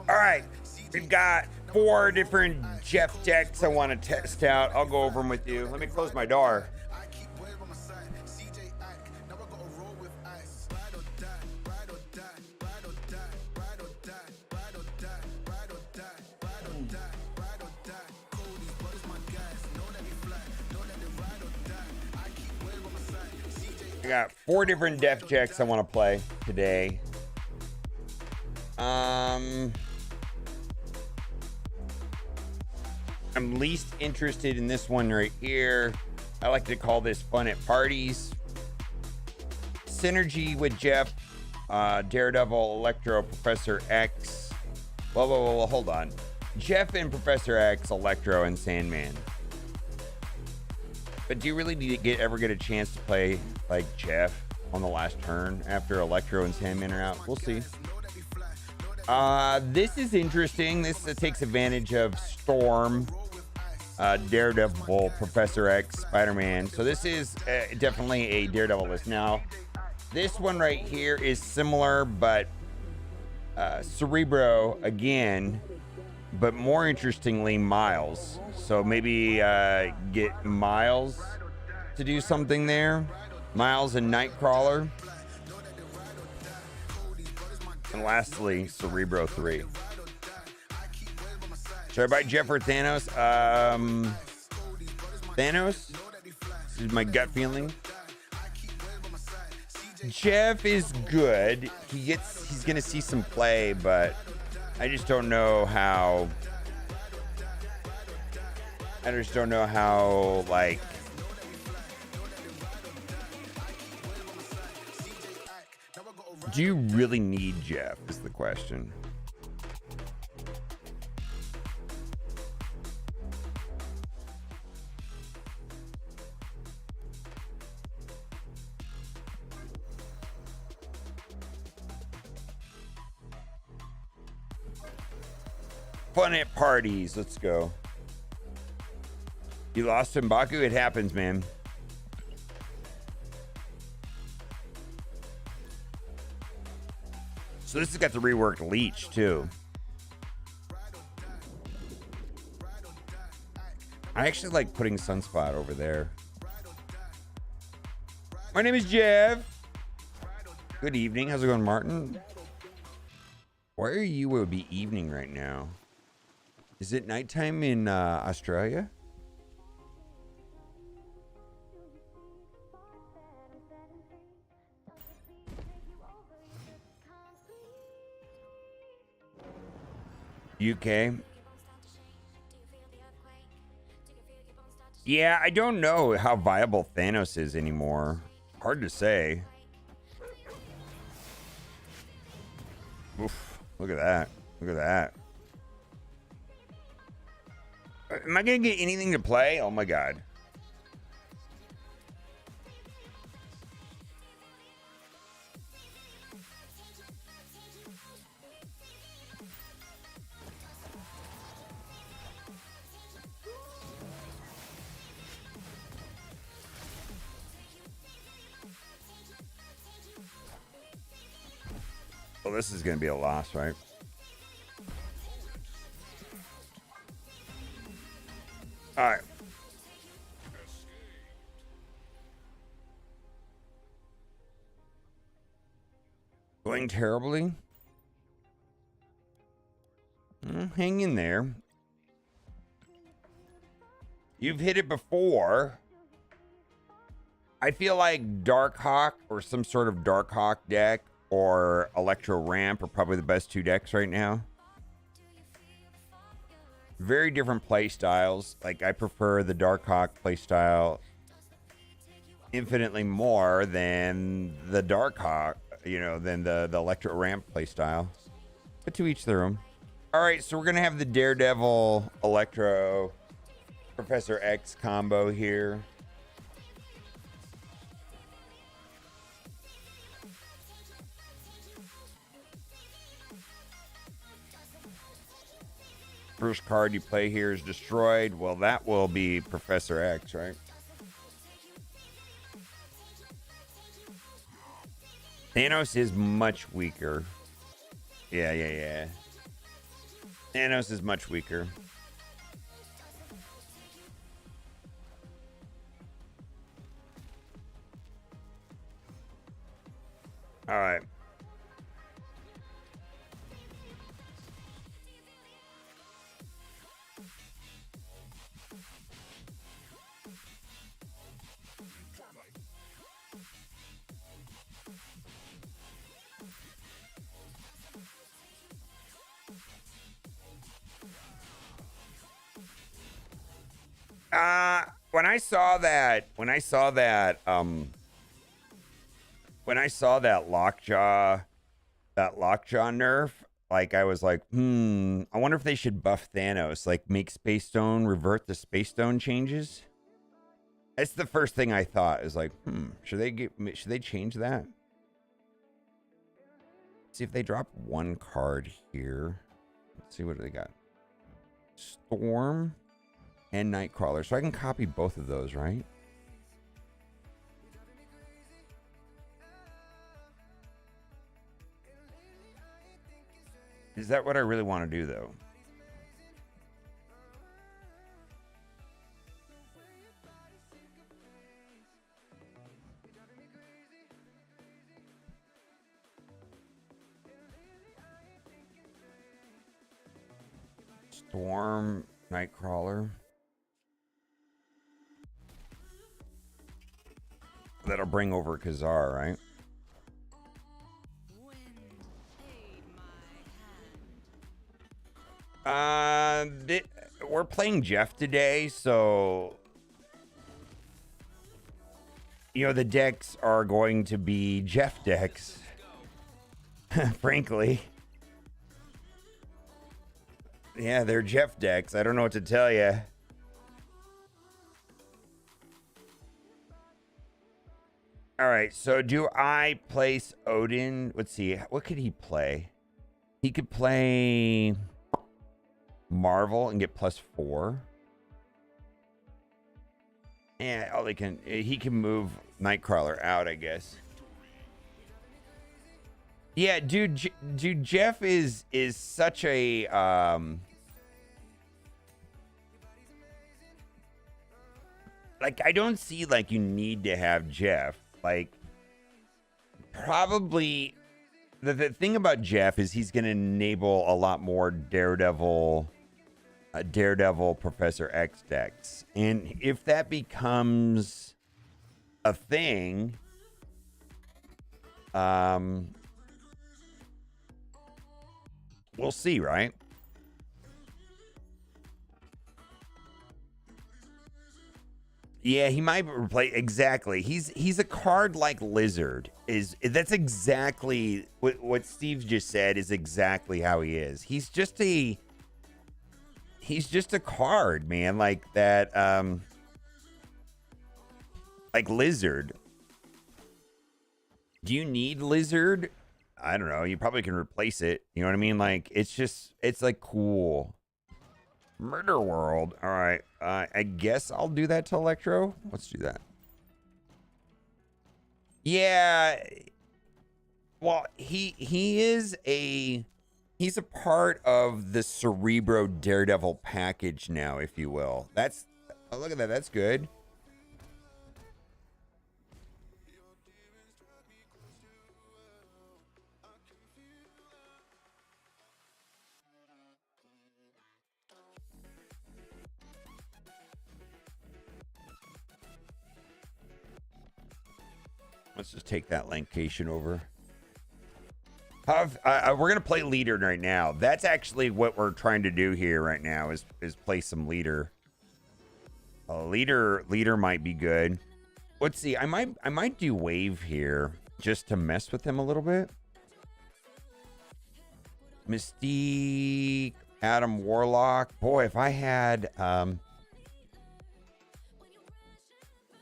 All right, we've got 4 different Jeff decks I want to test out. I'll go over them with you. Let me close my door. I got 4 different def checks I want to play today. I'm least interested in this one right here. I like to call this fun at parties. Synergy with Jeff, Daredevil, Electro, Professor X. Well, hold on. Jeff and Professor X, Electro, and Sandman. But do you really need to ever get a chance to play like Jeff on the last turn after Electro and Sandman are out? We'll see. This is interesting. This takes advantage of Storm, Daredevil, Professor X, Spider-Man. So this is definitely a Daredevil list. Now, this one right here is similar, but Cerebro again, but more interestingly, Miles. So maybe get Miles to do something there. Miles and Nightcrawler. And lastly, Cerebro 3. Should I buy Jeff or Thanos? Thanos? This is my gut feeling. Jeff is good. He's gonna see some play, but I just don't know how. Like. Do you really need Jeff is the question. Fun at parties. Let's go. You lost him, Baku? It happens, man. So this has got the reworked Leech, too. I actually like putting Sunspot over there. My name is Jeff. Good evening. How's it going, Martin? Why are you? It would be evening right now. Is it nighttime in Australia? UK. Yeah, I don't know how viable Thanos is anymore. Hard to say. Oof, look at that. Look at that. Am I going to get anything to play? Oh my God. Well, this is going to be a loss, right? All right. Going terribly? Hang in there. You've hit it before. I feel like Darkhawk or some sort of Darkhawk deck or Electro Ramp are probably the best 2 decks right now. Very different play styles. Like, I prefer the Darkhawk play style infinitely more than the Darkhawk, you know, than the Electro Ramp play style. But to each their own. All right, so we're going to have the Daredevil, Electro, Professor X combo here. First card you play here is destroyed. Well, that will be Professor X, right? Thanos is much weaker. Yeah. Thanos is much weaker. All right. When I saw that lockjaw nerf, like I was like, I wonder if they should buff Thanos, like make Space Stone revert the Space Stone changes. That's the first thing I thought is like, should they change that? See if they drop one card here. Let's see what they got. Storm and Nightcrawler. So I can copy both of those, right? Is that what I really want to do, though? Storm, Nightcrawler. That'll bring over Kazar, right? We're playing Jeff today, so you know the decks are going to be Jeff decks. Frankly. Yeah, they're Jeff decks. I don't know what to tell you. All right, so do I place Odin? Let's see. What could he play? He could play Marvel and get +4. Yeah, he can move Nightcrawler out, I guess. Yeah, dude, Jeff is such a like I don't see like you need to have Jeff. Like probably the thing about Jeff is he's going to enable a lot more Daredevil Professor X decks. And if that becomes a thing, we'll see, right? Yeah, he might replace exactly. He's a card like Lizard. That's exactly what Steve just said is exactly how he is. He's just a card, man, like that like Lizard. Do you need Lizard? I don't know. You probably can replace it. You know what I mean? Like it's like cool. Murder World. All right. I guess I'll do that to Electro. Let's do that. Yeah. Well, he's a part of the Cerebro Daredevil package now, if you will. Oh, look at that. That's good. Let's just take that Lancation over. We're going to play leader right now. That's actually what we're trying to do here right now is play some leader. Leader might be good. Let's see. I might do wave here just to mess with him a little bit. Mystique, Adam Warlock. Boy, if I had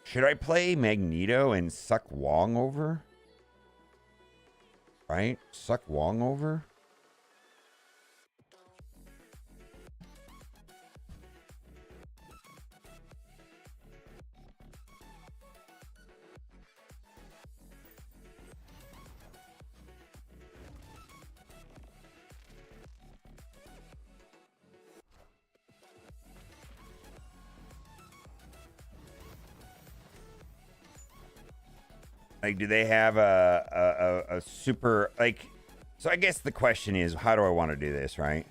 should I play Magneto and suck Wong over? Right? Suck Wong over? Like, do they have a super, like, so I guess the question is, how do I want to do this, right?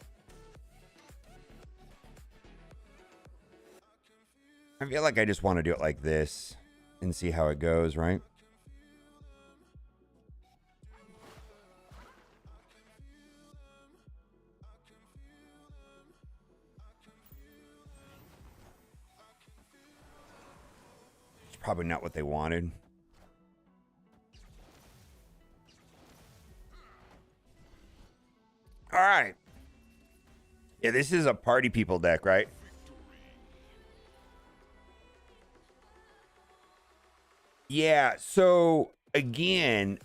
I feel like I just want to do it like this and see how it goes, right? It's probably not what they wanted. All right. Yeah, this is a party people deck, right? Yeah, so again,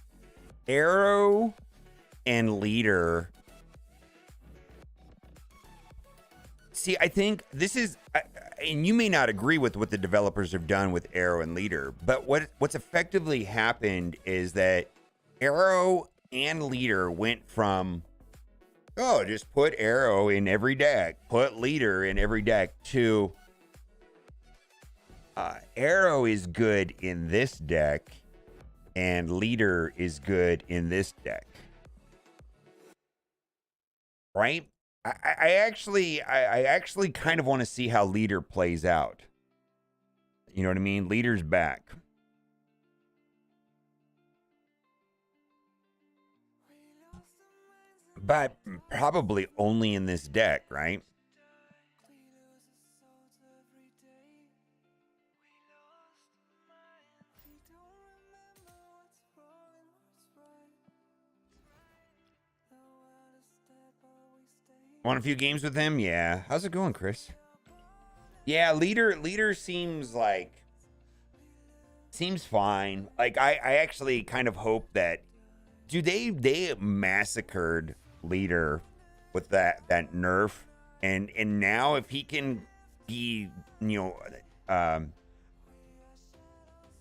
Arrow and Leader. See, I think this is, and you may not agree with what the developers have done with Arrow and Leader, but what's effectively happened is that Arrow and Leader went from, oh, just put Arrow in every deck, put Leader in every deck, to Arrow is good in this deck, and Leader is good in this deck. Right? I actually kind of want to see how Leader plays out. You know what I mean? Leader's back. But probably only in this deck, right? Want a few games with him? Yeah. How's it going, Chris? Yeah, leader seems fine. Like I actually kind of hope that, dude, they massacred Leader with that nerf, and now if he can be,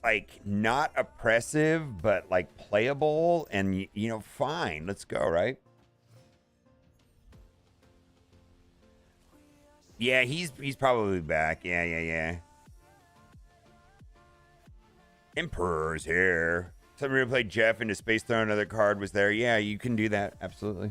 like not oppressive but like playable, and fine, let's go, right? Yeah, he's probably back. Yeah. Emperor's here. Somebody played Jeff into Space Throne. Another card was there. Yeah, you can do that. Absolutely.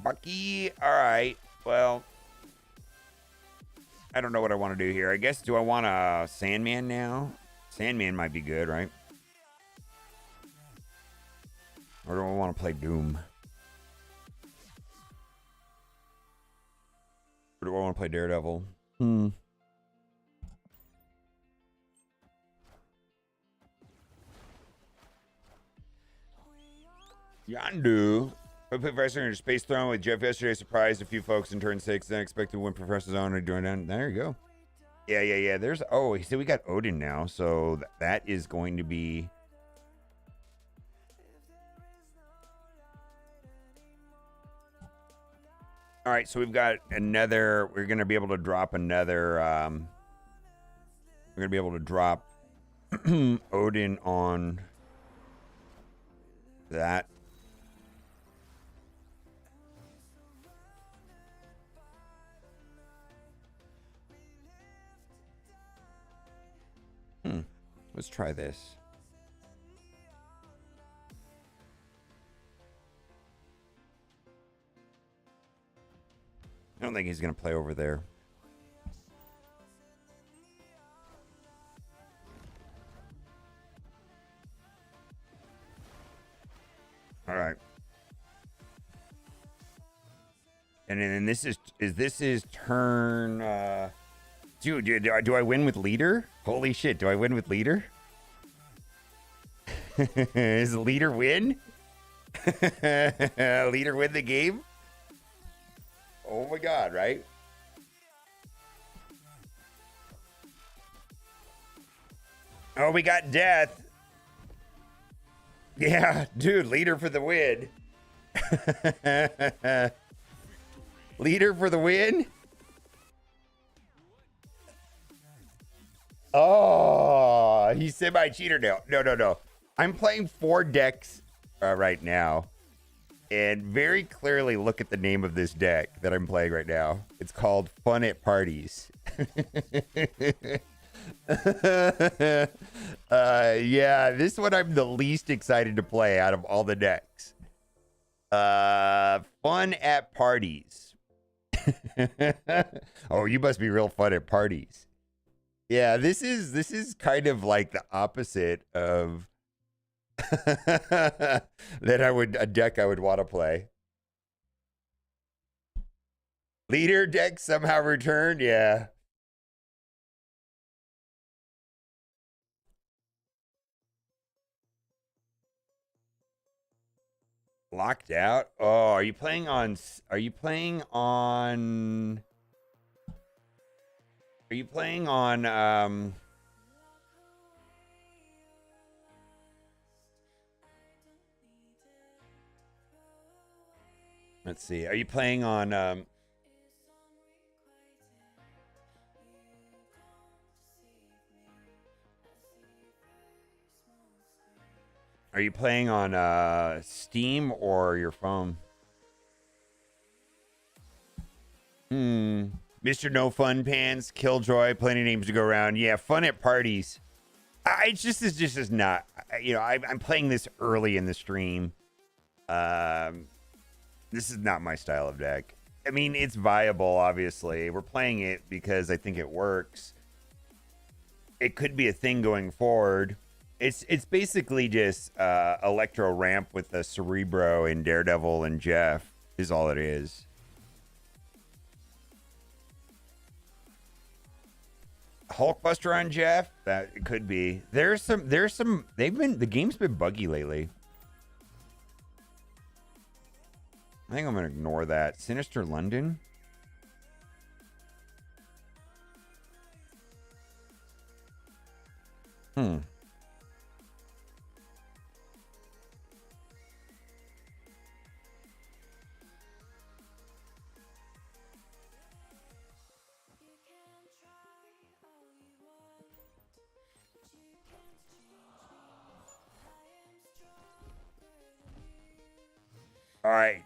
Bucky. All right. Well, I don't know what I want to do here. I guess, do I want a Sandman now? Sandman might be good, right? Or do I want to play Doom? Or do I want to play Daredevil? Yandu. I put Professor in Space Throne with Jeff yesterday. Surprised a few folks in turn 6. Then expected to win Professor's Own and doing that. There you go. Yeah. There's, oh, so we got Odin now. So that is going to be. All right, so we've got another. We're going to be able to drop another. We're going to be able to drop Odin on that. Let's try this. I don't think he's going to play over there. All right. And then this is turn. Dude, do I win with Leader? Holy shit, do I win with Leader? Is Leader win? Leader win the game? Oh my god, right? Oh, we got death. Yeah, dude, Leader for the win. Leader for the win? Oh, he's semi-cheater now. No. I'm playing 4 decks right now. and very clearly look at the name of this deck that I'm playing right now. It's called Fun at Parties. Yeah, this one I'm the least excited to play out of all the decks. Fun at Parties. Oh, you must be real fun at parties. Yeah, this is kind of like the opposite of that a deck I would want to play. Leader deck somehow returned, yeah. Locked out? Oh, are you playing on let's see. Are you playing on Steam or your phone? Mr. No Fun Pants, Killjoy, plenty of names to go around. Yeah, fun at parties. It's just is not. You know, I'm playing this early in the stream. This is not my style of deck. I mean, it's viable, obviously. We're playing it because I think it works. It could be a thing going forward. It's basically just Electro Ramp with the Cerebro and Daredevil and Jeff is all it is. Hulkbuster on Jeff? That it could be. There's some the game's been buggy lately. I think I'm gonna ignore that. Sinister London? All right.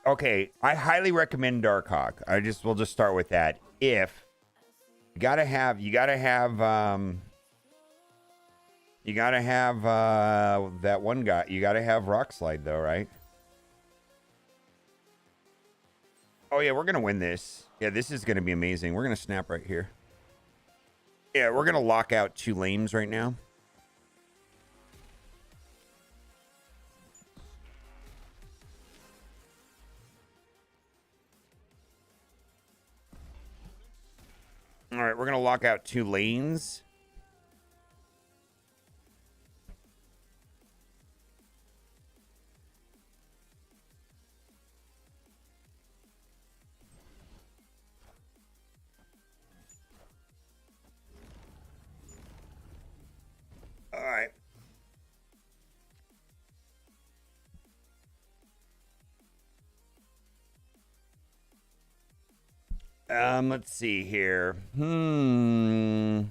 Okay, I highly recommend Darkhawk. We'll just start with that. If you gotta have that one guy. You gotta have Rock Slide though, right? Oh yeah, we're gonna win this. Yeah, this is gonna be amazing. We're gonna snap right here. Yeah, we're gonna lock out 2 lanes right now. All right, we're gonna lock out 2 lanes. All right. Let's see here. I mean,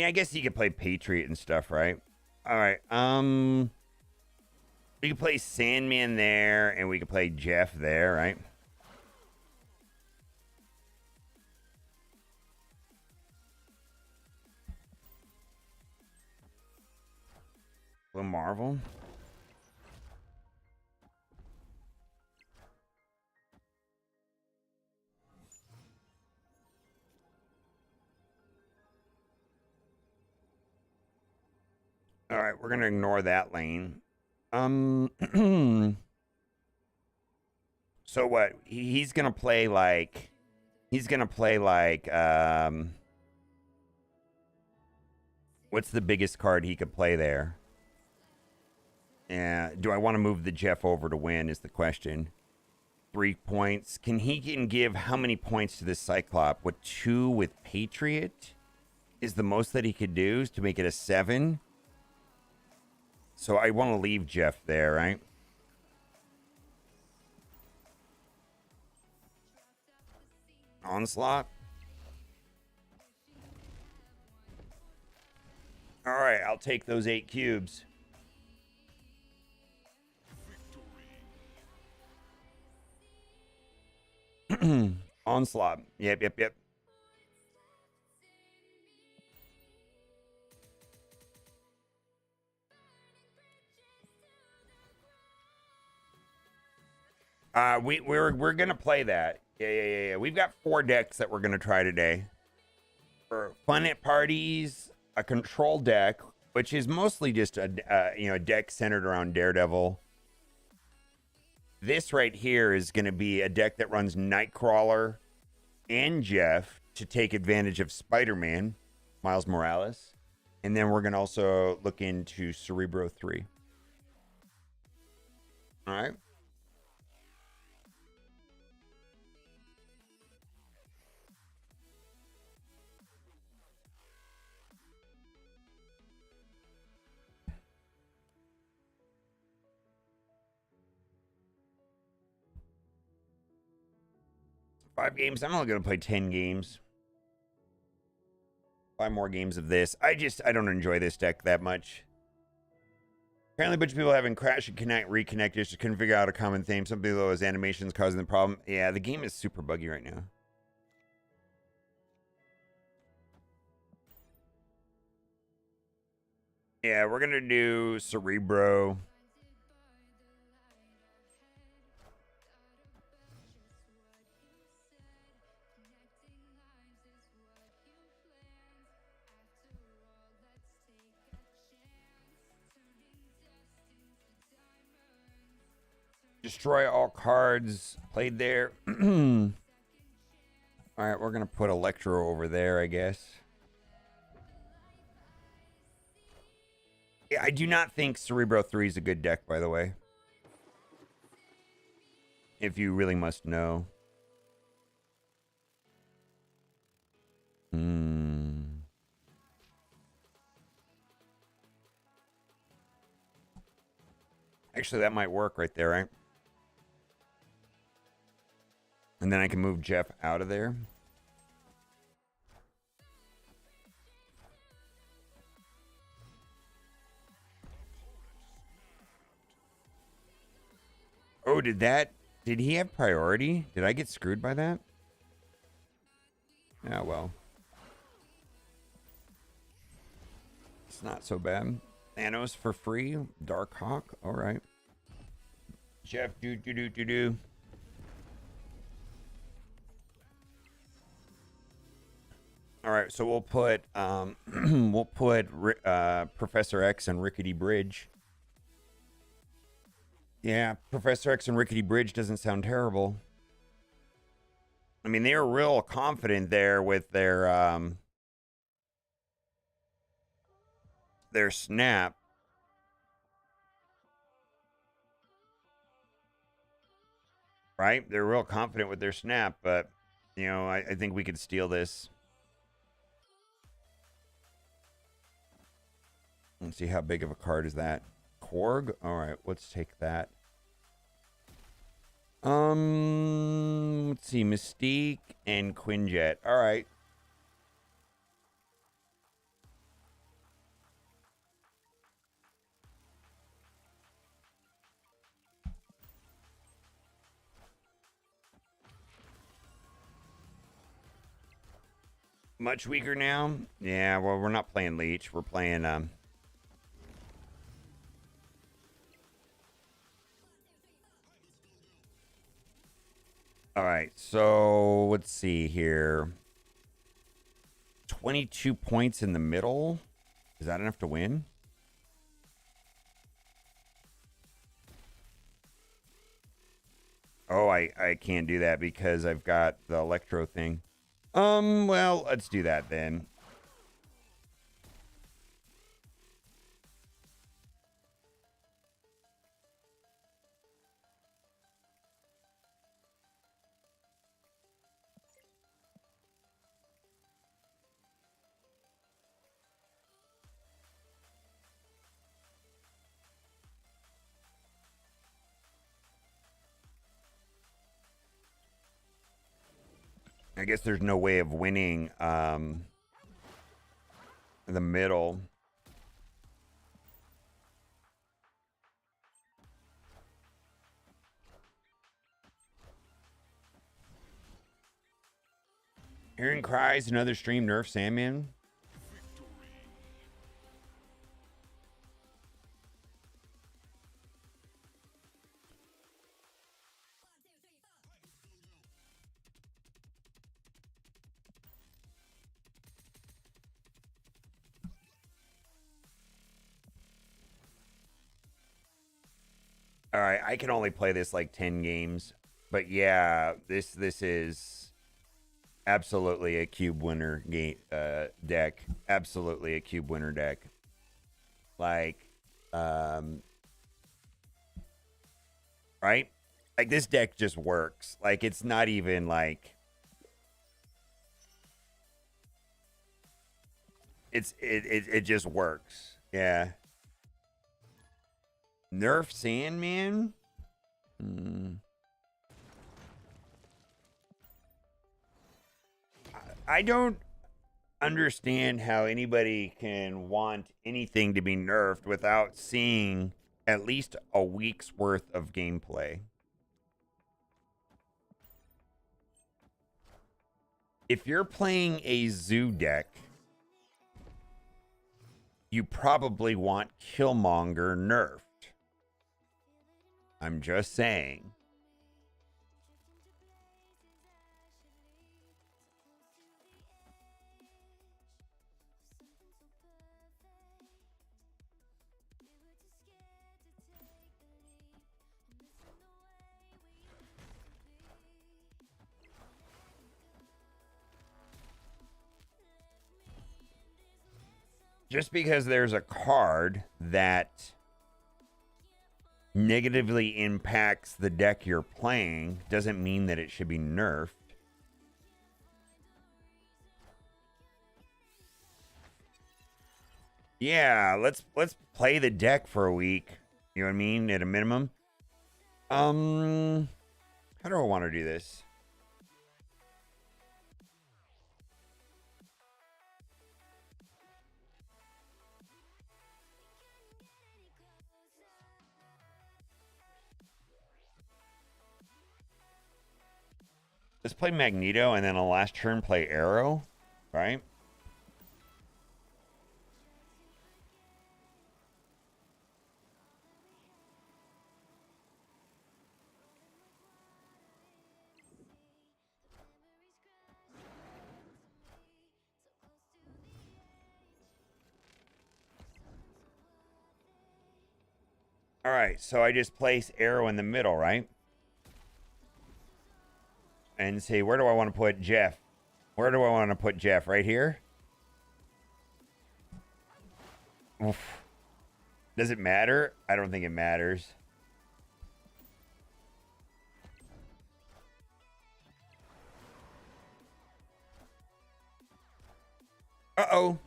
I guess you could play Patriot and stuff, right? All right. We could play Sandman there, and we could play Jeff there, right? Blue Marvel. All right, we're gonna ignore that lane. So what? He's gonna play like. What's the biggest card he could play there? Yeah. Do I want to move the Jeff over to win? Is the question. 3 points. He can give how many points to this Cyclop? What, 2 with Patriot? Is the most that he could do to make it a 7? So I want to leave Jeff there, right? Onslaught. All right, I'll take those 8 cubes. Onslaught. Yep. We're gonna play that. Yeah. We've got 4 decks that we're gonna try today. For fun at parties, a control deck, which is mostly just a deck centered around Daredevil. This right here is gonna be a deck that runs Nightcrawler and Jeff to take advantage of Spider-Man, Miles Morales, and then we're gonna also look into Cerebro 3. All right. Five games. I'm only gonna play 10 games. 5 more games of this. I don't enjoy this deck that much. Apparently, a bunch of people having crash and connect, reconnect just couldn't figure out a common theme. Some people as animations causing the problem. Yeah, the game is super buggy right now. Yeah, we're gonna do Cerebro. Destroy all cards played there. All right, we're gonna put Electro over there, I guess. Yeah, I do not think Cerebro 3 is a good deck, by the way. If you really must know. Actually, that might work right there, right? And then I can move Jeff out of there. Oh, did he have priority? Did I get screwed by that? Yeah, well. It's not so bad. Thanos for free. Darkhawk. All right. Jeff, do. All right, so we'll put Professor X and Rickety Bridge. Yeah, Professor X and Rickety Bridge doesn't sound terrible. I mean, they were real confident there with their snap. Right? They're real confident with their snap, but I think we could steal this. Let's see how big of a card is that. Korg? Alright, let's take that. Let's see. Mystique and Quinjet. Alright. Much weaker now? Yeah, well, we're not playing Leech. We're playing, All right, so let's see here. 22 points in the middle. Is that enough to win? Oh, I can't do that because I've got the Electro thing. Well, let's do that then. I guess there's no way of winning the middle. Hearing cries, another stream nerf Sandman. All right, I can only play this like 10 games, but yeah, this is absolutely a cube winner game deck. Absolutely a cube winner deck. Like, right? Like this deck just works. Like it's not even like it just works. Yeah. Nerf Sandman? I don't understand how anybody can want anything to be nerfed without seeing at least a week's worth of gameplay. If you're playing a zoo deck, you probably want Killmonger nerfed. I'm just saying. Just because there's a card that negatively impacts the deck you're playing doesn't mean that it should be nerfed. Yeah, let's play the deck for a week. You know what I mean? At a minimum. How do I want to do this? Let's play Magneto and then a last turn play Arrow, right? All right, so I just place Arrow in the middle, right? And say, where do I want to put Jeff? Where do I want to put Jeff? Right here? Oof. Does it matter? I don't think it matters. Uh-oh.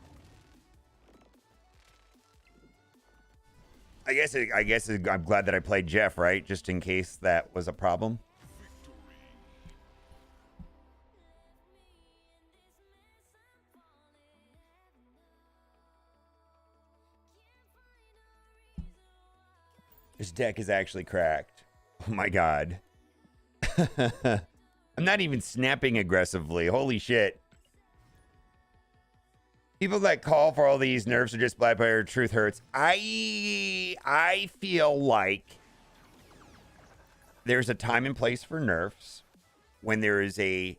I guess I'm glad that I played Jeff, right? Just in case that was a problem. This deck is actually cracked. Oh my god. I'm not even snapping aggressively. Holy shit. People that call for all these nerfs are just black player. Truth hurts. I feel like there's a time and place for nerfs when there is a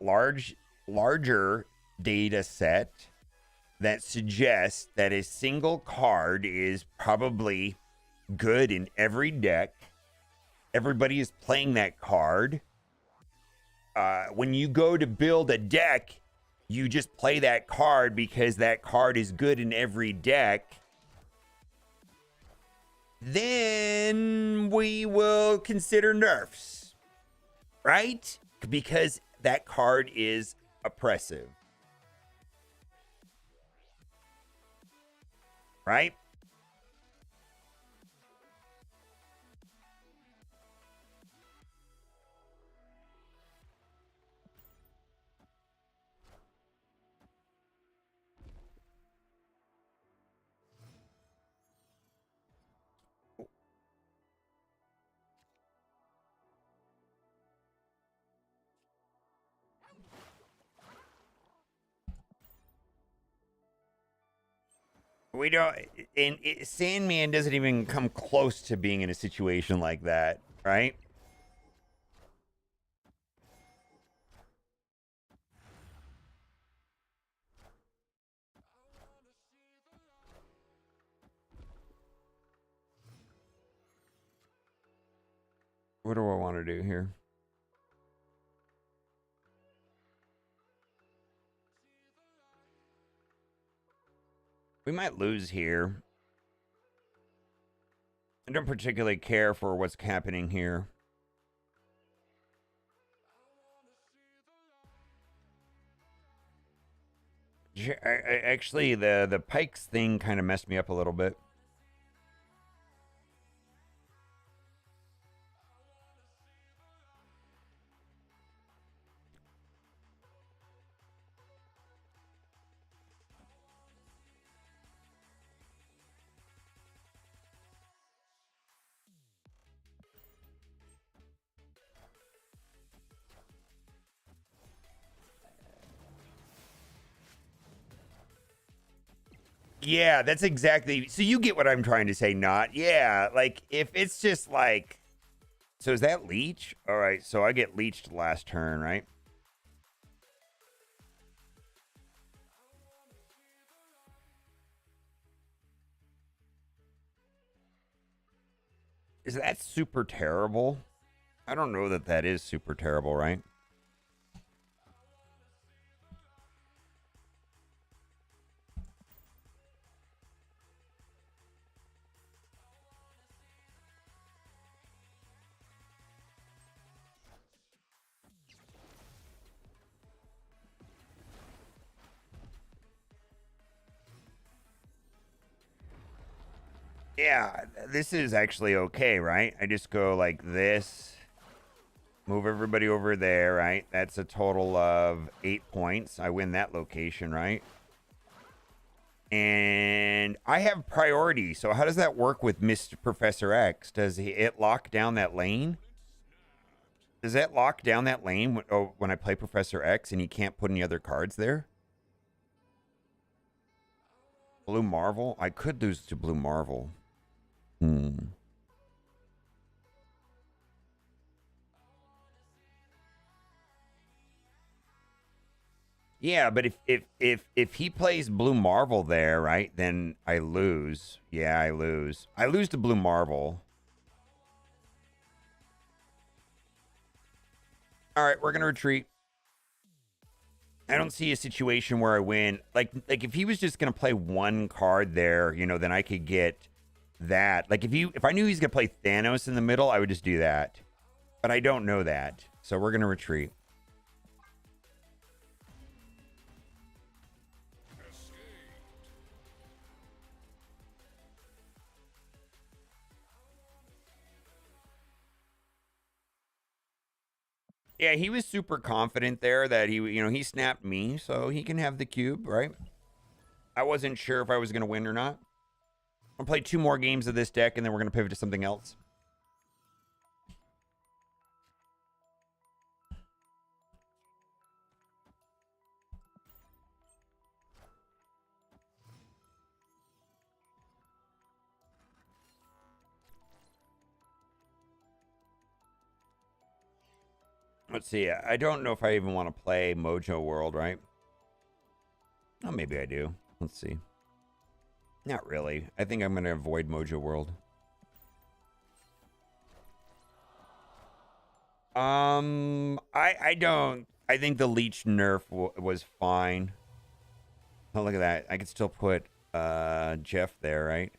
larger data set that suggests that a single card is probably good in every deck. Everybody is playing that card. When you go to build a deck, you just play that card because that card is good in every deck. Then we will consider nerfs, right? Because that card is oppressive, right? We don't, and Sandman doesn't even come close to being in a situation like that, right? What do I want to do here? We might lose here. I don't particularly care for what's happening here. Actually, the Pikes thing kind of messed me up a little bit. Yeah, that's exactly. So you get what I'm trying to say, not? Yeah, like if it's just like, so is that leech? All right, so I get leeched last turn, right? Is that super terrible? I don't know that that is super terrible, right? Yeah, this is actually okay, right? I just go like this, move everybody over there, right? That's a total of 8 points. I win that location, right? And I have priority. So how does that work with Mr. Professor X? Does it lock down that lane? Does that lock down that lane when I play Professor X and he can't put any other cards there? Blue Marvel? I could lose to Blue Marvel. Yeah, but if he plays Blue Marvel there, right, then I lose. Yeah, I lose. I lose to Blue Marvel. All right, we're gonna retreat. I don't see a situation where I win. Like if he was just gonna play one card there, you know, then I could get that. Like if I knew he's gonna play Thanos in the middle, I would just do that. But I don't know that, so we're gonna retreat. Yeah, he was super confident there that he snapped me, so he can have the cube, right? I wasn't sure if I was going to win or not. I'll play 2 more games of this deck, and then we're going to pivot to something else. Let's see. I don't know if I even want to play Mojo World, right? Oh, maybe I do. Let's see. Not really. I think I'm going to avoid Mojo World. I don't. I think the Leech nerf was fine. Oh, look at that. I could still put Jeff there, right?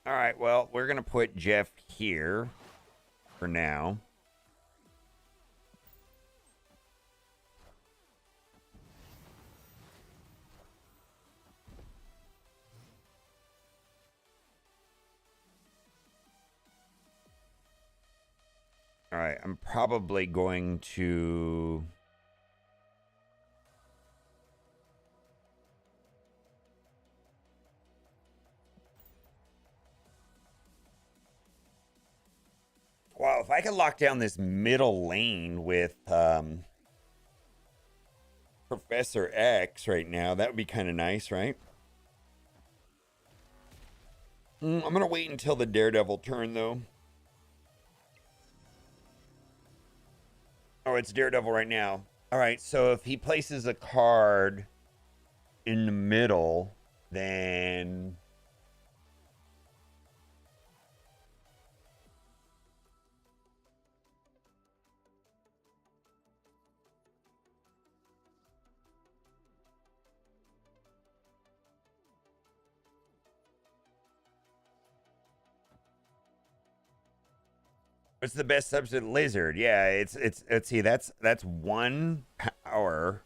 All right, well, we're going to put Jeff here for now. All right, I'm probably going to... Wow, if I could lock down this middle lane with Professor X right now, that would be kind of nice, right? I'm gonna wait until the Daredevil turn, though. Oh, it's Daredevil right now. All right, so if he places a card in the middle, then... What's the best substitute? Lizard? Yeah, it's let's see, that's 1 power.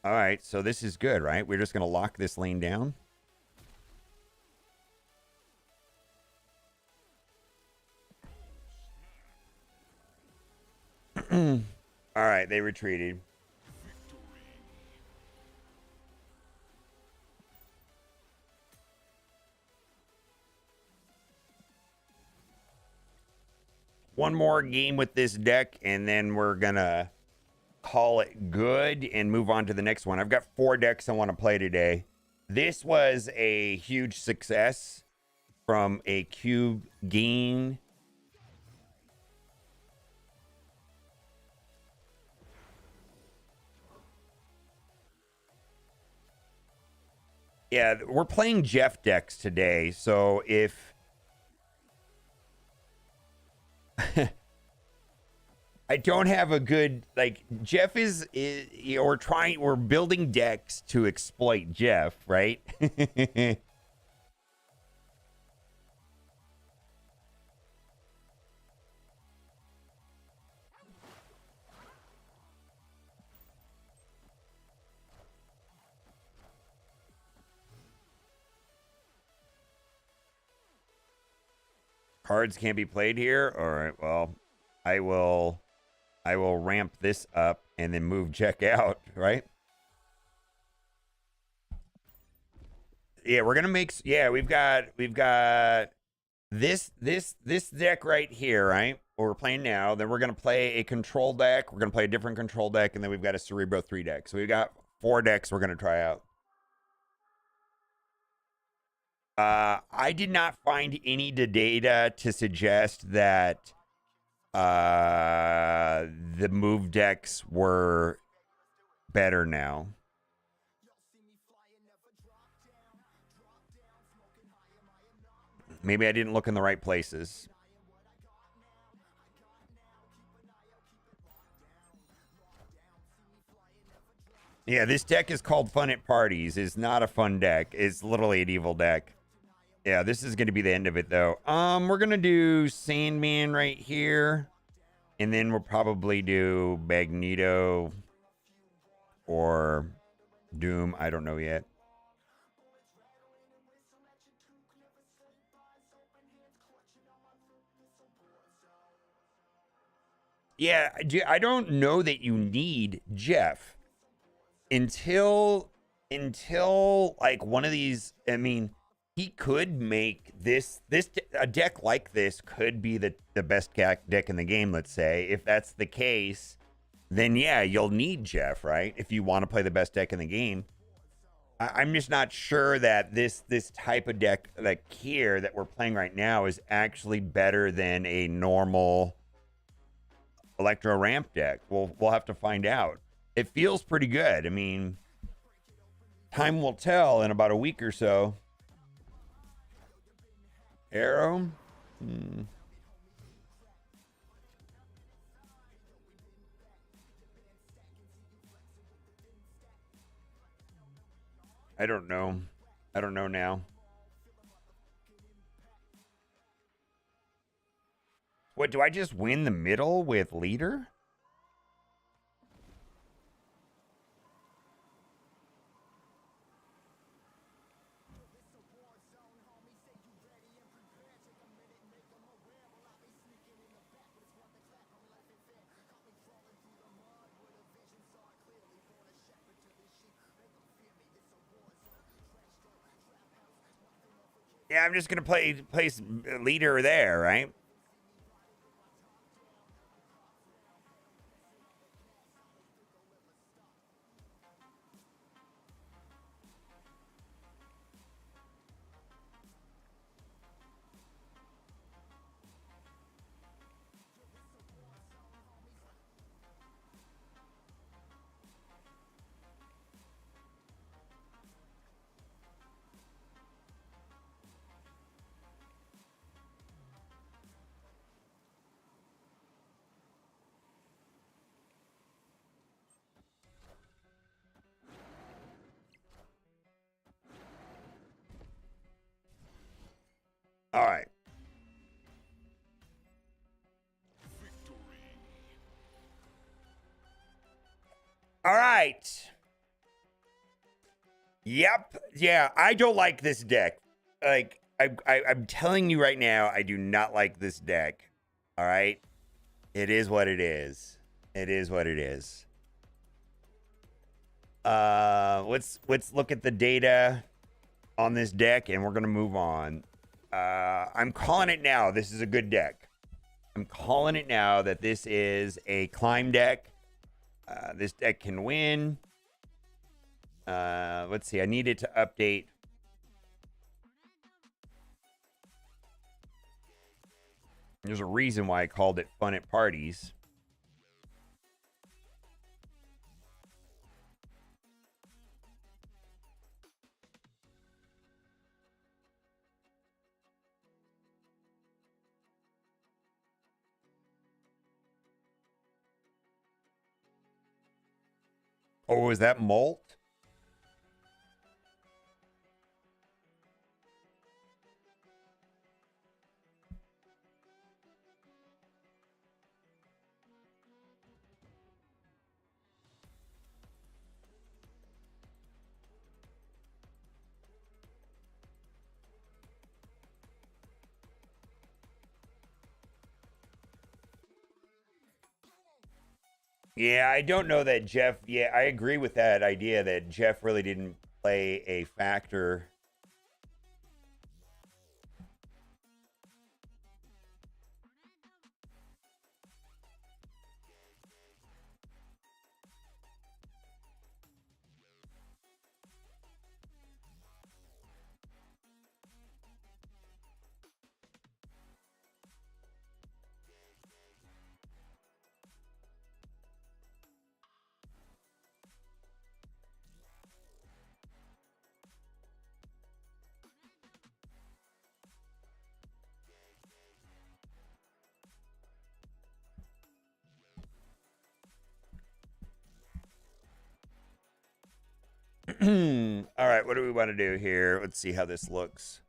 All right, so this is good, right? We're just gonna lock this lane down. All right, they retreated. One more game with this deck, and then we're gonna call it good and move on to the next one. I've got 4 decks I want to play today. This was a huge success from a cube gain. Yeah, we're playing Jeff decks today, so if I don't have a good, like, Jeff is you know, we're building decks to exploit Jeff, right? Cards can't be played here. All right, well, I will ramp this up and then move Jack out, right? Yeah, we're gonna make. Yeah, we've got this deck right here, right? What we're playing now. Then we're gonna play a control deck. We're gonna play a different control deck, and then we've got a Cerebro 3 deck. So we've got 4 decks we're gonna try out. I did not find any data to suggest that the move decks were better now. Maybe I didn't look in the right places. Yeah, this deck is called Fun at Parties. It's not a fun deck. It's literally an evil deck. Yeah, this is going to be the end of it, though. We're going to do Sandman right here. And then we'll probably do Magneto or Doom. I don't know yet. Yeah, I don't know that you need Jeff until like one of these. I mean, he could make this a deck like this could be the best deck in the game. Let's say if that's the case, then yeah, you'll need Jeff, right? If you want to play the best deck in the game. I'm just not sure that this type of deck like here that we're playing right now is actually better than a normal Electro Ramp deck. We'll have to find out. It feels pretty good. I mean, time will tell in about a week or so. Arrow? I don't know. I don't know now. What, do I just win the middle with leader? Yeah, I'm just gonna place leader there, right? right. Yep. Yeah, I don't like this deck. Like, I'm telling you right now, I do not like this deck. All right? It is what it is. It is what it is. Let's look at the data on this deck, and we're going to move on. I'm calling it now. This is a good deck. I'm calling it now that this is a climb deck. This deck can win. Let's see. I needed to update. There's a reason why I called it Fun at Parties. Oh, is that Molt? Yeah, I don't know that Jeff. Yeah, I agree with that idea that Jeff really didn't play a factor. All right, what do we want to do here? Let's see how this looks.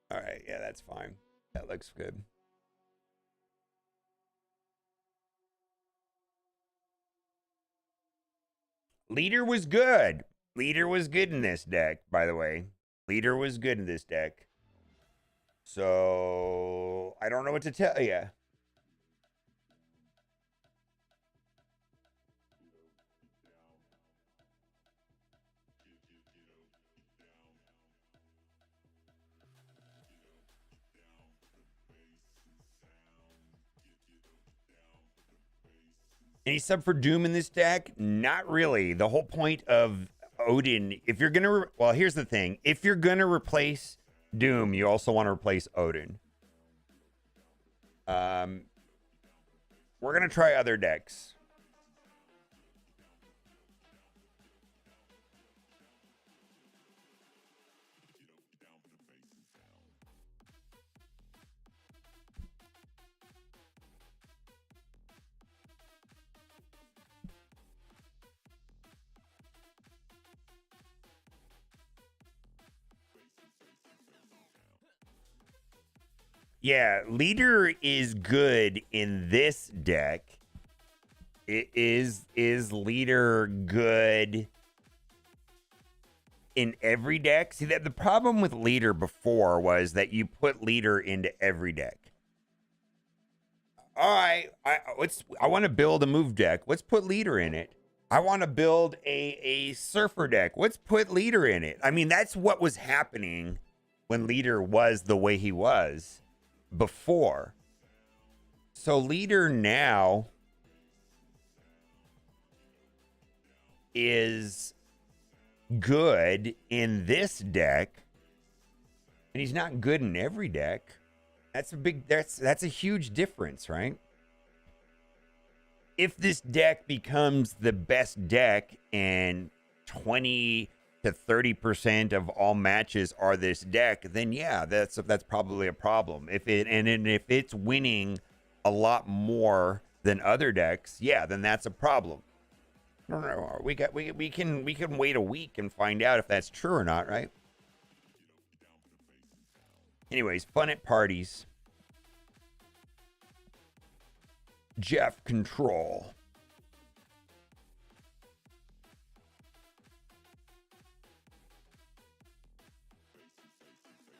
All right, yeah, that's fine. That looks good. Leader was good. Leader was good in this deck, by the way. Leader was good in this deck. So, I don't know what to tell you. Any sub for Doom in this deck? Not really. The whole point of Odin, if you're going to, well, here's the thing. If you're going to replace Doom, you also want to replace Odin. We're going to try other decks. Yeah, leader is good in this deck. Is leader good in every deck? See, that the problem with leader before was that you put leader into every deck. All right, I want to build a move deck. Let's put leader in it. I want to build a surfer deck. Let's put leader in it. I mean, that's what was happening when leader was the way he was before. So leader now is good in this deck, and he's not good in every deck. That's a huge difference, right? If this deck becomes the best deck and 20 to 30% of all matches are this deck, then yeah, that's probably a problem. If it's winning a lot more than other decks, yeah, then that's a problem. No, we can wait a week and find out if that's true or not, right? Anyways, fun at parties. Jeff control.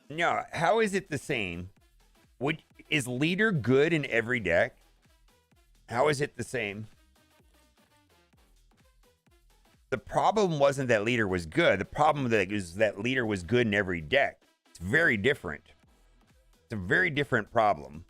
No, how is it the same? Is leader good in every deck? How is it the same? The problem wasn't that leader was good. The problem is that leader was good in every deck. It's very different. It's a very different problem.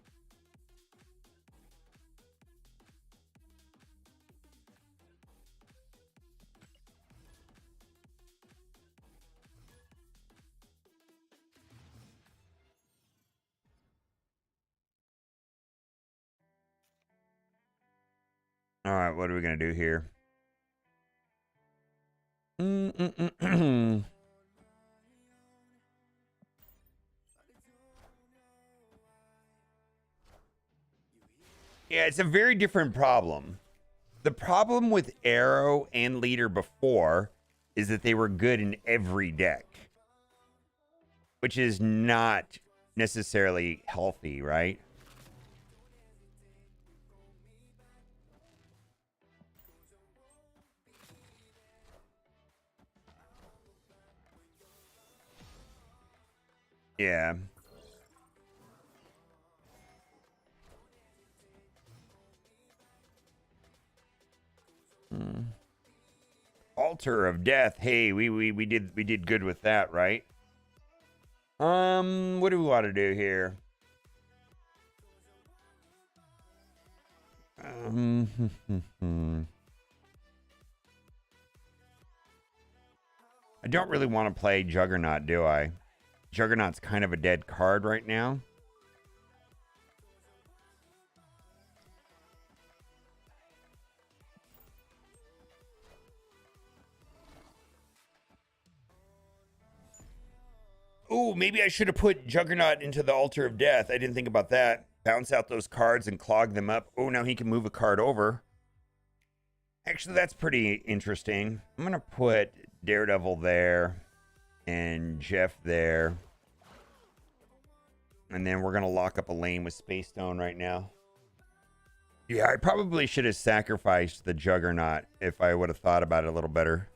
All right, what are we going to do here? Yeah, it's a very different problem. The problem with Arrow and Leader before is that they were good in every deck, which is not necessarily healthy, right? Yeah. Altar of Death. Hey, we did good with that, right? What do we want to do here? I don't really want to play Juggernaut, do I? Juggernaut's kind of a dead card right now. Ooh, maybe I should have put Juggernaut into the Altar of Death. I didn't think about that. Bounce out those cards and clog them up. Oh, now he can move a card over. Actually, that's pretty interesting. I'm going to put Daredevil there and Jeff there. And then we're going to lock up a lane with Space Stone right now. Yeah, I probably should have sacrificed the Juggernaut if I would have thought about it a little better.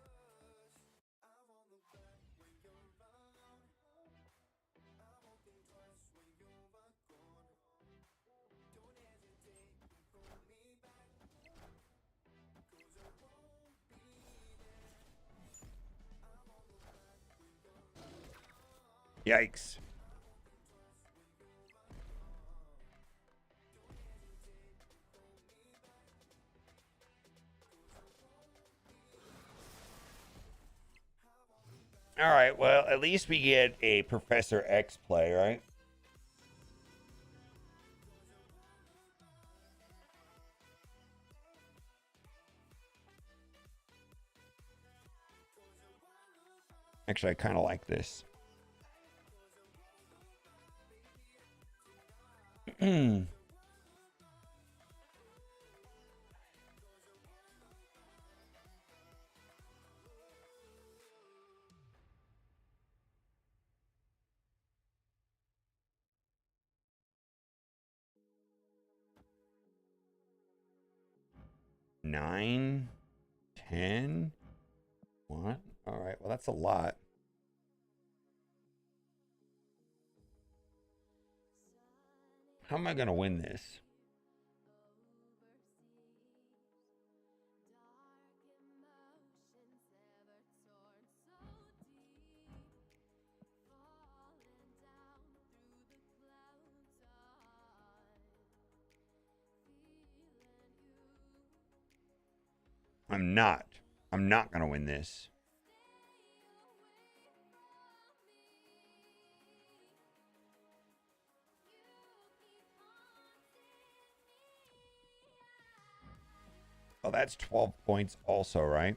Yikes. All right, well, at least we get a Professor X play, right? Actually, I kind of like this. Nine, 10. What? All right, well, that's a lot. How am I going to win this? I'm not. I'm not going to win this. Oh, that's 12 points also, right?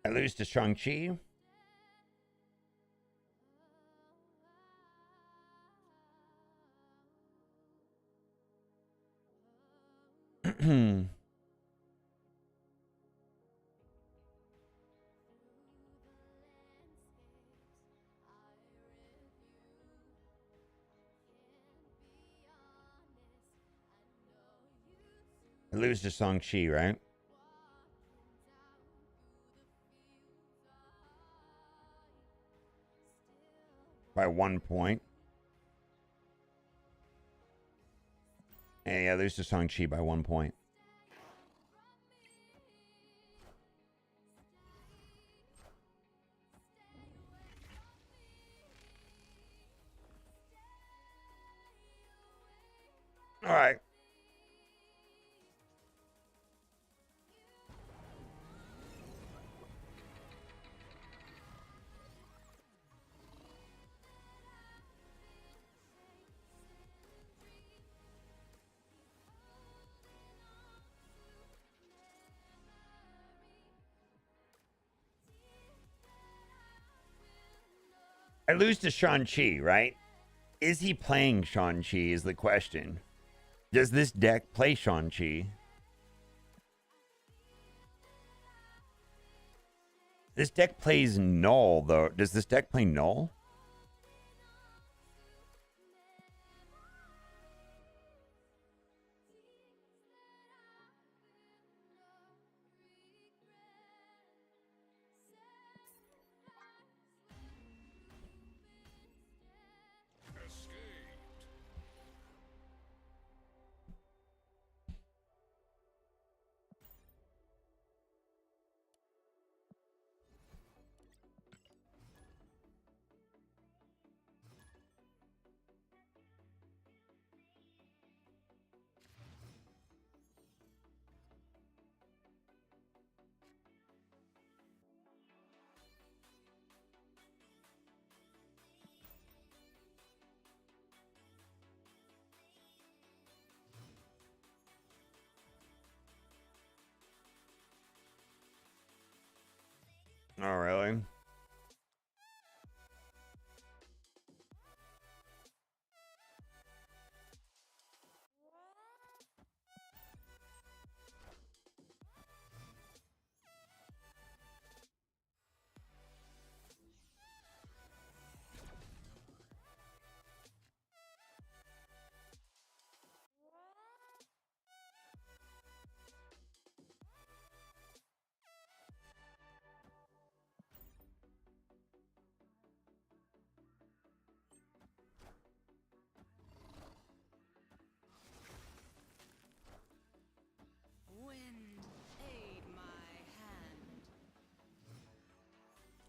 I lose to Shang-Chi. I lose to Shang-Chi, right? By 1 point. And yeah, I lose to Shang-Chi by 1 point. All right. I lose to Shang-Chi, right? Is he playing Shang-Chi is the question. Does this deck play Shang-Chi? This deck plays Null, though. Does this deck play Null? Oh, really?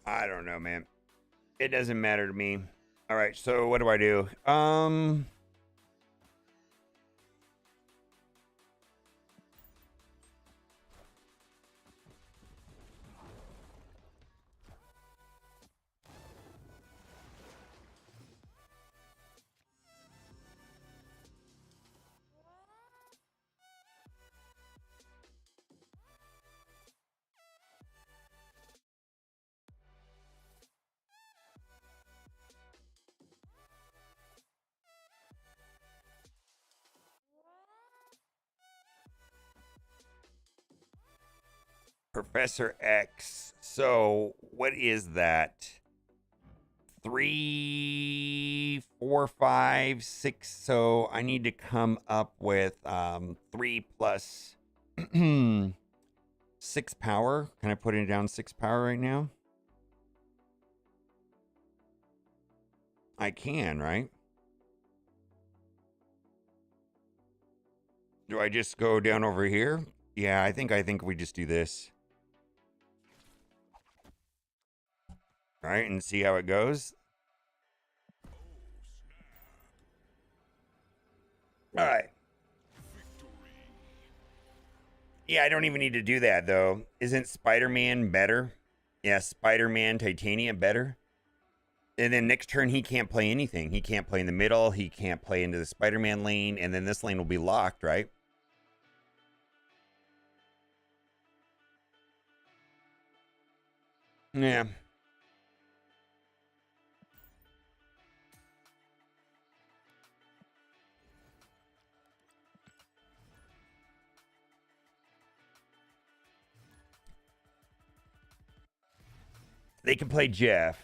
I don't know, man. It doesn't matter to me. All right, so what do I do? Professor X. So what is that? 3, 4, 5, 6. So I need to come up with 3 plus 6 power. Can I put it down 6 power right now? I can, right? Do I just go down over here? Yeah, I think we just do this. All right, and see how it goes. All right. Yeah, I don't even need to do that, though. Isn't Spider-Man better? Yeah, Spider-Man Titania better? And then next turn, he can't play anything. He can't play in the middle. He can't play into the Spider-Man lane. And then this lane will be locked, right? Yeah. They can play Jeff.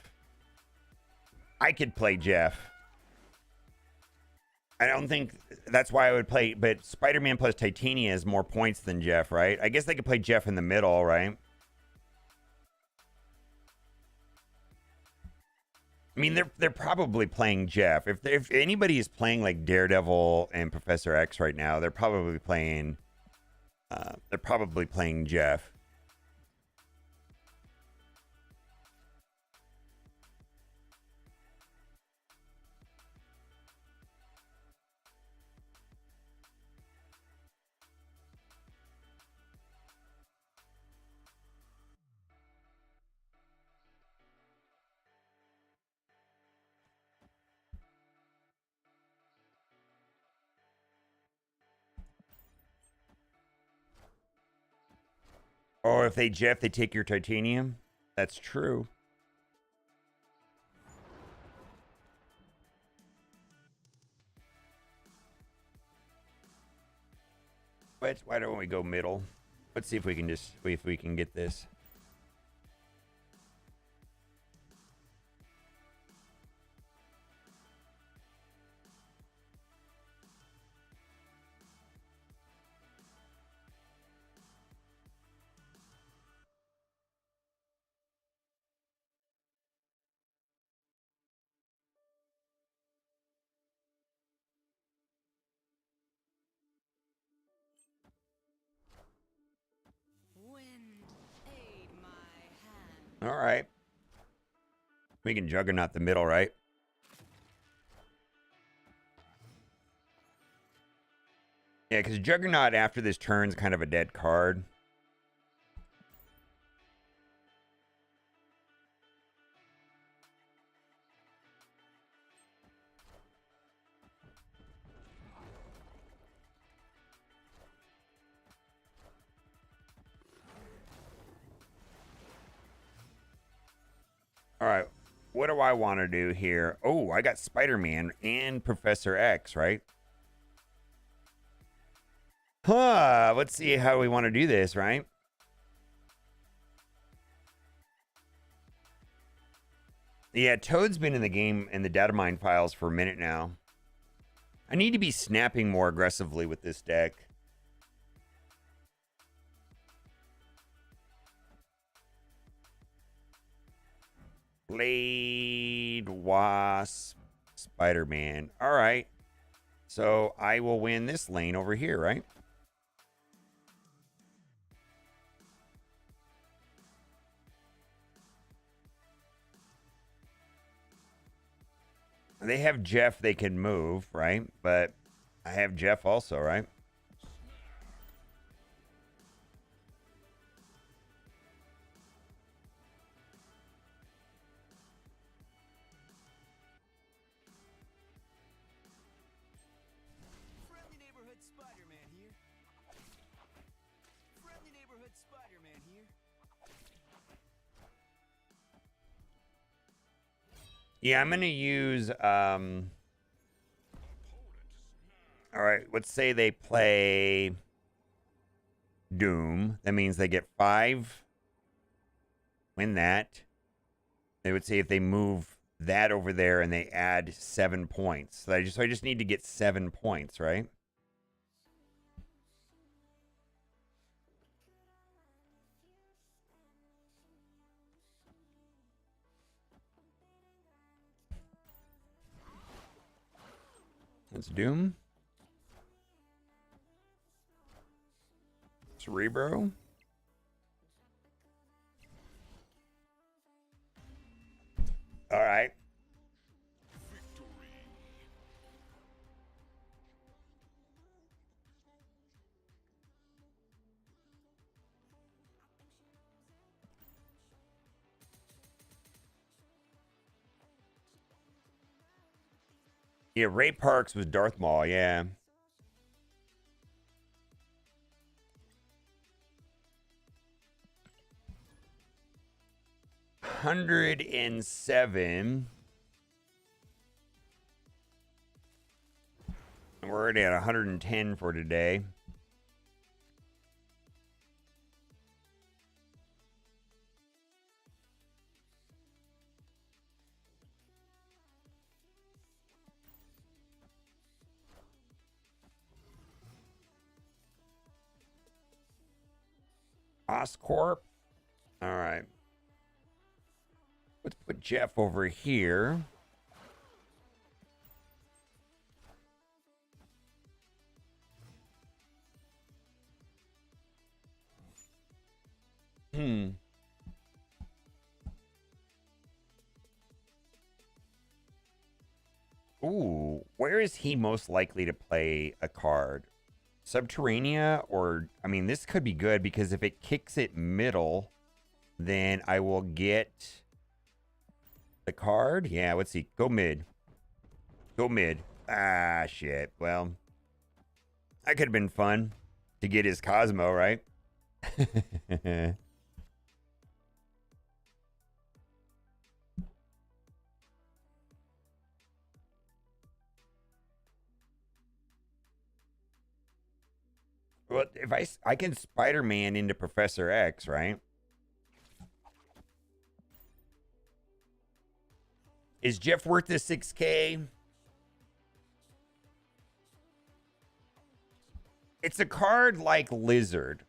I could play Jeff. I don't think that's why I would play, but Spider-Man plus Titania has more points than Jeff, right? I guess they could play Jeff in the middle, right? I mean, they're probably playing Jeff. If anybody is playing like Daredevil and Professor X right now, they're probably playing Jeff. Or if they Jeff, they take your titanium. That's true. But why don't we go middle? Let's see if we can get this. All right. We can Juggernaut the middle, right? Yeah, because Juggernaut after this turn's kind of a dead card. All right. What do I want to do here? Oh, I got Spider-Man and Professor X, right? Huh. Let's see how we want to do this, right? Yeah, Toad's been in the game in the data mine files for a minute now. I need to be snapping more aggressively with this deck. Blade, Wasp, Spider-Man. All right. So I will win this lane over here, right? They have Jeff they can move, right? But I have Jeff also, right? Friendly neighborhood Spider-Man here. Friendly neighborhood Spider-Man here. Yeah, I'm going to use all right, let's say they play Doom. That means they get 5. Win that. They would say if they move that over there and they add 7 points. So I just need to get 7 points, right? That's Doom. Cerebro. All right. Yeah, Ray Parks was Darth Maul, yeah. 107. We're already at 110 for today. Oscorp. All right. Let's put Jeff over here. Ooh, where is he most likely to play a card? Subterranea, or I mean, this could be good because if it kicks it middle, then I will get the card. Yeah, let's see. Go mid. Go mid. Ah, shit. Well, that could have been fun to get his Cosmo, right? Well, if I can Spider-Man into Professor X, right? Is Jeff worth the 6K? It's a card like Lizard.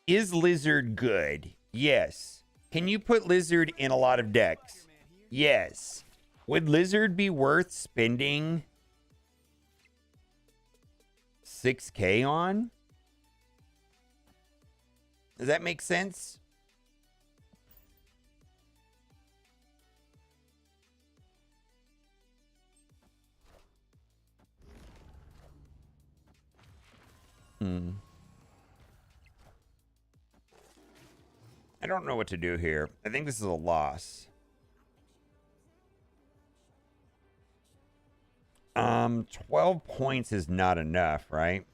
Is Lizard good? Yes. Can you put Lizard in a lot of decks? Yes. Would Lizard be worth spending 6K on? Does that make sense? I don't know what to do here. I think this is a loss. 12 points is not enough, right?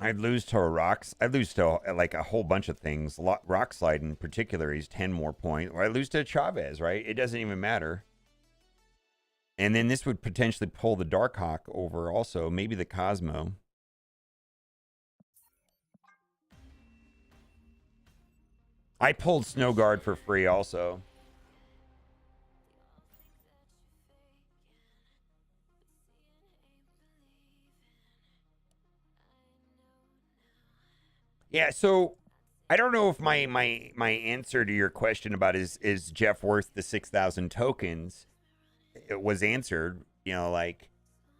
I'd lose to a rocks. I'd lose to like a whole bunch of things. Rock slide in particular, he's 10 more points. Or I lose to Chavez, right? It doesn't even matter. And then this would potentially pull the Darkhawk over also. Maybe the Cosmo. I pulled Snow Guard for free also. Yeah, so I don't know if my answer to your question about is Jeff worth the 6,000 tokens, it was answered. You know, like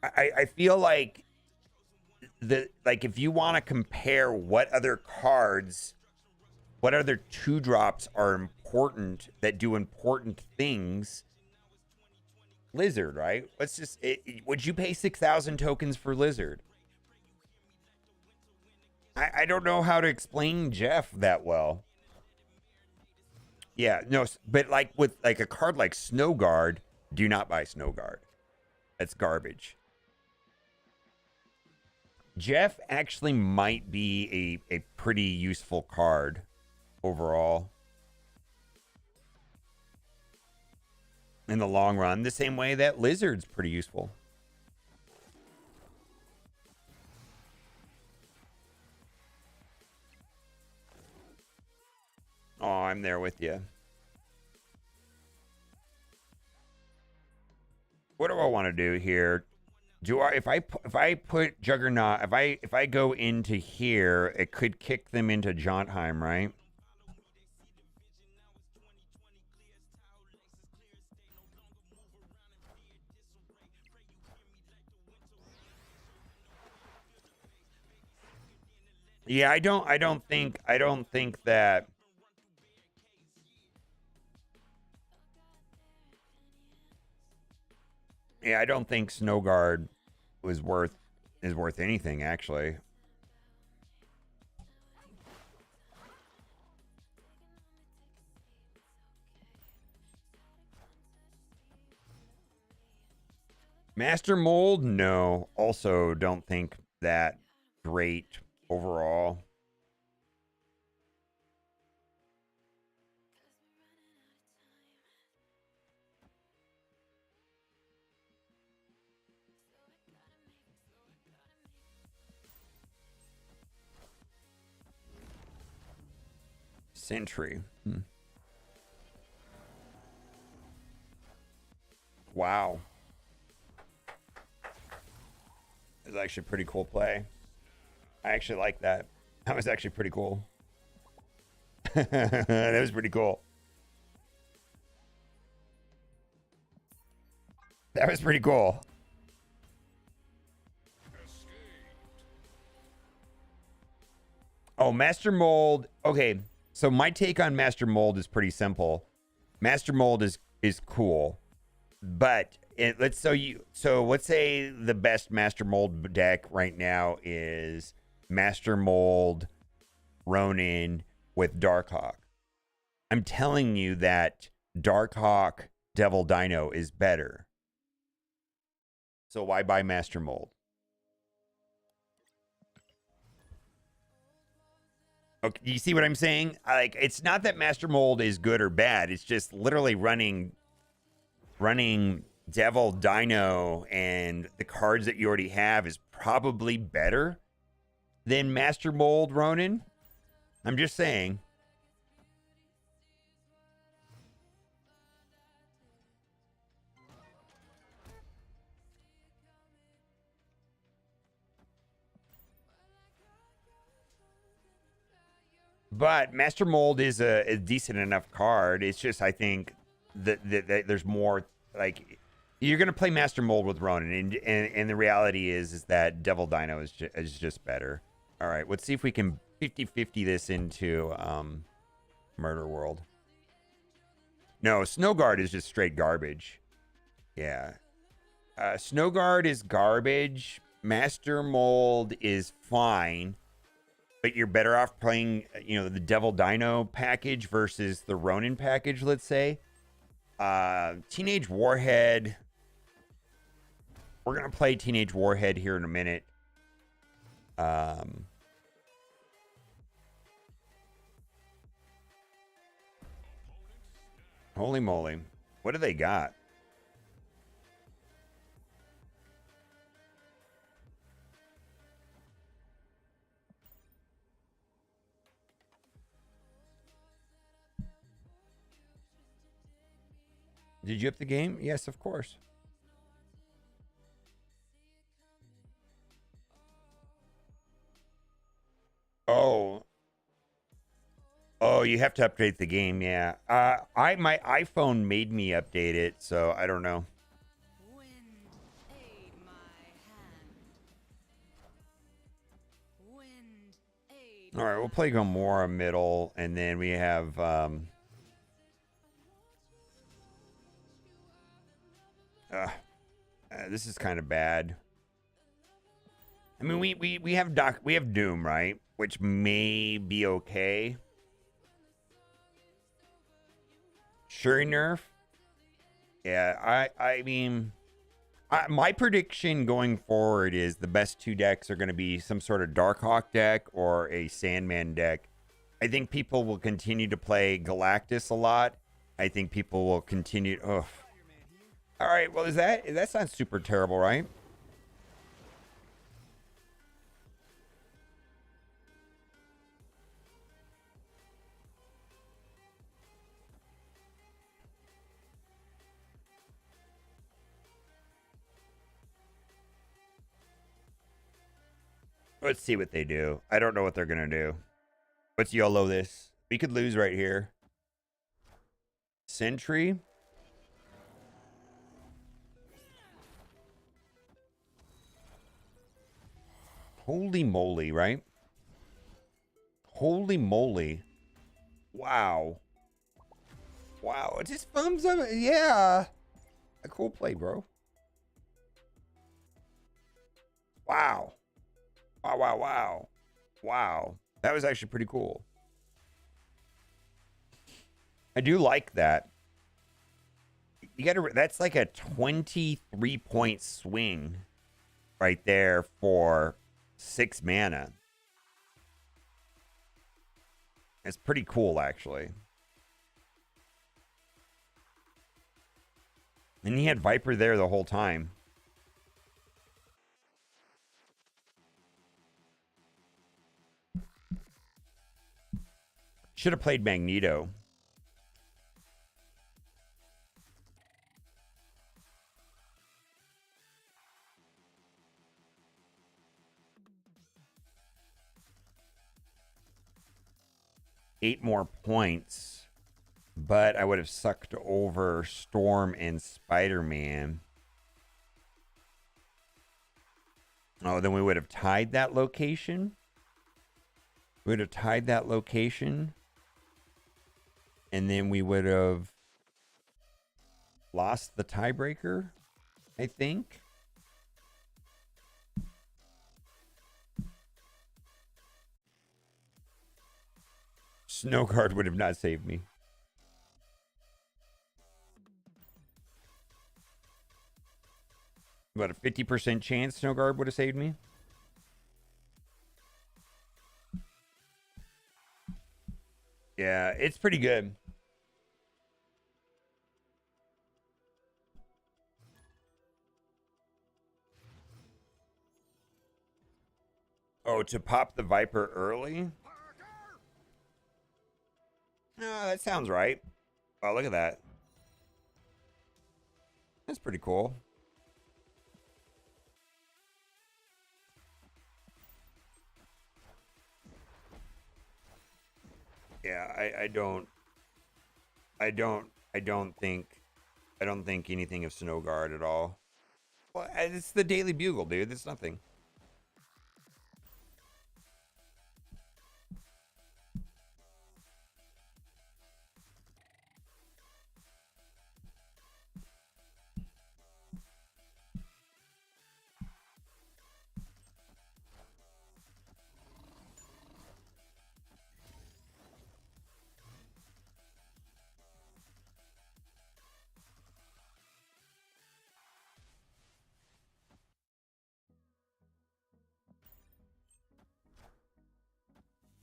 I feel like if you want to compare what other cards, what other 2-drops are important that do important things, Lizard, right? Let's just would you pay 6,000 tokens for Lizard? I don't know how to explain Jeff that well. Yeah, no, but like with like a card like Snow Guard, do not buy Snow Guard. That's garbage. Jeff actually might be a pretty useful card overall in the long run, the same way that Lizard's pretty useful. Oh, I'm there with you. What do I want to do here? Do I if I put Juggernaut, if I go into here, it could kick them into Jontheim, right? Yeah, I don't think that. Yeah, I don't think Snow Guard is worth anything actually. Master Mold, no. Also, don't think that great overall. Sentry. Wow. It's actually a pretty cool play. I actually like that. That was actually pretty cool. That was pretty cool. That was pretty cool. Oh, Master Mold. Okay, so my take on Master Mold is pretty simple. Master Mold is cool, but let's say the best Master Mold deck right now is Master Mold Ronin with Darkhawk. I'm telling you that Darkhawk Devil Dino is better. So why buy Master Mold? Okay, you see what I'm saying? Like, it's not that Master Mold is good or bad. It's just literally running Devil Dino and the cards that you already have is probably better than Master Mold Ronin. I'm just saying. But Master Mold is a decent enough card. It's just, I think that there's more, like, you're going to play Master Mold with Ronin. And the reality is that Devil Dino is just better. All right, let's see if we can 50-50 this into Murder World. No, Snow Guard is just straight garbage. Yeah. Snow Guard is garbage. Master Mold is fine. But you're better off playing, the Devil Dino package versus the Ronin package, let's say. Teenage Warhead. We're going to play Teenage Warhead here in a minute. Holy moly. What do they got? Did you up the game? Yes, of course. Oh. Oh, you have to update the game, yeah. My iPhone made me update it, so I don't know. Wind aid my hand. Wind aid. All right, we'll play Gomorrah middle, and then we have this is kind of bad. I mean, we have Doom, right? Which may be okay. Shuri nerf. Yeah, I mean, my prediction going forward is the best two decks are going to be some sort of Darkhawk deck or a Sandman deck. I think people will continue to play Galactus a lot. I think people will continue. Oh. All right. Well, that's not super terrible, right? Let's see what they do. I don't know what they're going to do. Let's YOLO this. We could lose right here. Sentry. Holy moly, right? Holy moly. Wow. Wow. It just thumbs up. Yeah. A cool play, bro. Wow. Wow, wow, wow. Wow. That was actually pretty cool. I do like that. You gotta, that's like a 23-point swing right there for 6 mana. It's pretty cool, actually. And he had Viper there the whole time. Should have played Magneto. Eight more points, but I would have sucked over Storm and Spider-Man. Oh, then we would have tied that location. We would have tied that location. And then we would have lost the tiebreaker, I think. Snow Guard would have not saved me. About a 50% chance Snow Guard would have saved me. Yeah, it's pretty good. Oh, to pop the Viper early? No, that sounds right. Oh, look at that. That's pretty cool. Yeah, I don't think anything of Snow Guard at all. Well, it's the Daily Bugle, dude. It's nothing.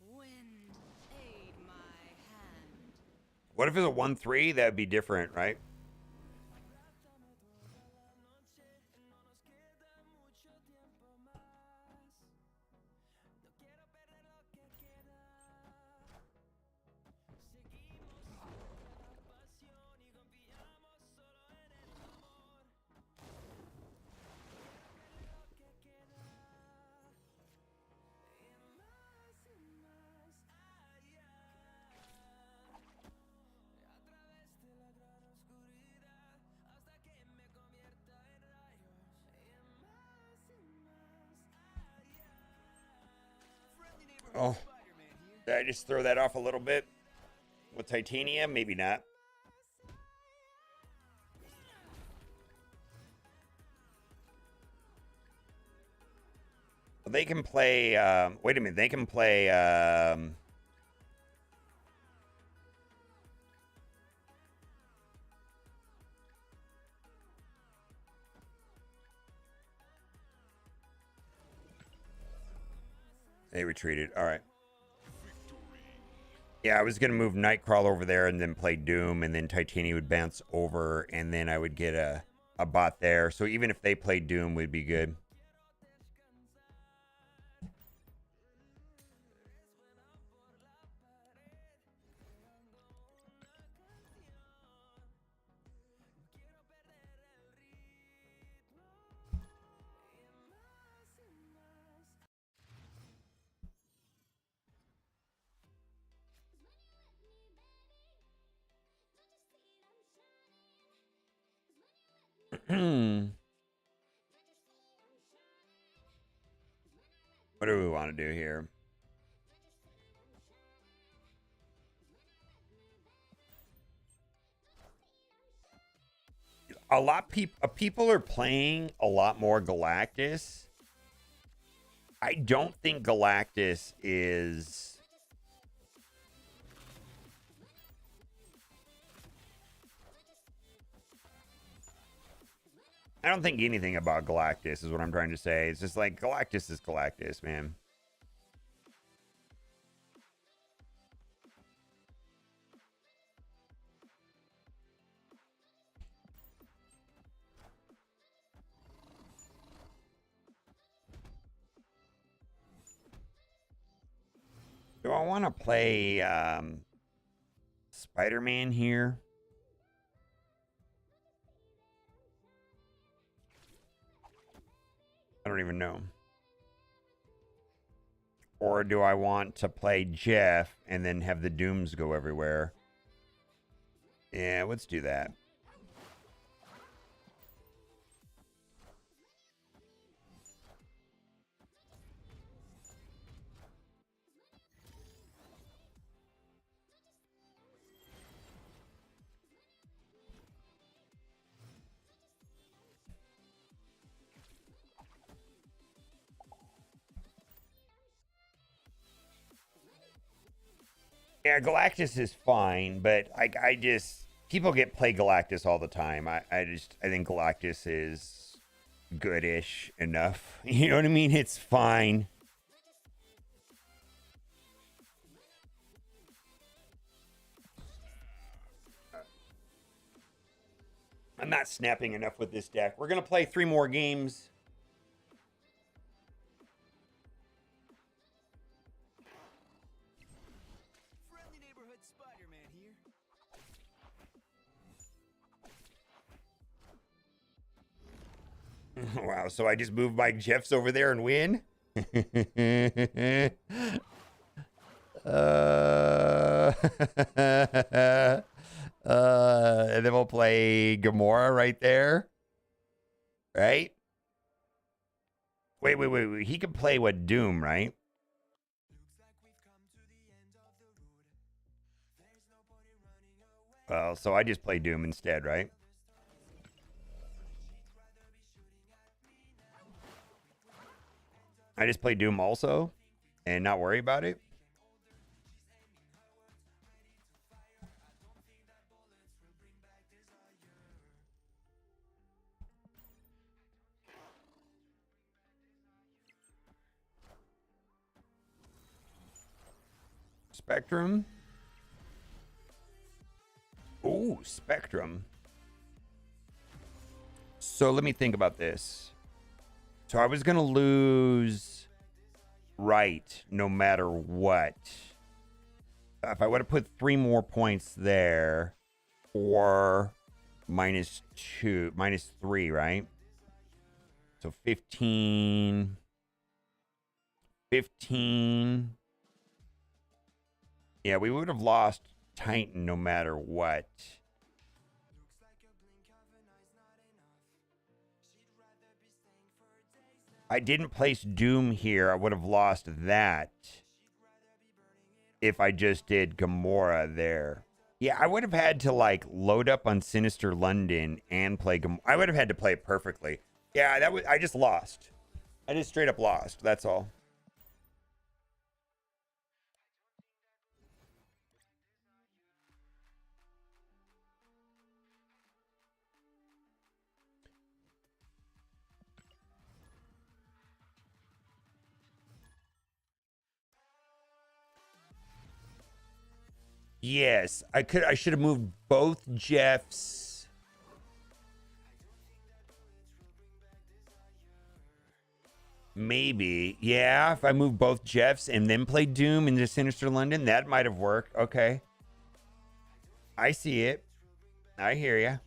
Wind, aid my hand. What if it's a 1-3? That'd be different, right? Oh, did I just throw that off a little bit? With Titanium? Maybe not. They can play, wait a minute, they can play, they retreated. All right. Yeah, I was going to move Nightcrawler over there and then play Doom, and then Titanium would bounce over, and then I would get a bot there. So even if they played Doom, would be good. What do we want to do here? A lot people are playing a lot more Galactus. I don't think Galactus is I don't think anything about Galactus is what I'm trying to say. It's just like Galactus is Galactus, man. Do I want to play Spider-Man here? I don't even know. Or do I want to play Jeff and then have the Dooms go everywhere? Yeah, let's do that. Yeah, Galactus is fine, but I just people play Galactus all the time. I think Galactus is goodish enough. You know what I mean? It's fine. I'm not snapping enough with this deck. We're gonna play 3 more games. Wow, so I just move my Jeffs over there and win? And then we'll play Gamora right there. Right? Wait. He could play what, Doom, right? Well, so I just play Doom instead, right? I just play Doom also and not worry about it. Spectrum. Ooh, Spectrum. So let me think about this. So I was going to lose right no matter what. If I would have put 3 more points there, or -3, right? So 15. Yeah, we would have lost Titan no matter what. I didn't place Doom here. I would have lost that if I just did Gamora there. Yeah, I would have had to like load up on Sinister London and play Gamora. I would have had to play it perfectly. Yeah, I just lost. I just straight up lost. That's all. Yes, I should have moved both Jeffs. Maybe. Yeah, if I move both Jeffs and then play Doom into Sinister London, that might have worked. Okay. I see it. I hear ya.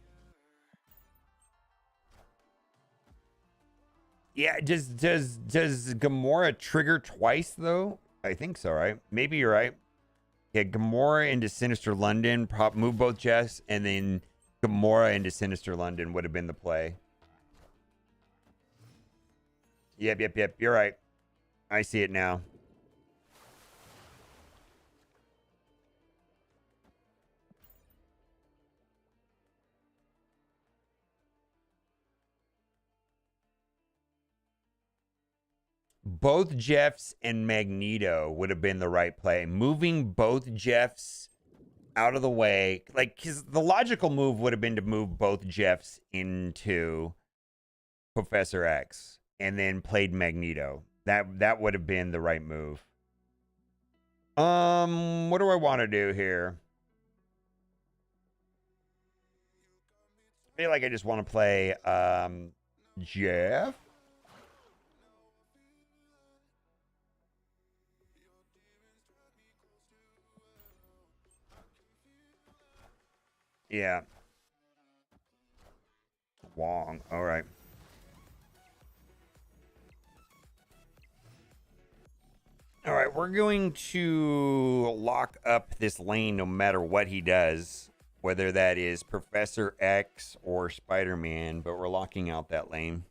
Yeah, does Gamora trigger twice though? I think so, right? Maybe you're right. Yeah, Gamora into Sinister London, move both Jeffs, and then Gamora into Sinister London would have been the play. Yep. You're right. I see it now. Both Jeffs and Magneto would have been the right play. Moving both Jeffs out of the way, like, because the logical move would have been to move both Jeffs into Professor X and then played Magneto. That would have been the right move. What do I want to do here? I feel like I just want to play Jeff. Yeah. Wong. All right. All right, we're going to lock up this lane no matter what he does, whether that is Professor X or Spider-Man, but we're locking out that lane.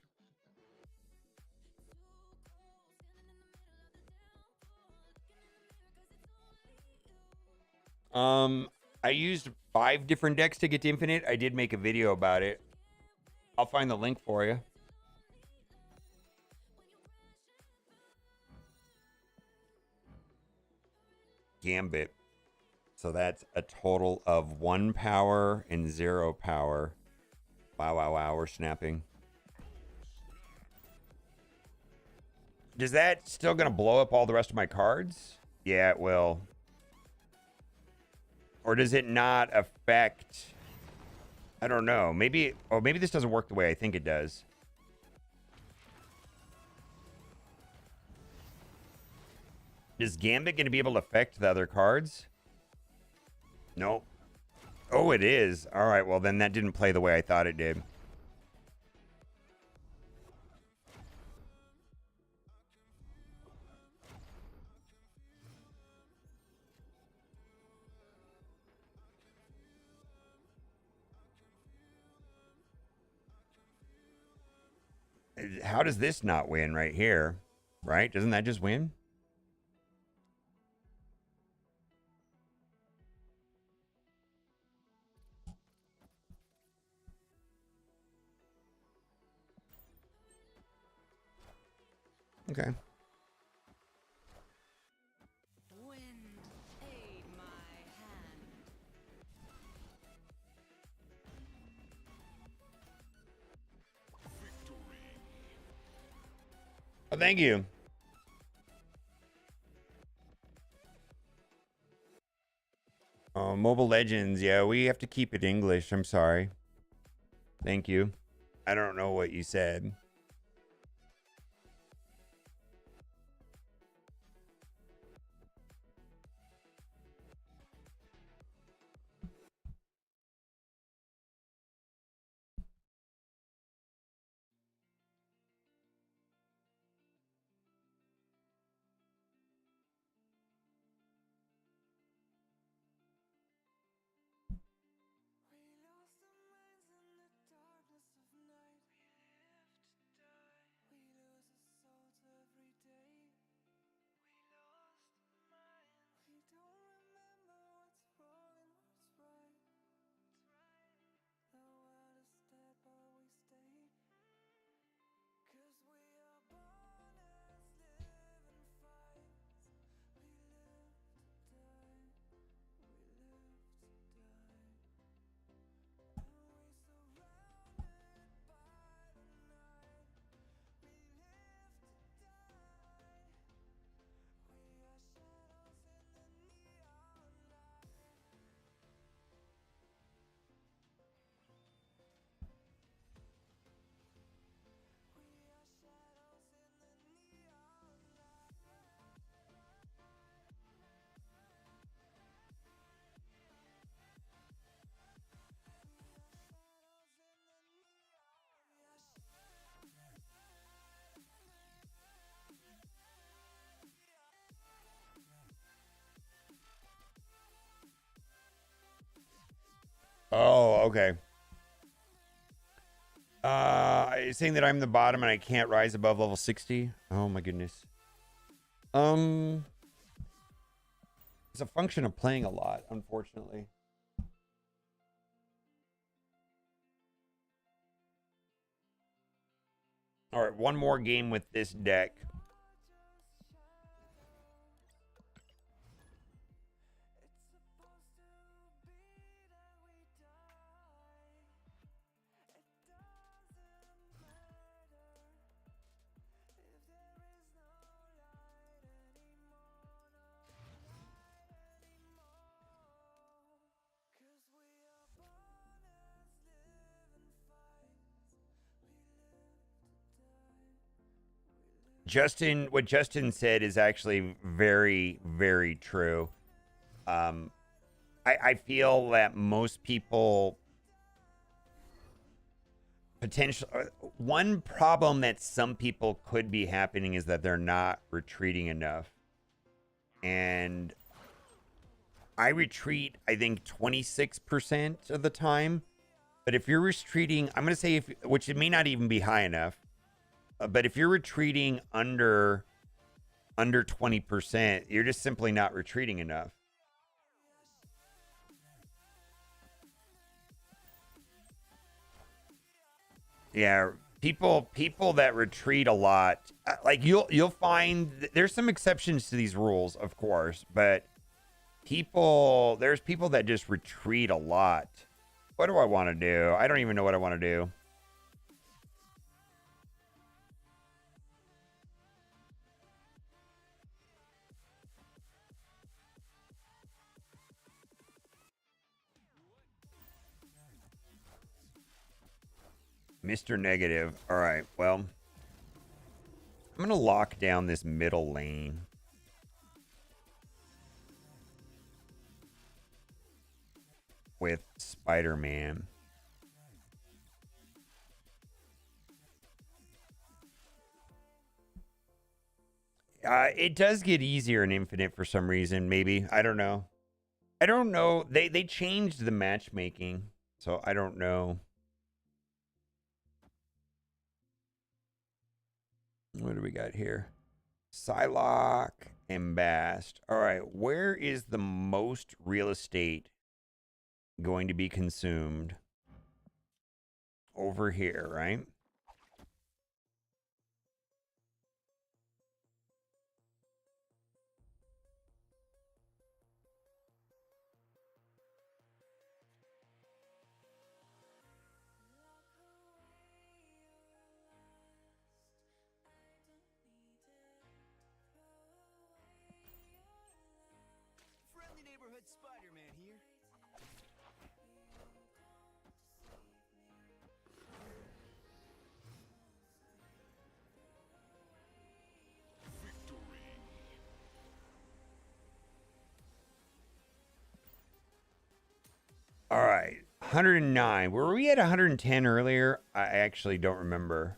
I used 5 different decks to get to Infinite. I did make a video about it. I'll find the link for you. Gambit. So that's a total of 1 power and 0 power. Wow, we're snapping. Is that still going to blow up all the rest of my cards? Yeah, it will. Or does it not affect... I don't know. Maybe... Oh, maybe this doesn't work the way I think it does. Is Gambit going to be able to affect the other cards? Nope. Oh, it is. All right, well, then that didn't play the way I thought it did. How does this not win right here? Right? Doesn't that just win? Okay. Wind, aid my hand. Oh, thank you. Oh, Mobile Legends. Yeah, we have to keep it English. I'm sorry. Thank you. I don't know what you said. Oh, okay. Saying that I'm the bottom and I can't rise above level 60. Oh my goodness. It's a function of playing a lot, unfortunately. All right, one more game with this deck. what Justin said is actually very, very true. I feel that most people one problem that some people could be happening is that they're not retreating enough. And I retreat, I think 26% of the time. But if you're retreating, I'm going to say which it may not even be high enough. But if you're retreating under 20%, you're just simply not retreating enough. Yeah, people that retreat a lot, like you'll find there's some exceptions to these rules, of course, but there's people that just retreat a lot. What do I want to do? I don't even know what I want to do. Mr. Negative. All right, well, I'm going to lock down this middle lane. With Spider-Man. It does get easier in Infinite for some reason, maybe. I don't know. I don't know. They changed the matchmaking, so I don't know. What do we got here? Psylocke and Bast. All right, where is the most real estate going to be consumed? Over here, right? Friendly neighborhood Spider-Man here. All right, 109. Were we at 110 earlier? I actually don't remember.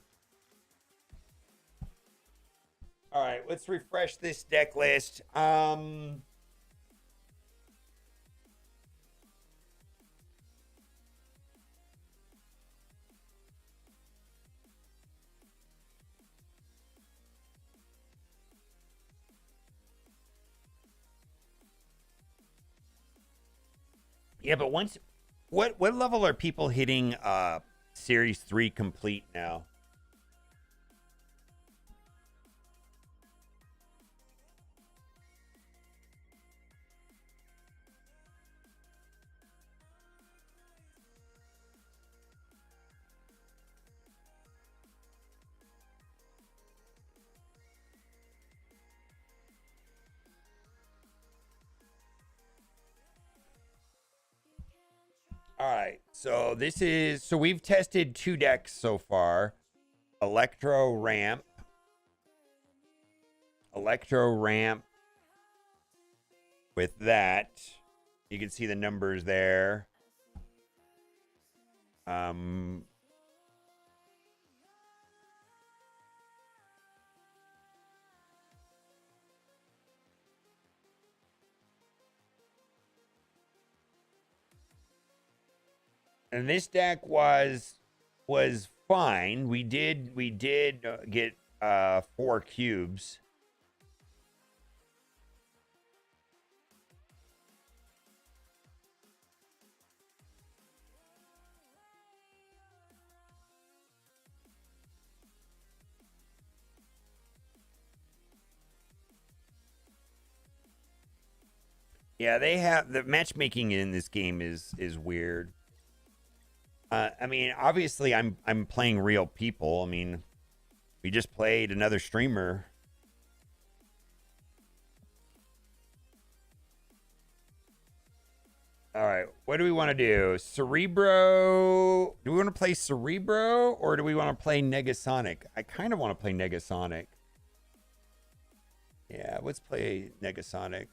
All right, let's refresh this deck list. Yeah, but what level are people hitting Series 3 complete now? All right, so we've tested 2 decks so far. Electro Ramp. With that, you can see the numbers there. And this deck was fine. We did get 4 cubes. Yeah, they have the matchmaking in this game is weird. I mean, obviously, I'm playing real people. I mean, we just played another streamer. All right, what do we want to do? Cerebro. Do we want to play Cerebro or do we want to play Negasonic? I kind of want to play Negasonic. Yeah, let's play Negasonic.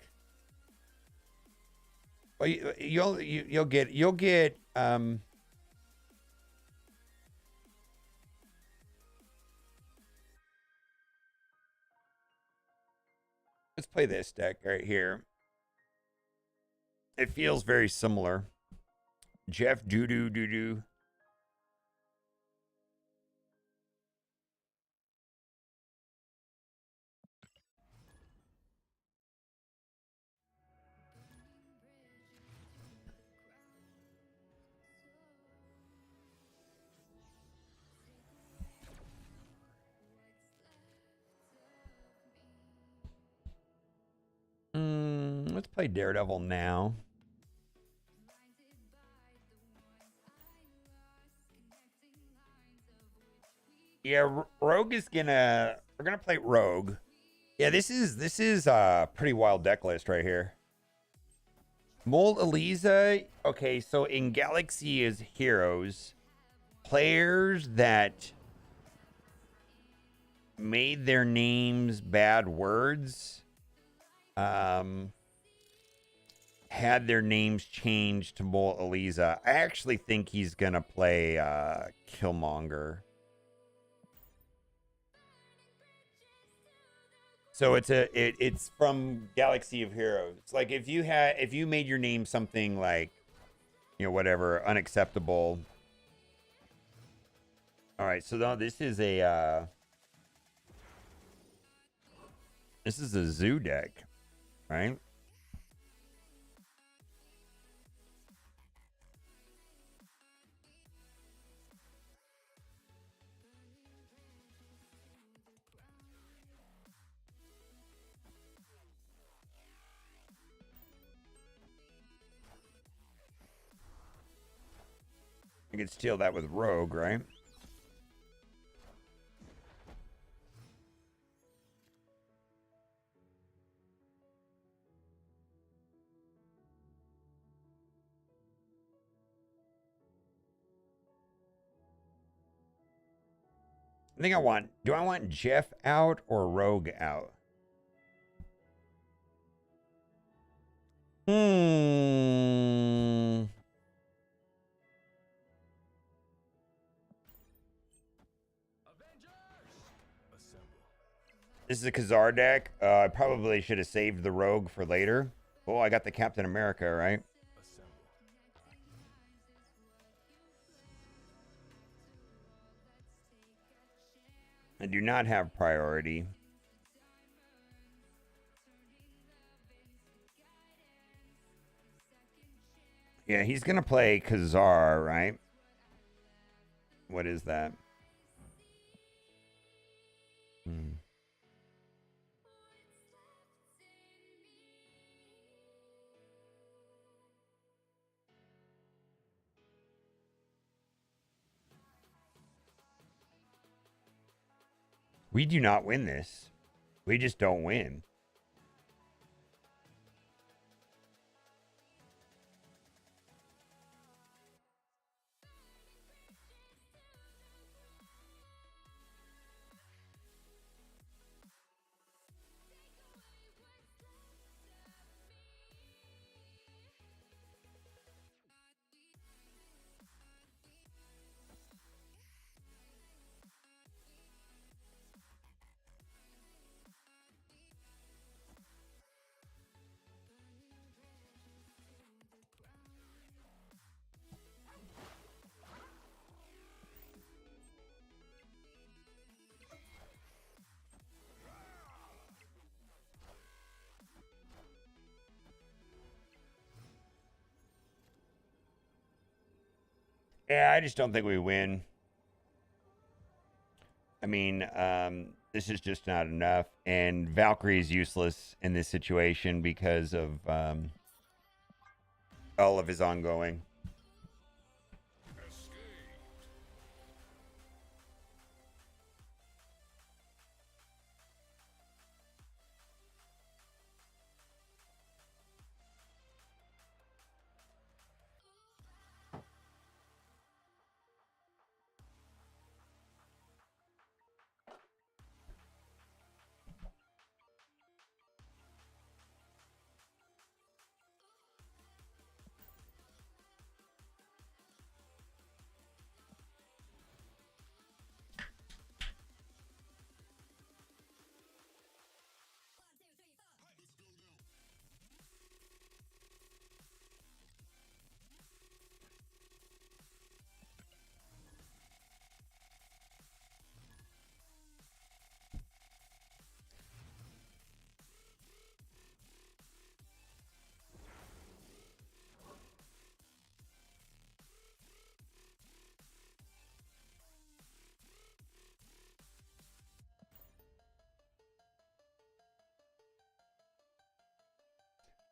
Well, you'll get let's play this deck right here. It feels very similar. Jeff Doo Doo. Let's play Daredevil now. Yeah, Rogue is gonna. We're gonna play Rogue. Yeah, this is a pretty wild deck list right here. Mold Eliza. Okay, so in Galaxy is Heroes, players that made their names bad words, had their names changed to Mold Eliza. I actually think he's gonna play Killmonger. So it's from Galaxy of Heroes. It's like if you made your name something like, whatever, unacceptable. All right, so now this is a zoo deck, right? You could steal that with Rogue, right? I think do I want Jeff out or Rogue out? This is a Khazar deck. I probably should have saved the Rogue for later. Oh, I got the Captain America, right? I do not have priority. Yeah, he's going to play Khazar, right? What is that? We do not win this. We just don't win. Yeah, I just don't think we win. I mean, this is just not enough. And Valkyrie is useless in this situation because of all of his ongoing.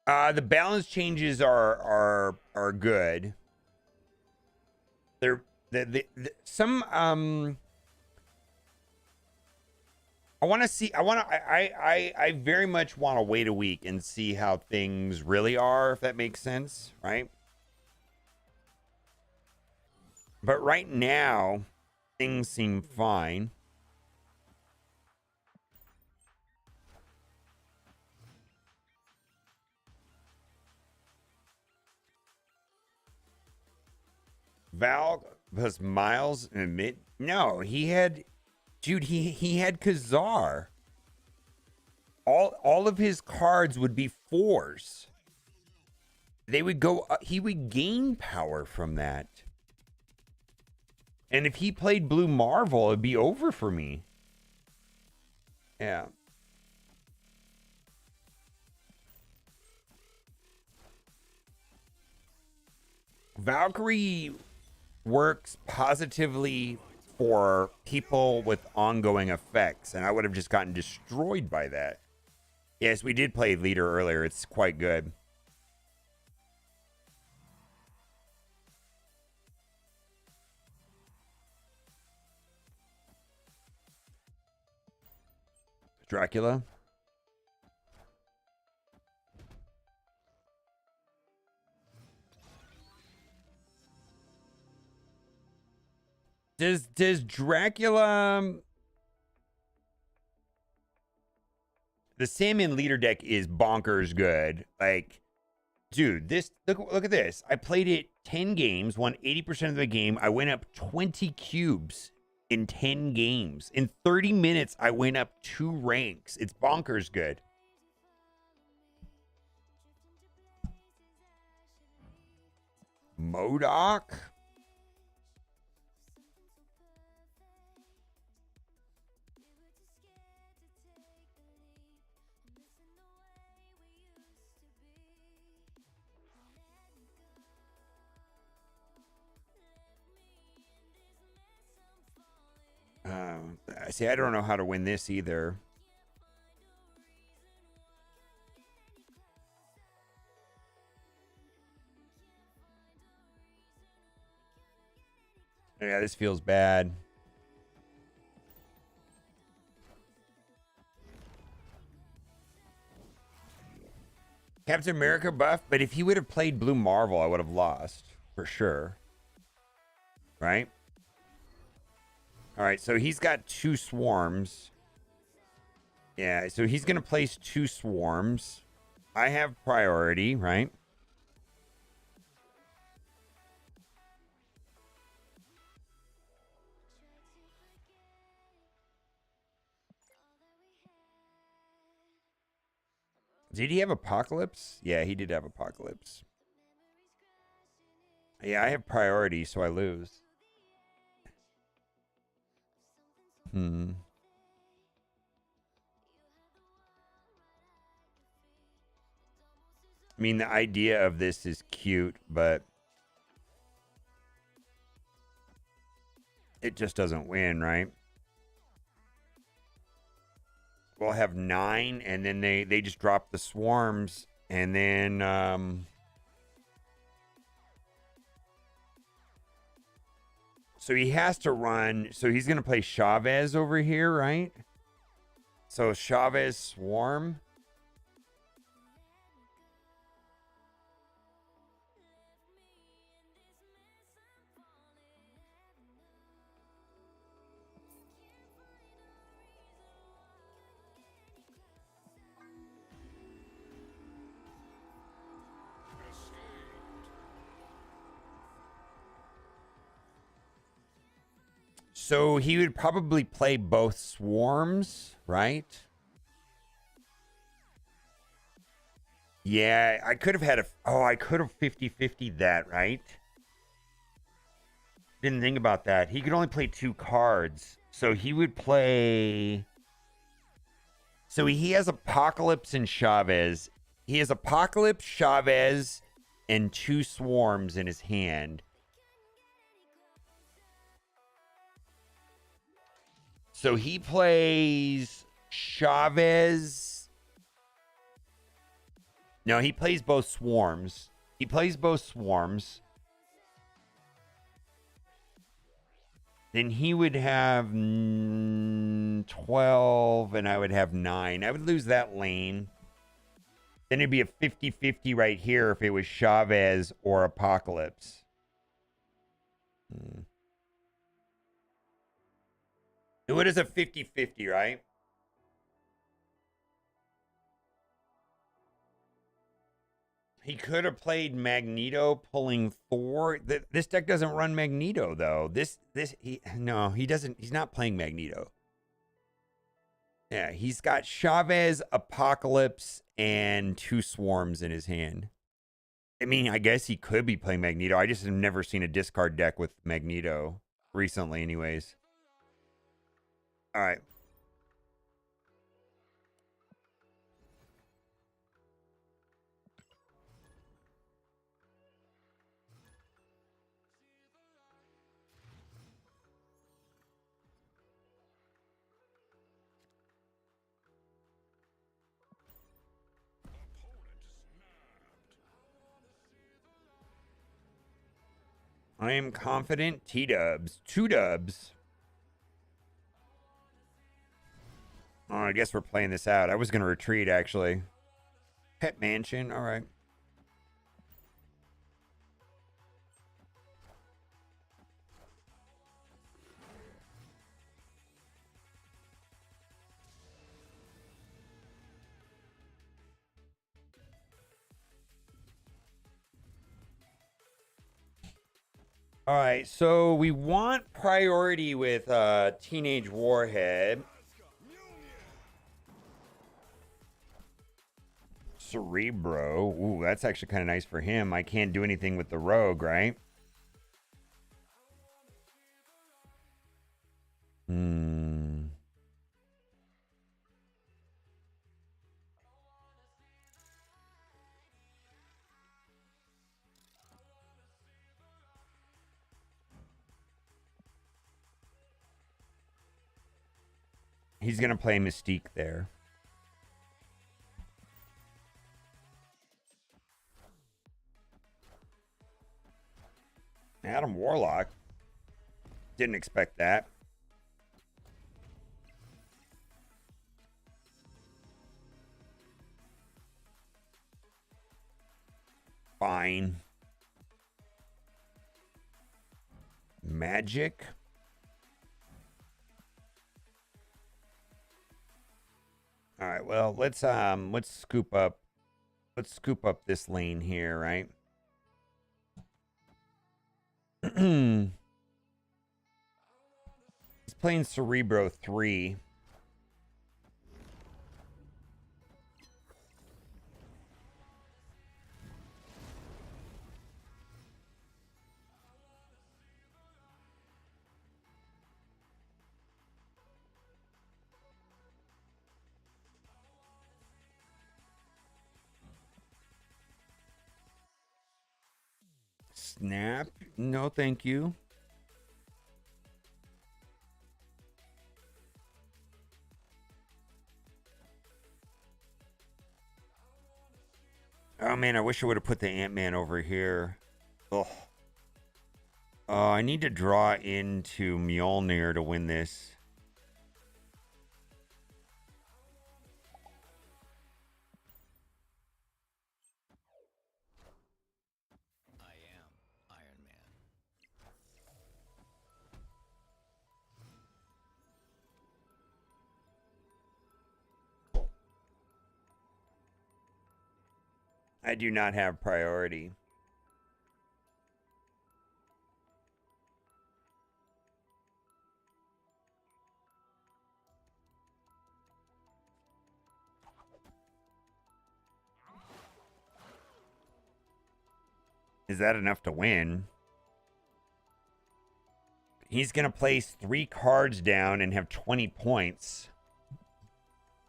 The balance changes are good. They're some I want to see. I very much want to wait a week and see how things really are, if that makes sense, right? But right now, things seem fine. Val was Miles in mid. No, he had, dude. He had Kazar. All of his cards would be 4s. They would go. He would gain power from that. And if he played Blue Marvel, it'd be over for me. Yeah. Valkyrie works positively for people with ongoing effects, and I would have just gotten destroyed by that. Yes, we did play Leader earlier. It's quite good. Dracula. Does Dracula, the Sandman leader deck is bonkers good. Like, dude, this look at this. I played it 10 games, won 80% of the game. I went up 20 cubes in 10 games. In 30 minutes, I went up 2 ranks. It's bonkers good. MODOK. See, I don't know how to win this either. Yeah, this feels bad. Captain America buff, but if he would have played Blue Marvel, I would have lost for sure. Right? All right, so he's got 2 swarms. Yeah, so he's going to place 2 swarms. I have priority, right? Did he have Apocalypse? Yeah, he did have Apocalypse. Yeah, I have priority, so I lose. I mean, the idea of this is cute, but it just doesn't win, right? We'll have 9, and then they just drop the swarms, and then so he has to run. So he's gonna play Chavez over here, right? So Chavez swarm. So he would probably play both swarms, right? Yeah, I could have had I could have 50-50 that, right? Didn't think about that. He could only play 2 cards. So he would play. So he has Apocalypse and Chavez. He has Apocalypse, Chavez, and 2 swarms in his hand. So he plays Chavez. No, he plays both swarms. He plays both swarms. Then he would have 12, and I would have 9. I would lose that lane. Then it'd be a 50-50 right here if it was Chavez or Apocalypse. What is a 50-50, right? He could have played Magneto pulling Thor. This deck doesn't run Magneto though. No, he doesn't. He's not playing Magneto. Yeah, he's got Chavez, Apocalypse, and 2 swarms in his hand. I mean, I guess he could be playing Magneto. I just have never seen a discard deck with Magneto recently, anyways. All right. I am confident. T-dubs. 2 dubs. Oh, I guess we're playing this out. I was going to retreat, actually. Pet Mansion. All right. All right, so we want priority with Teenage Warhead. Cerebro. Ooh, that's actually kind of nice for him. I can't do anything with the Rogue, right? He's going to play Mystique there. Adam Warlock. Didn't expect that. Fine. Magic. All right, well, let's scoop up this lane here, right? He's playing Cerebro 3. Snap? No, thank you. Oh man, I wish I would have put the Ant-Man over here. Oh, I need to draw into Mjolnir to win this. I am Iron Man. I do not have priority. Is that enough to win? He's going to place 3 cards down and have 20 points.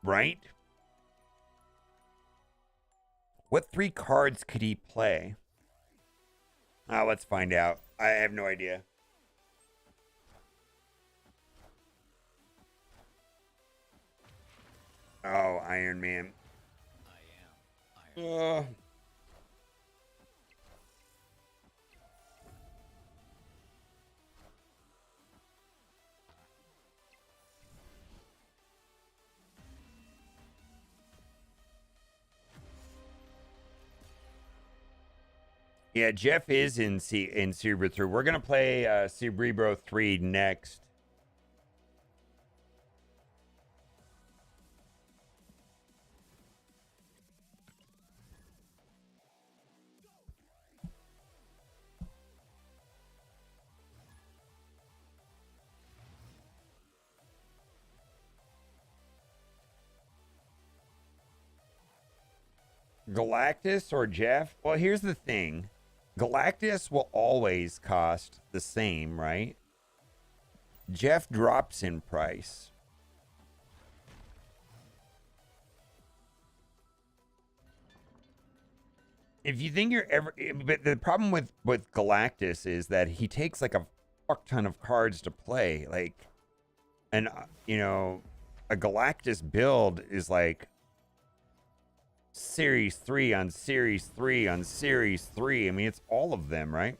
Right? What 3 cards could he play? Let's find out. I have no idea. Oh, Iron Man. I am Iron Uh, yeah, Jeff is in Cerebro 3. We're gonna play Cerebro 3 next. Galactus or Jeff? Well, here's the thing. Galactus will always cost the same, right? Jeff drops in price. If you think you're ever, but the problem with Galactus is that he takes like a fuck ton of cards to play. Like, and you know, a Galactus build is like Series 3 on Series 3 on Series 3. I mean, it's all of them, right?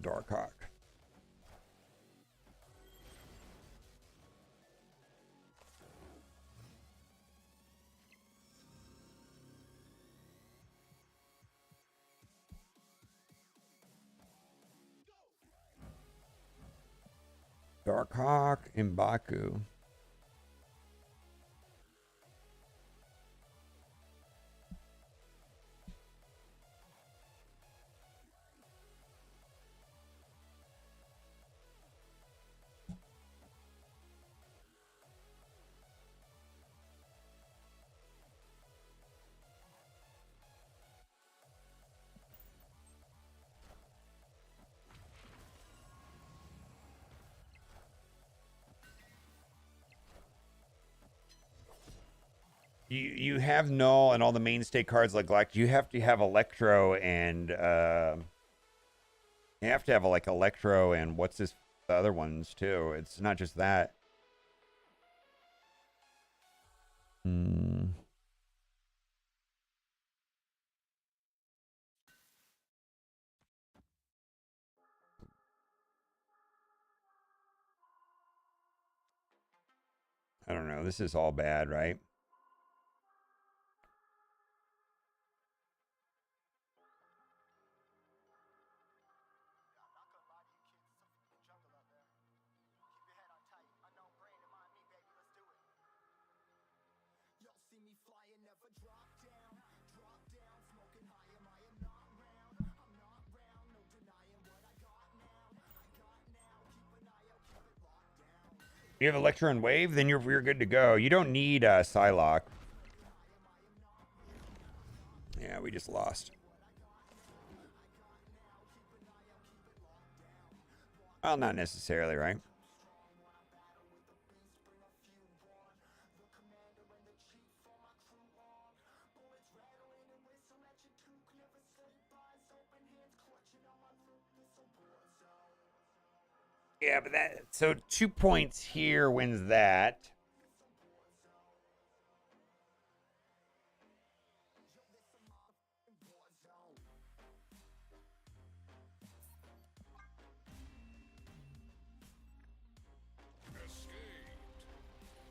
Darkhawk. Darkhawk and Baku. You have Null and all the mainstay cards like Galactus. You have to have Electro and you have to have like Electro and what's this the other ones too. It's not just that. Hmm. I don't know. This is all bad, right? You have Electro and Wave, then you're good to go. You don't need Psylocke. Yeah, we just lost. Well, not necessarily, right? Yeah, but that so 2 points here wins that.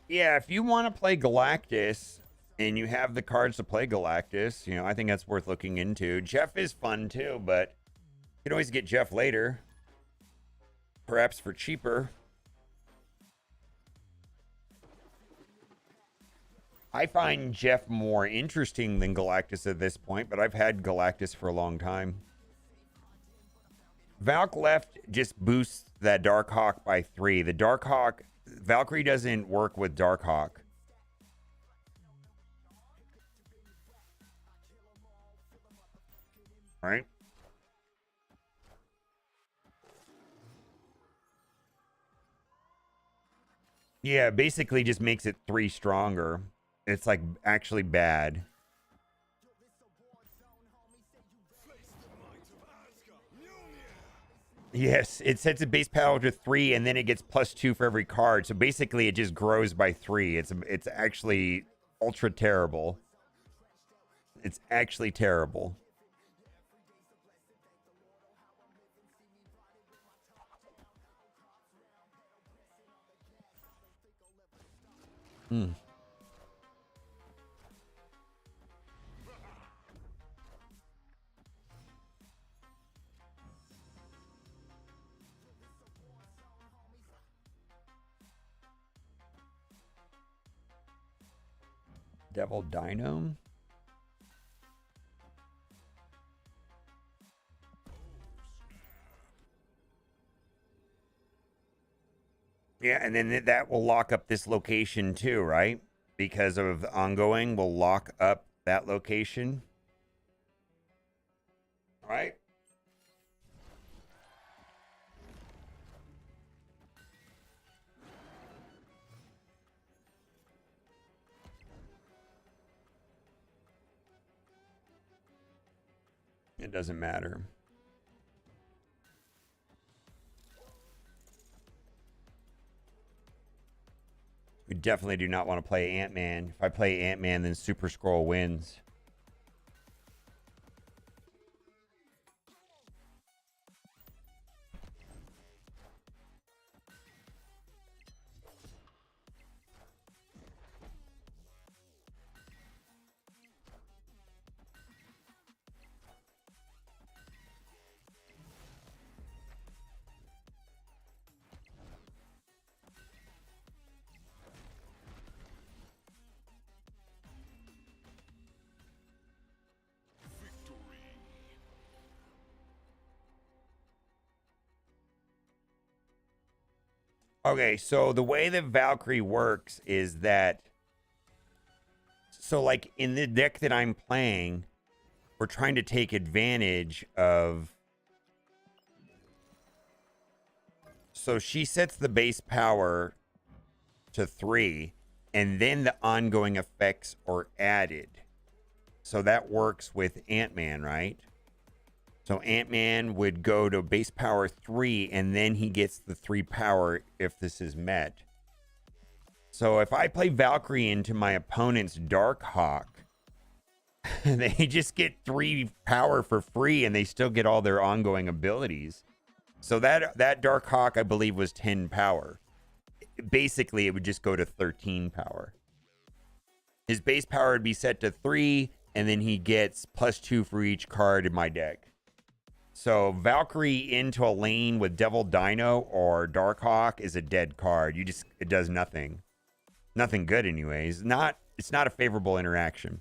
Yeah, if you want to play Galactus and you have the cards to play Galactus, you know, I think that's worth looking into. Jeff is fun too, but you can always get Jeff later. Perhaps for cheaper. I find Jeff more interesting than Galactus at this point, but I've had Galactus for a long time. Valk left just boosts that Darkhawk by 3. The Darkhawk, Valkyrie doesn't work with Darkhawk. Right? Yeah, basically just makes it 3 stronger. It's like actually bad. Yes, it sets a base power to 3, and then it gets +2 for every card. So basically, it just grows by 3. It's actually ultra terrible. It's actually terrible. Hmm. Devil Dino. Yeah, and then that will lock up this location too, right? Because of the ongoing, will lock up that location. Right? It doesn't matter. We definitely do not want to play Ant-Man. If I play Ant-Man, then Super Skrull wins. Okay, so the way that Valkyrie works is that, so like in the deck that I'm playing, we're trying to take advantage of, so she sets the base power to 3, and then the ongoing effects are added. So that works with Ant-Man, right? So Ant-Man would go to base power 3, and then he gets the 3 power if this is met. So if I play Valkyrie into my opponent's Darkhawk, they just get 3 power for free, and they still get all their ongoing abilities. So that Darkhawk, I believe, was 10 power. Basically, it would just go to 13 power. His base power would be set to 3, and then he gets +2 for each card in my deck. So Valkyrie into a lane with Devil Dino or Darkhawk is a dead card. It does nothing. Nothing good anyways. It's not a favorable interaction.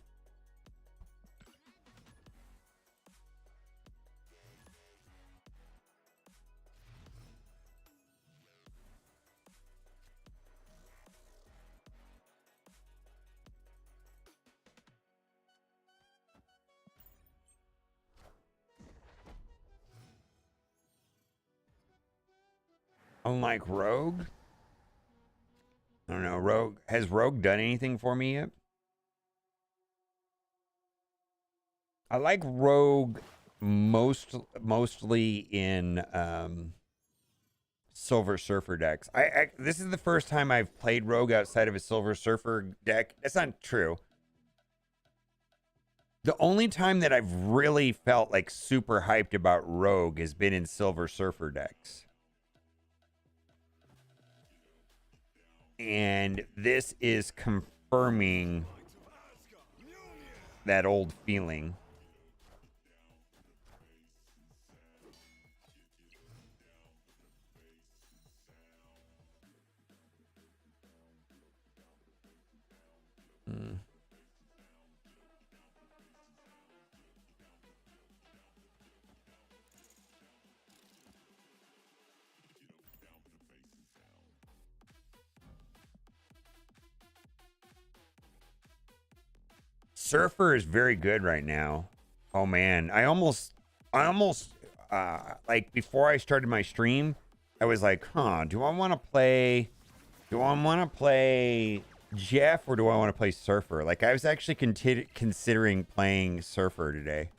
Unlike Rogue, I don't know. Has Rogue done anything for me yet? I like Rogue mostly in Silver Surfer decks. This is the first time I've played Rogue outside of a Silver Surfer deck. That's not true. The only time that I've really felt like super hyped about Rogue has been in Silver Surfer decks. And this is confirming that old feeling. Surfer is very good right now. Oh man, I almost like before I started my stream, I was like, huh, do I want to play Do I want to play Jeff or do I want to play Surfer? Like, I was actually considering playing Surfer today.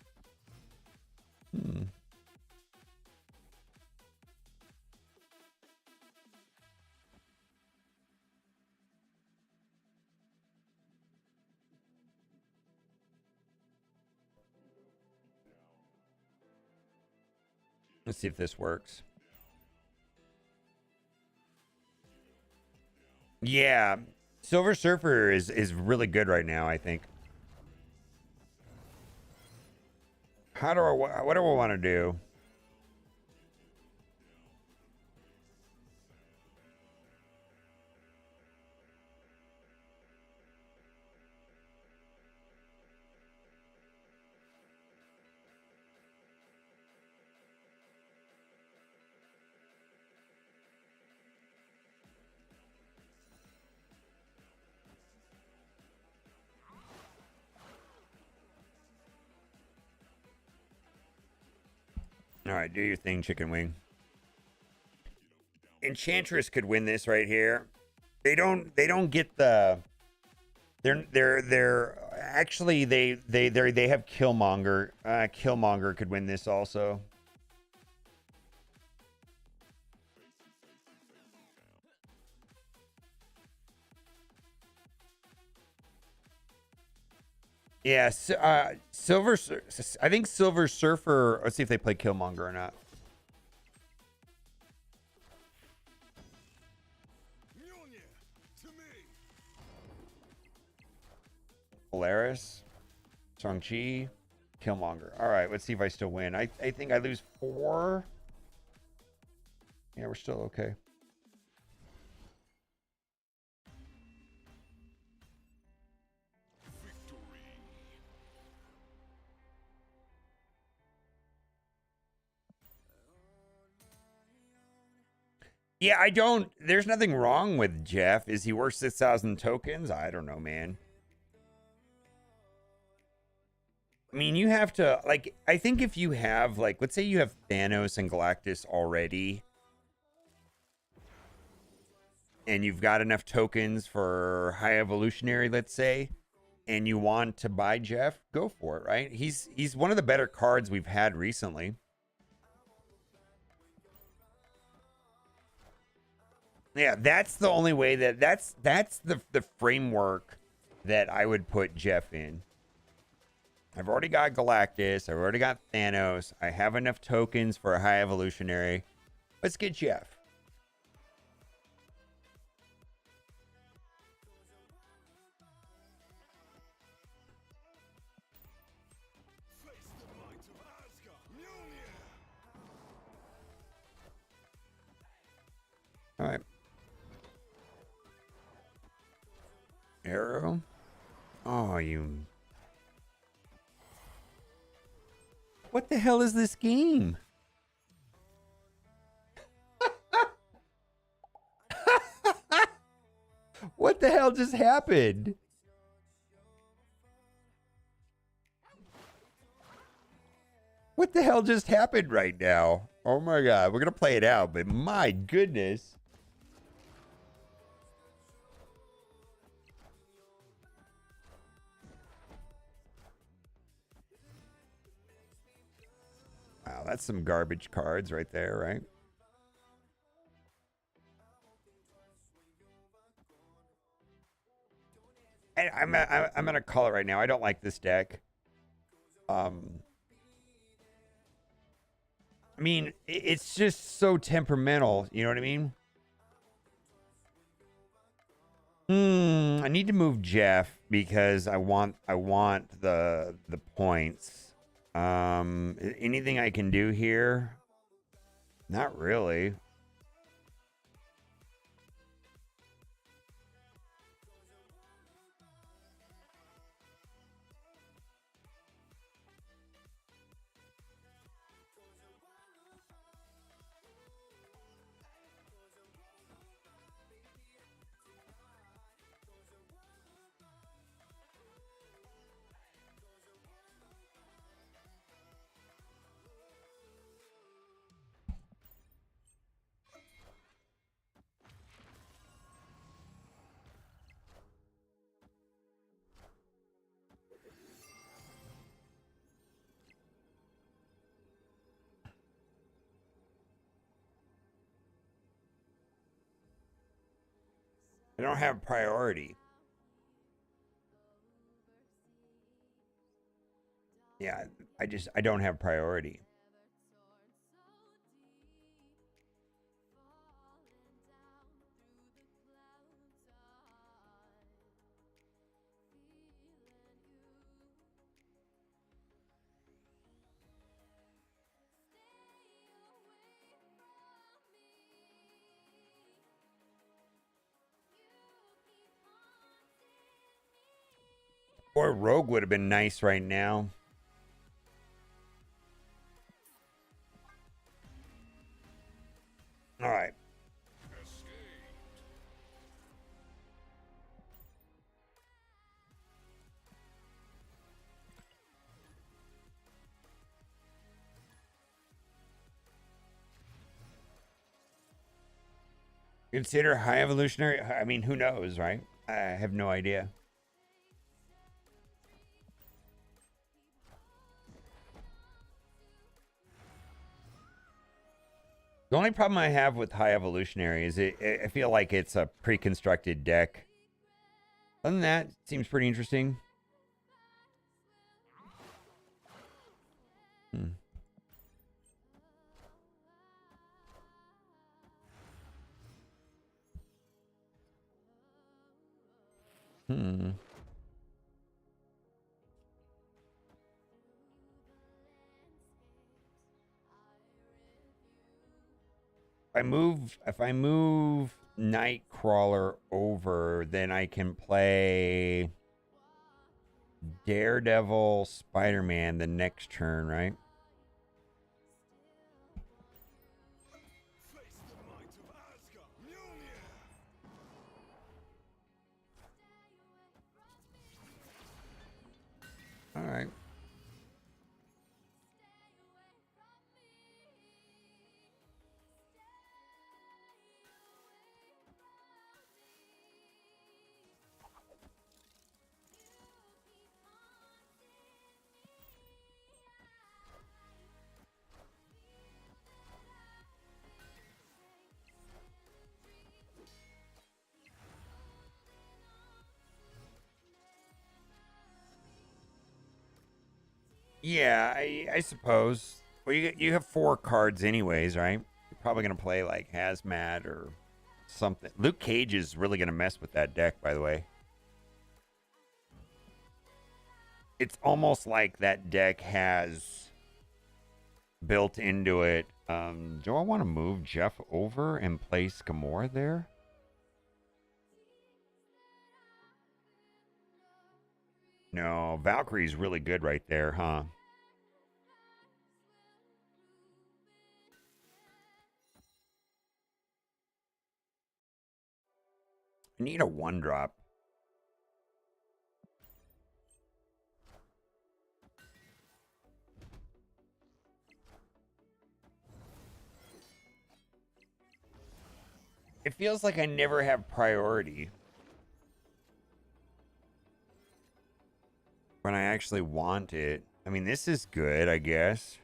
Let's see if this works. Yeah, Silver Surfer is really good right now, I think. How do I what do I want to do? All right, do your thing, Chicken Wing. Enchantress could win this right here. They don't get the they're actually they have Killmonger. Killmonger could win this also. Yeah, I think Silver Surfer. Let's see if they play Killmonger or not. Polaris, Shang-Chi, Killmonger. All right, let's see if I still win. I think I lose 4. Yeah, we're still okay. Yeah, I don't. There's nothing wrong with Jeff. Is he worth 6,000 tokens? I don't know, man. I mean, you have to, like, I think if you have, like, let's say you have Thanos and Galactus already, and you've got enough tokens for High Evolutionary, let's say, and you want to buy Jeff, go for it, right? He's one of the better cards we've had recently. Yeah, that's the only way that's the framework that I would put Jeff in. I've already got Galactus. I've already got Thanos. I have enough tokens for a High Evolutionary. Let's get Jeff. All right. Arrow. Oh, you. What the hell is this game? What the hell just happened? What the hell just happened right now? Oh my god, we're gonna play it out, but my goodness. Wow, that's some garbage cards right there, right? And I'm gonna call it right now. I don't like this deck. I mean, it's just so temperamental. You know what I mean? I need to move Jeff because I want the points. Anything I can do here? Not really. I don't have priority. Yeah, I don't have priority. Or Rogue would have been nice right now. All right. Consider high evolutionary. I mean, who knows, right? I have no idea. The only problem I have with high evolutionary is I feel like it's a pre-constructed deck. Other than that, it seems pretty interesting. Hmm. If I move Nightcrawler over, then I can play Daredevil, Spider-Man the next turn, right? All right. Yeah, I suppose. Well, you have 4 cards anyways, right? You're probably gonna play like Hazmat or something. Luke Cage is really gonna mess with that deck, by the way. It's almost like that deck has built into it. Do I want to move Jeff over and place Gamora there? No, Valkyrie's really good right there, huh? I need a 1-drop. It feels like I never have priority when I actually want it. I mean, this is good, I guess.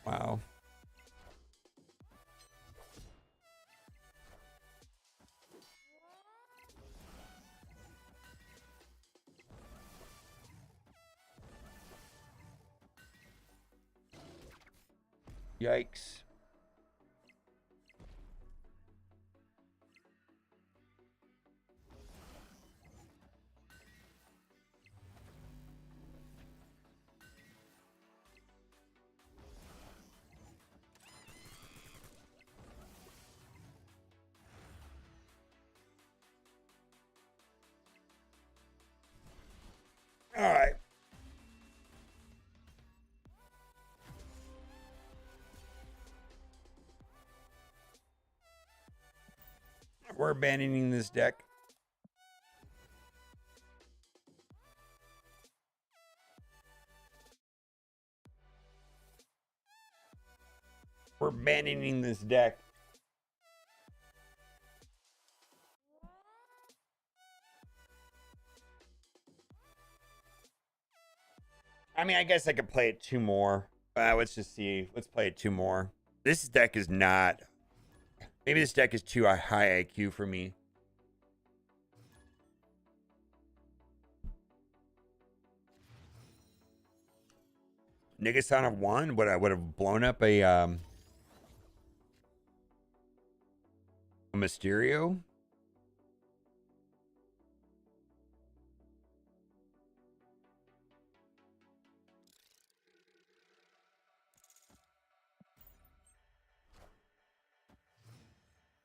Wow. Yikes. All right. We're abandoning this deck. We're abandoning this deck. I mean, I guess I could play it 2 more. Let's just see. Let's play it 2 more. This deck is not... Maybe this deck is too high IQ for me. Nigasan of 1? Would I would have blown up a Mysterio?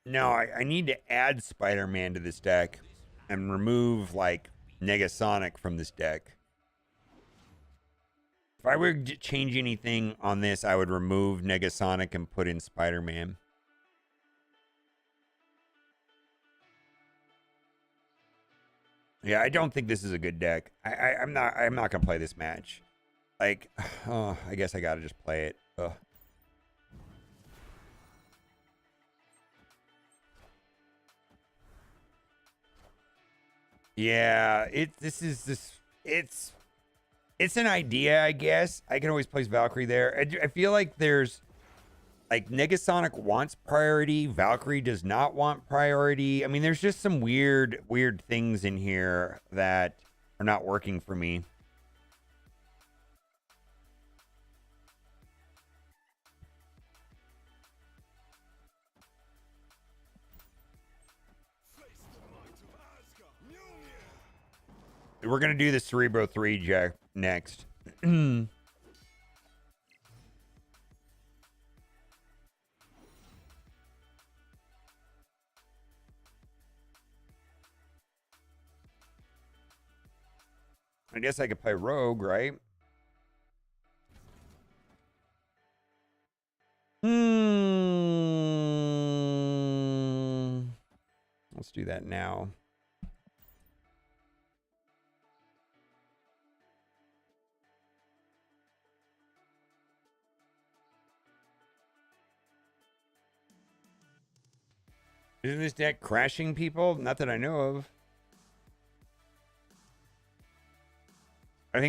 No, I need to add Spider-Man to this deck and remove, like, Negasonic from this deck. If I were to change anything on this, I would remove Negasonic and put in Spider-Man. Yeah, I don't think this is a good deck. I'm not gonna play this match. Like, oh, I guess I gotta just play it. Ugh. Yeah, it's an idea, I guess. I can always place Valkyrie there. I feel like there's like Negasonic wants priority, Valkyrie does not want priority. I mean, there's just some weird things in here that are not working for me. We're gonna do the Cerebro 3 Jack next. I guess I could play Rogue, right? Let's do that now. Isn't this deck crashing people? Not that I know of. I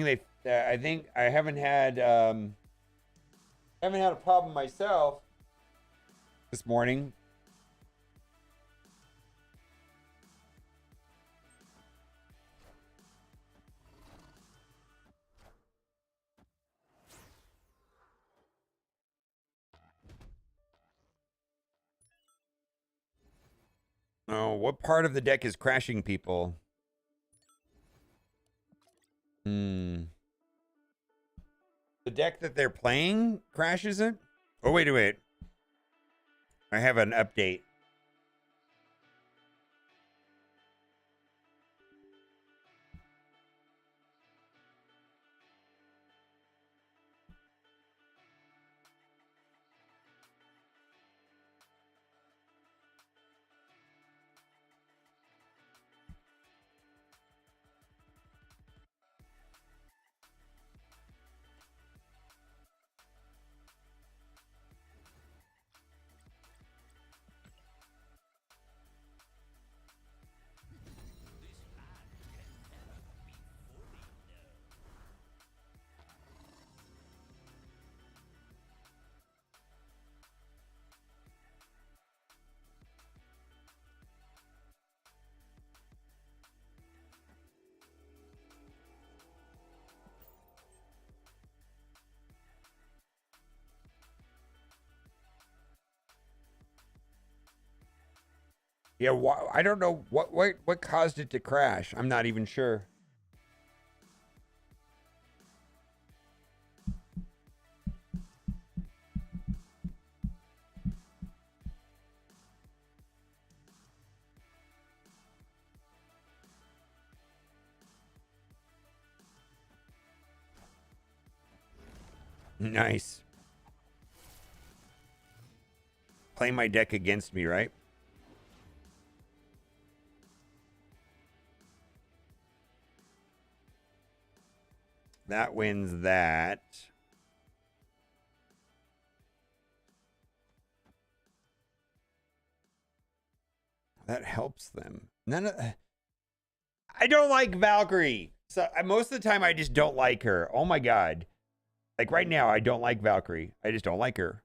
think I haven't had a problem myself this morning. Oh, what part of the deck is crashing people? The deck that they're playing crashes it? Oh, wait. I have an update. Yeah, I don't know what caused it to crash. I'm not even sure. Nice. Play my deck against me, right? That wins that. That helps them. I don't like Valkyrie. So most of the time, I just don't like her. Oh my god! Like right now, I don't like Valkyrie. I just don't like her.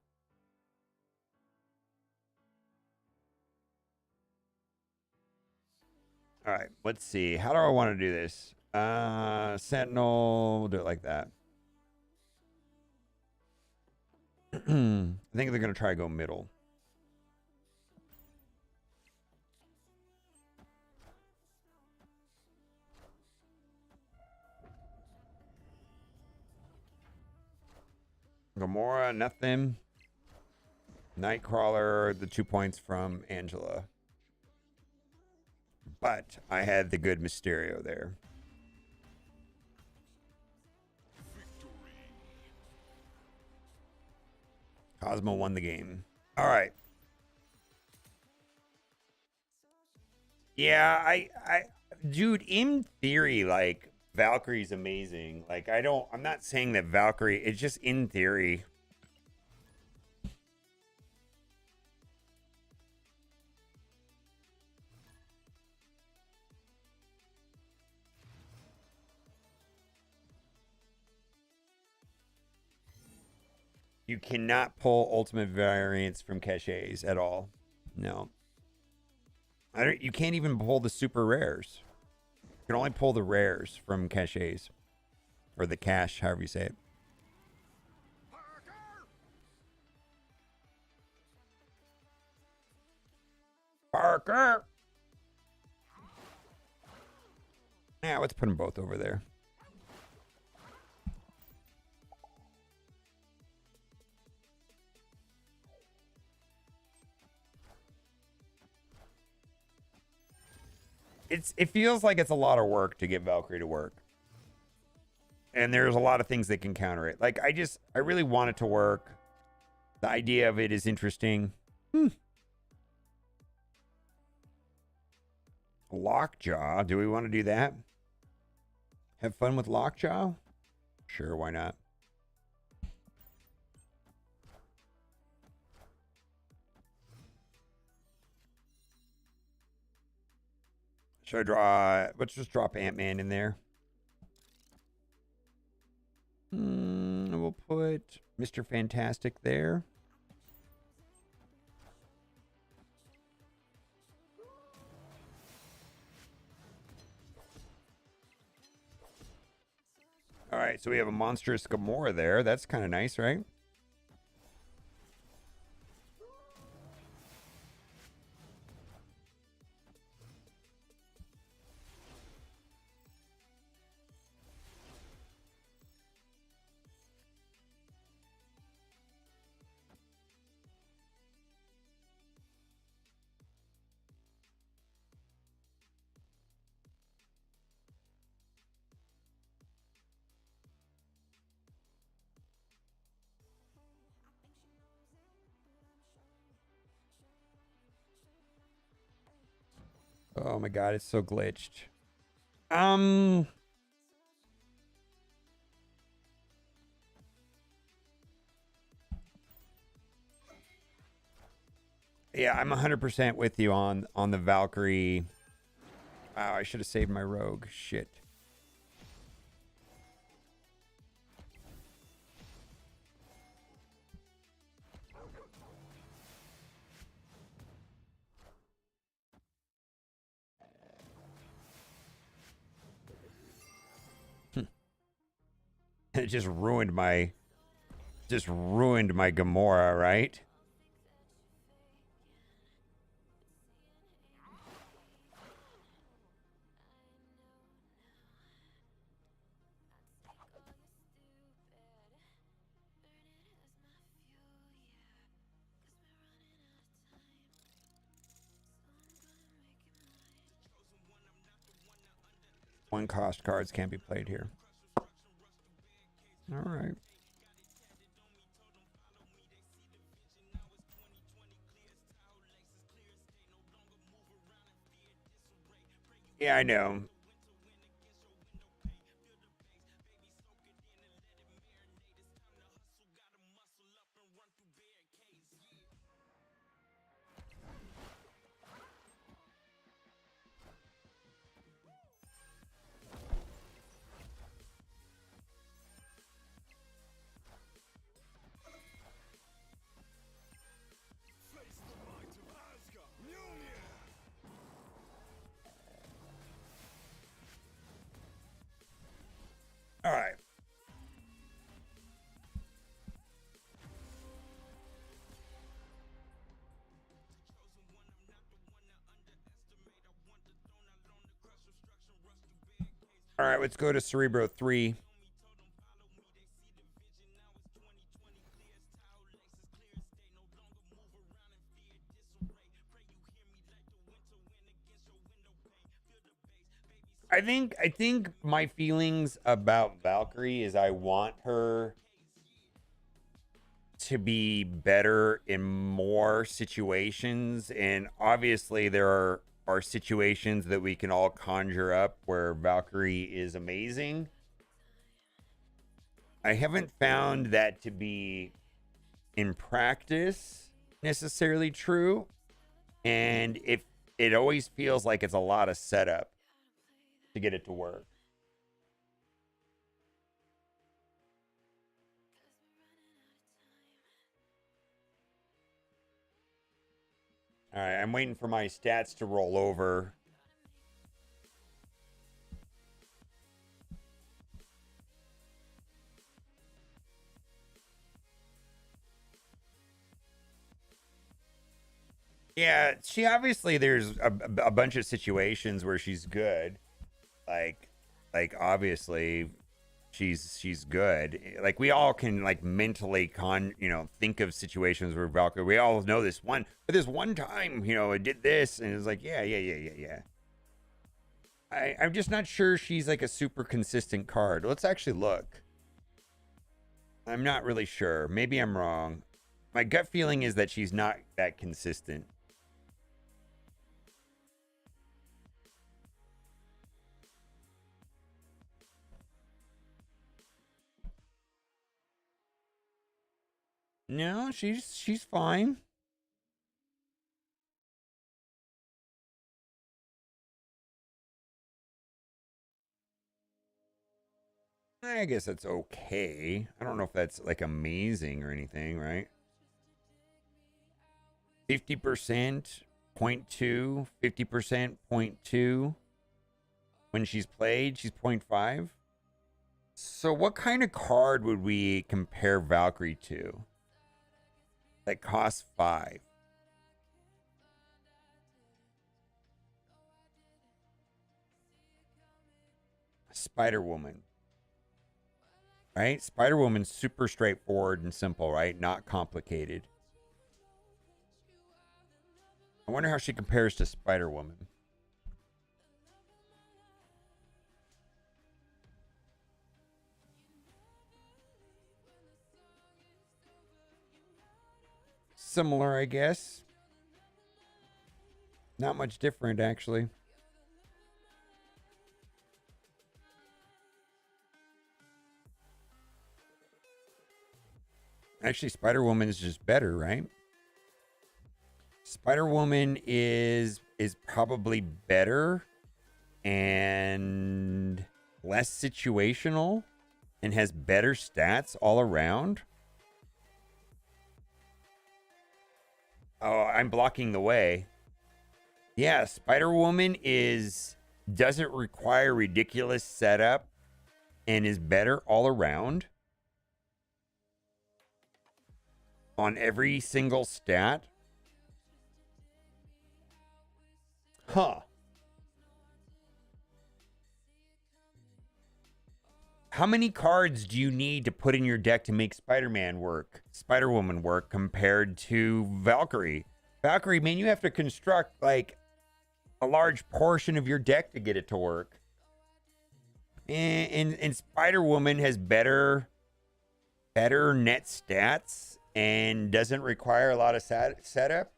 All right, let's see. How do I want to do this? Sentinel. We'll do it like that. I think they're gonna try to go middle. Gamora, nothing. Nightcrawler, the 2 points from Angela. But I had the good Mysterio there. Cosmo won the game. All right. Yeah, dude, in theory, like, Valkyrie's amazing. Like, I'm not saying that Valkyrie, it's just in theory. You cannot pull ultimate variants from caches at all. No. You can't even pull the super rares. You can only pull the rares from caches. Or the cache, however you say it. Parker! Yeah, let's put them both over there. It feels like it's a lot of work to get Valkyrie to work. And there's a lot of things that can counter it. Like, I really want it to work. The idea of it is interesting. Lockjaw. Do we want to do that? Have fun with Lockjaw? Sure, why not? Should I draw... Let's just drop Ant-Man in there. We'll put Mr. Fantastic there. All right, so we have a monstrous Gamora there. That's kind of nice, right? Oh my god, it's so glitched. Yeah, I'm 100% with you on the Valkyrie. Wow, I should have saved my rogue. Shit. It just ruined my Gamora, right? One cost cards can't be played here. All right. Yeah, I know. All right, let's go to Cerebro 3. I think my feelings about Valkyrie is I want her to be better in more situations, and obviously there are situations that we can all conjure up where Valkyrie is amazing. I haven't found that to be in practice necessarily true, and if it always feels like it's a lot of setup to get it to work. All right, I'm waiting for my stats to roll over. Yeah, she obviously there's a bunch of situations where she's good. Like obviously she's good. Like we all can like mentally think of situations where Valkyrie, we all know this one, but this one time, it did this, and it's like, yeah. I'm just not sure she's like a super consistent card. Let's actually look. I'm not really sure. Maybe I'm wrong. My gut feeling is that she's not that consistent. No, she's fine. I guess that's okay. I don't know if that's like amazing or anything, right? 50%, 0.2, 50%, 0.2. When she's played, she's 0.5. So what kind of card would we compare Valkyrie to that costs 5? Spider Woman. Right? Spider Woman's super straightforward and simple, right? Not complicated. I wonder how she compares to Spider Woman. Similar, I guess. Not much different, actually. Actually, Spider Woman is just better, right? Spider Woman is probably better and less situational and has better stats all around. Oh, I'm blocking the way. Yeah, Spider Woman doesn't require ridiculous setup and is better all around on every single stat. Huh. How many cards do you need to put in your deck to make Spider-Man work, Spider-Woman work compared to Valkyrie? Valkyrie, man, you have to construct like a large portion of your deck to get it to work. And Spider-Woman has better net stats and doesn't require a lot of setup.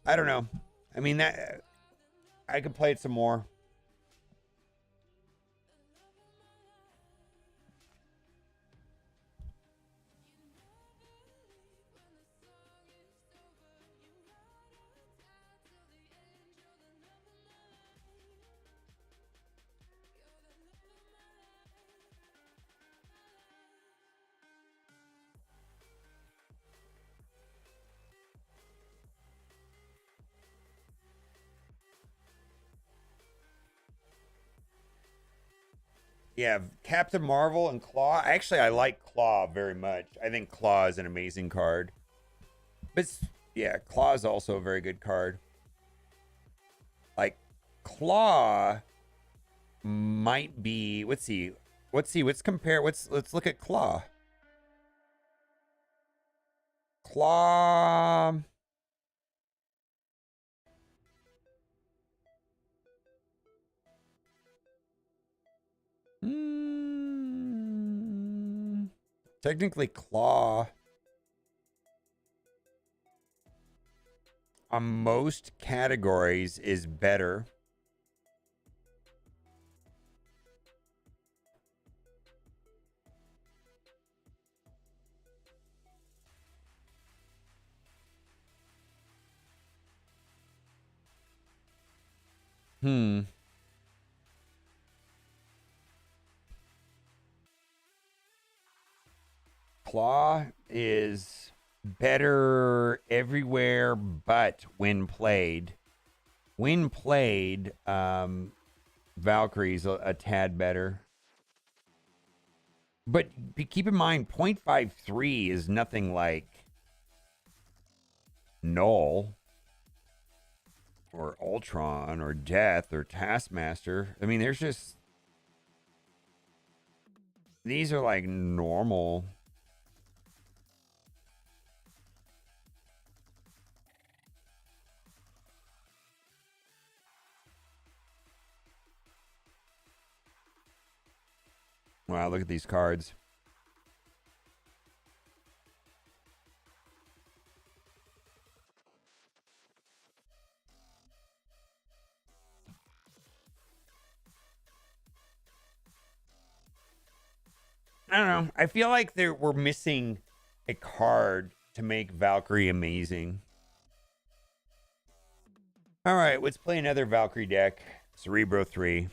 I don't know. I mean, that I could play it some more. Yeah, Captain Marvel and Claw. Actually, I like Claw very much. I think Claw is an amazing card. But yeah, Claw is also a very good card. Like Claw might be. Let's see. Let's compare. Let's look at Claw. Claw. Technically, Claw on most categories is better. Claw is better everywhere but when played. When played, Valkyrie's a tad better. But keep in mind, 0.53 is nothing like Null or Ultron or Death or Taskmaster. I mean, there's just... These are like normal... Wow, look at these cards. I don't know. I feel like we're missing a card to make Valkyrie amazing. All right, let's play another Valkyrie deck. Cerebro 3.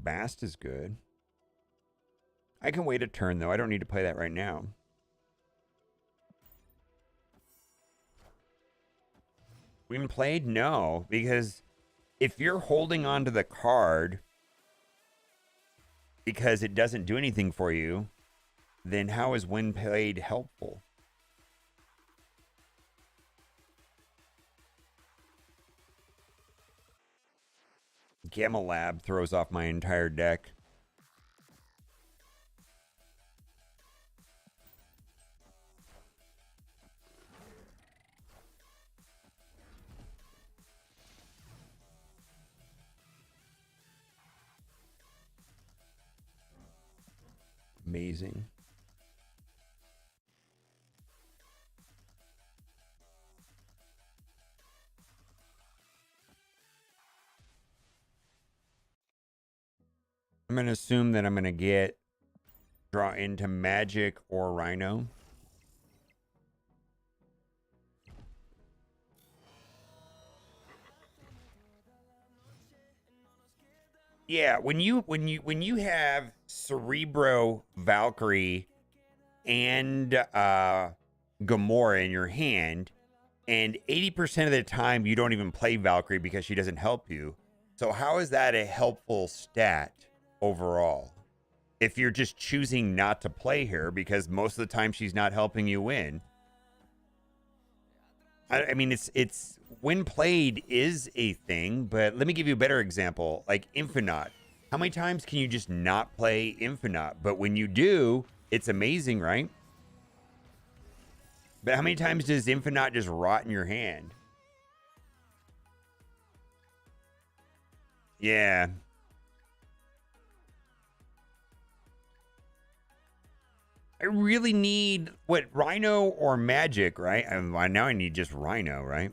Bast is good. I can wait a turn, though. I don't need to play that right now. When played? No, because if you're holding on to the card because it doesn't do anything for you, then how is when played helpful? Gamma Lab throws off my entire deck. Amazing. I'm going to assume that I'm going to draw into Magic or Rhino. Yeah, when you have Cerebro, Valkyrie, and Gamora in your hand, and 80% of the time you don't even play Valkyrie because she doesn't help you. So how is that a helpful stat overall? If you're just choosing not to play her because most of the time she's not helping you win. I mean, it's when played is a thing, but let me give you a better example, like Infinite. How many times can you just not play Infinite? But when you do, it's amazing, right? But how many times does Infinite just rot in your hand? Yeah. I really need, what, Rhino or Magic, right? Now I need just Rhino, right?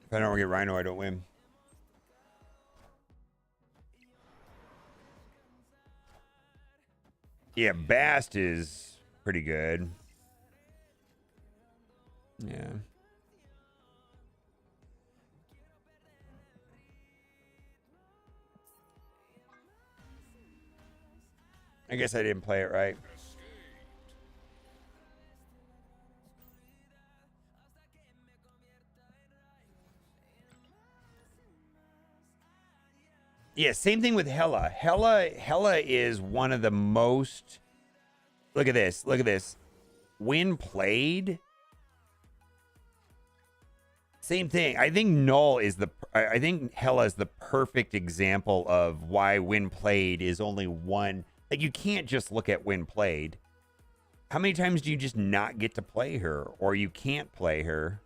If I don't get Rhino, I don't win. Yeah, Bast is pretty good. Yeah. I guess I didn't play it right. Yeah, same thing with Hela. Hela is one of the most. Look at this. Look at this. When played, same thing. I think Null is the. I think Hela is the perfect example of why when played is only one. Like, you can't just look at when played. How many times do you just not get to play her, or you can't play her,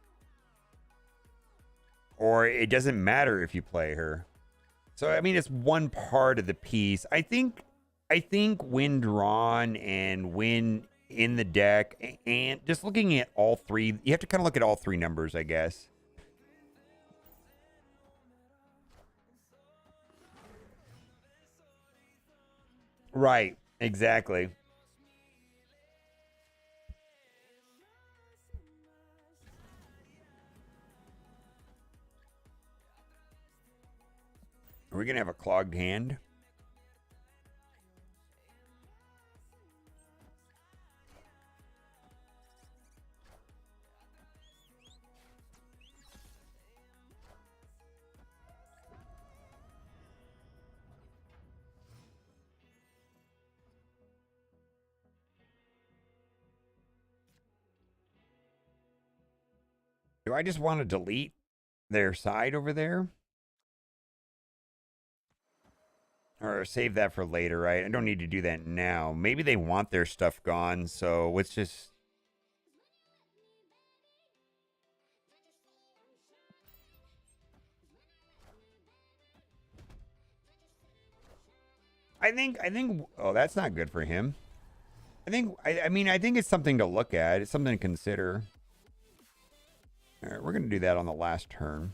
or it doesn't matter if you play her? So I mean, it's one part of the piece. I think when drawn and when in the deck, and just looking at all three, you have to kind of look at all three numbers, I guess. Right, exactly. Are we gonna have a clogged hand? Do I just want to delete their side over there? Or save that for later, right? I don't need to do that now. Maybe they want their stuff gone, so let's just... I think, oh, that's not good for him. I mean, I think it's something to look at. It's something to consider. All right, we're going to do that on the last turn.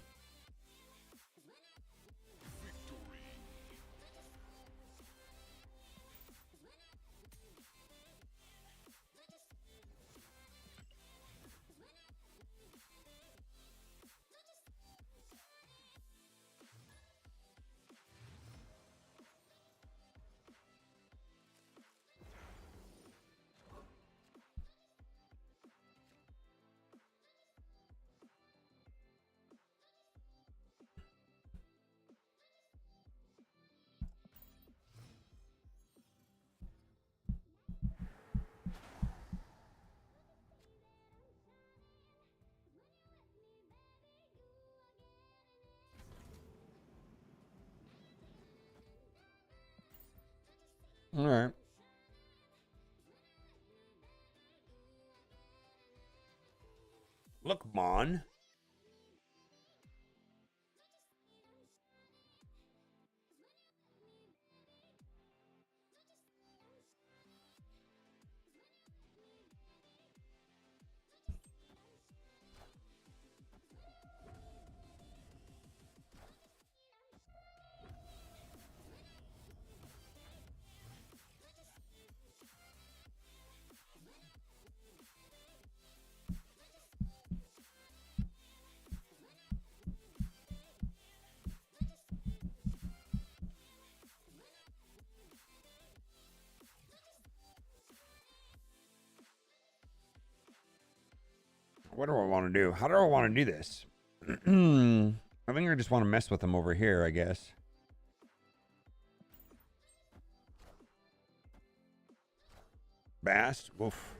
All right. Look, Mon. What do I want to do? How do I want to do this? I think I just want to mess with them over here, I guess. Bast? Woof.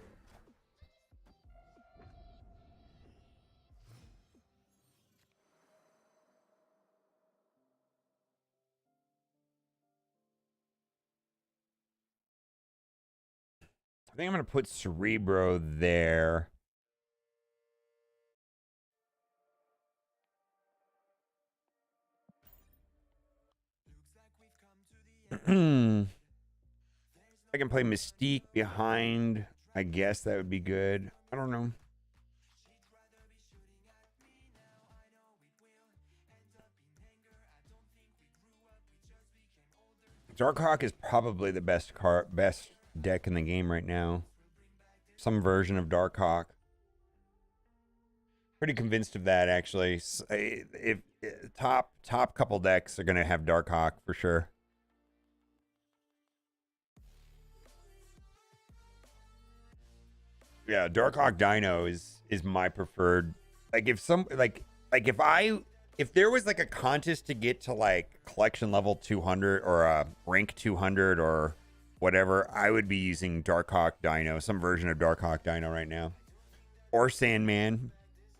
I think I'm going to put Cerebro there. I can play Mystique behind. I guess that would be good. I don't know. Darkhawk is probably the best deck in the game right now. Some version of Darkhawk. Pretty convinced of that, actually. If top couple decks are gonna have Darkhawk for sure. Yeah, Darkhawk Dino is my preferred. Like if some if there was like a contest to get to like collection level 200 or rank 200 or whatever, I would be using Darkhawk Dino, some version of Darkhawk Dino right now, or Sandman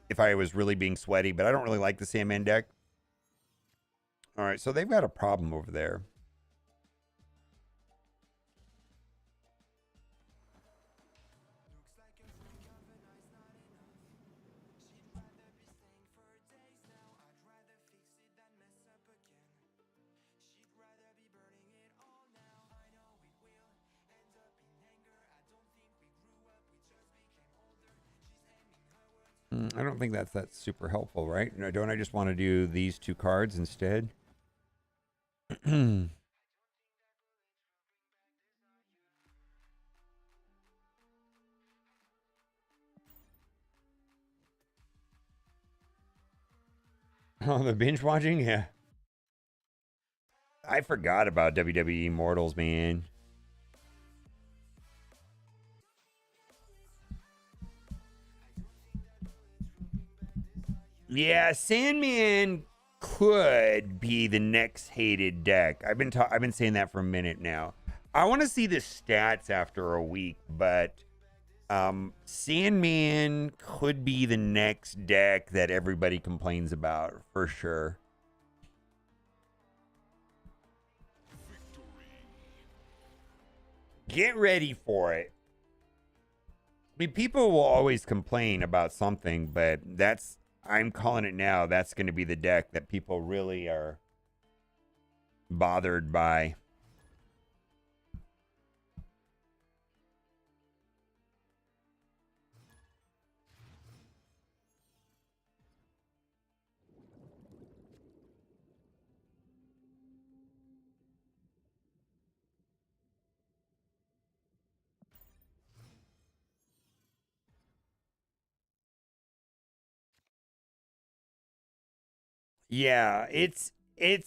if I was really being sweaty. But I don't really like the Sandman deck. All right, so they've got a problem over there. I don't think that's super helpful, right? You know, don't I just want to do these two cards instead? Oh, the binge watching? Yeah. I forgot about WWE Mortals, man. Yeah, Sandman could be the next hated deck. I've been saying that for a minute now. I want to see the stats after a week, but Sandman could be the next deck that everybody complains about for sure. Get ready for it. I mean, people will always complain about something, but I'm calling it now. That's going to be the deck that people really are bothered by. Yeah, it's a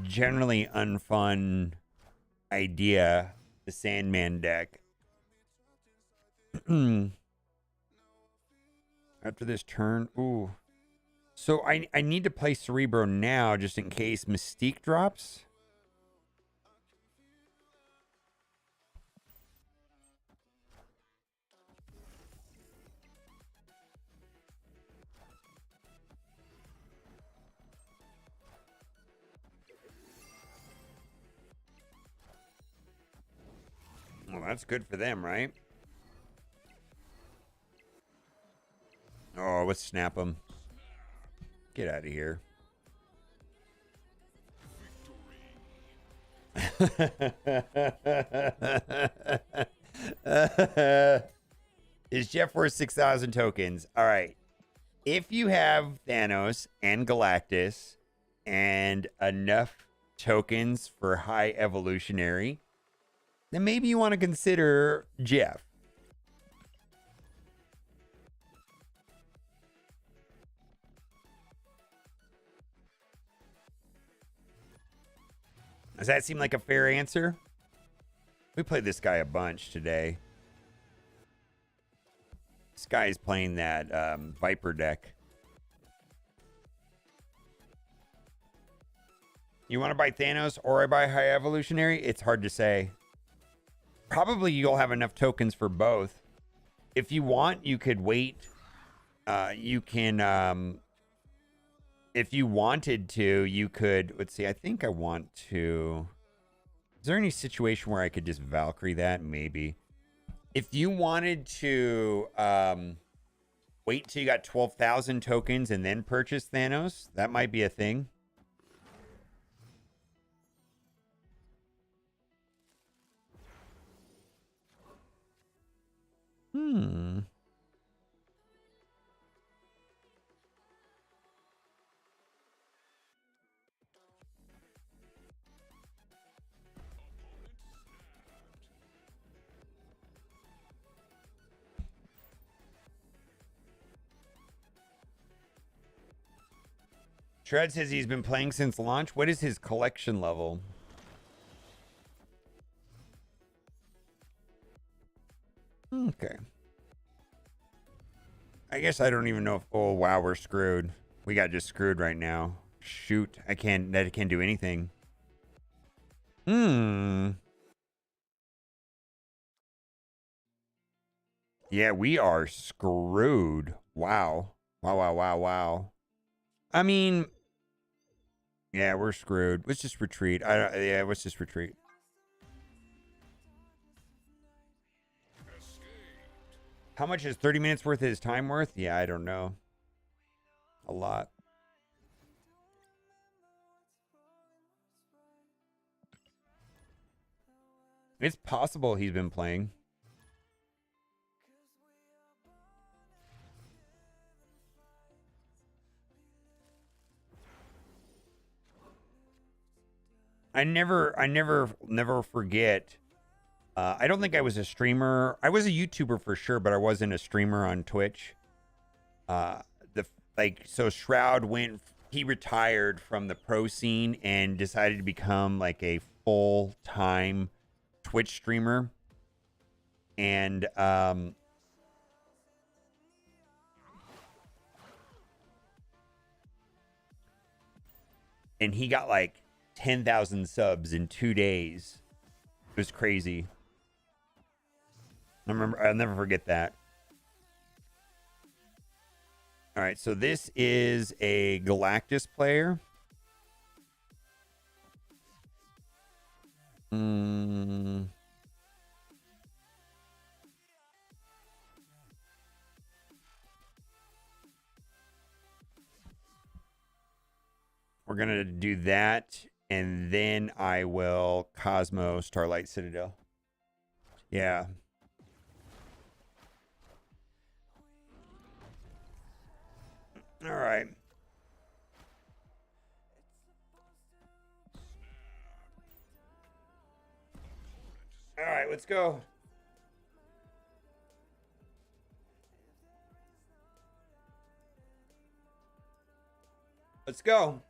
generally unfun idea, the Sandman deck. After this turn, ooh. So I need to play Cerebro now just in case Mystique drops. Well, that's good for them, right? Oh, let's snap them. Get out of here. Is Jeff worth 6,000 tokens? All right. If you have Thanos and Galactus and enough tokens for high evolutionary, then maybe you want to consider Jeff. Does that seem like a fair answer? We played this guy a bunch today. This guy is playing that Viper deck. You want to buy Thanos or I buy High Evolutionary? It's hard to say. Probably you'll have enough tokens for both. If you want, you could wait. You can... if you wanted to, you could... Let's see, I think I want to... Is there any situation where I could just Valkyrie that? Maybe. If you wanted to wait till you got 12,000 tokens and then purchase Thanos, that might be a thing. Shred says he's been playing since launch. What is his collection level? Okay. I guess I don't even know if... Oh, wow, we're screwed. We got just screwed right now. Shoot. I can't do anything. Yeah, we are screwed. Wow. Wow. I mean... Yeah, we're screwed. Let's just retreat. Yeah, let's just retreat. How much is 30 minutes worth of his time worth? Yeah, I don't know. A lot. It's possible he's been playing. I never forget. I don't think I was a streamer. I was a YouTuber for sure, but I wasn't a streamer on Twitch. So Shroud he retired from the pro scene and decided to become like a full-time Twitch streamer. And he got like 10,000 subs in 2 days. It was crazy. I'll never forget that. All right, so this is a Galactus player. We're going to do that, and then I will Cosmo Starlight Citadel. Yeah. All right. All right, let's go. Let's go.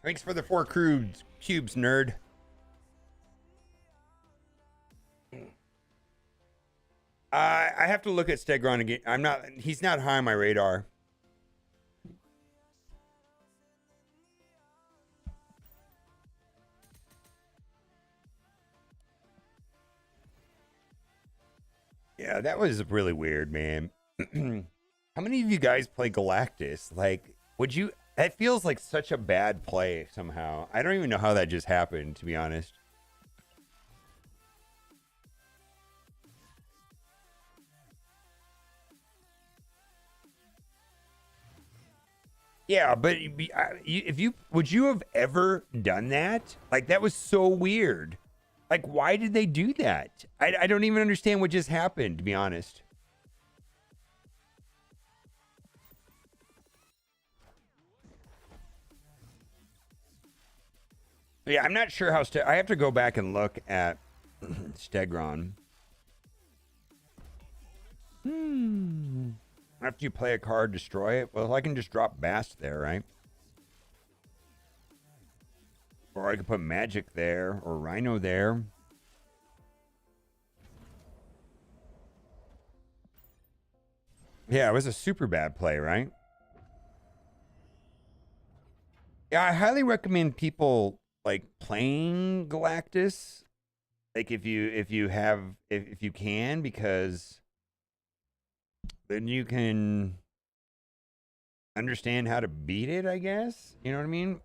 Thanks for the 4 cubes, nerd. I have to look at Stegron again. He's not high on my radar. Yeah, that was really weird, man. How many of you guys play Galactus? Like, that feels like such a bad play somehow. I don't even know how that just happened, to be honest. Yeah, but would you have ever done that? Like, that was so weird. Like, why did they do that? I don't even understand what just happened, to be honest. Yeah, I'm not sure how I have to go back and look at Stegron. After you play a card, destroy it. Well, I can just drop Bast there, right? Or I could put Magic there, or Rhino there. Yeah, it was a super bad play, right? Yeah, I highly recommend people like playing Galactus, like if you can, because then you can understand how to beat it, I guess. You know what I mean?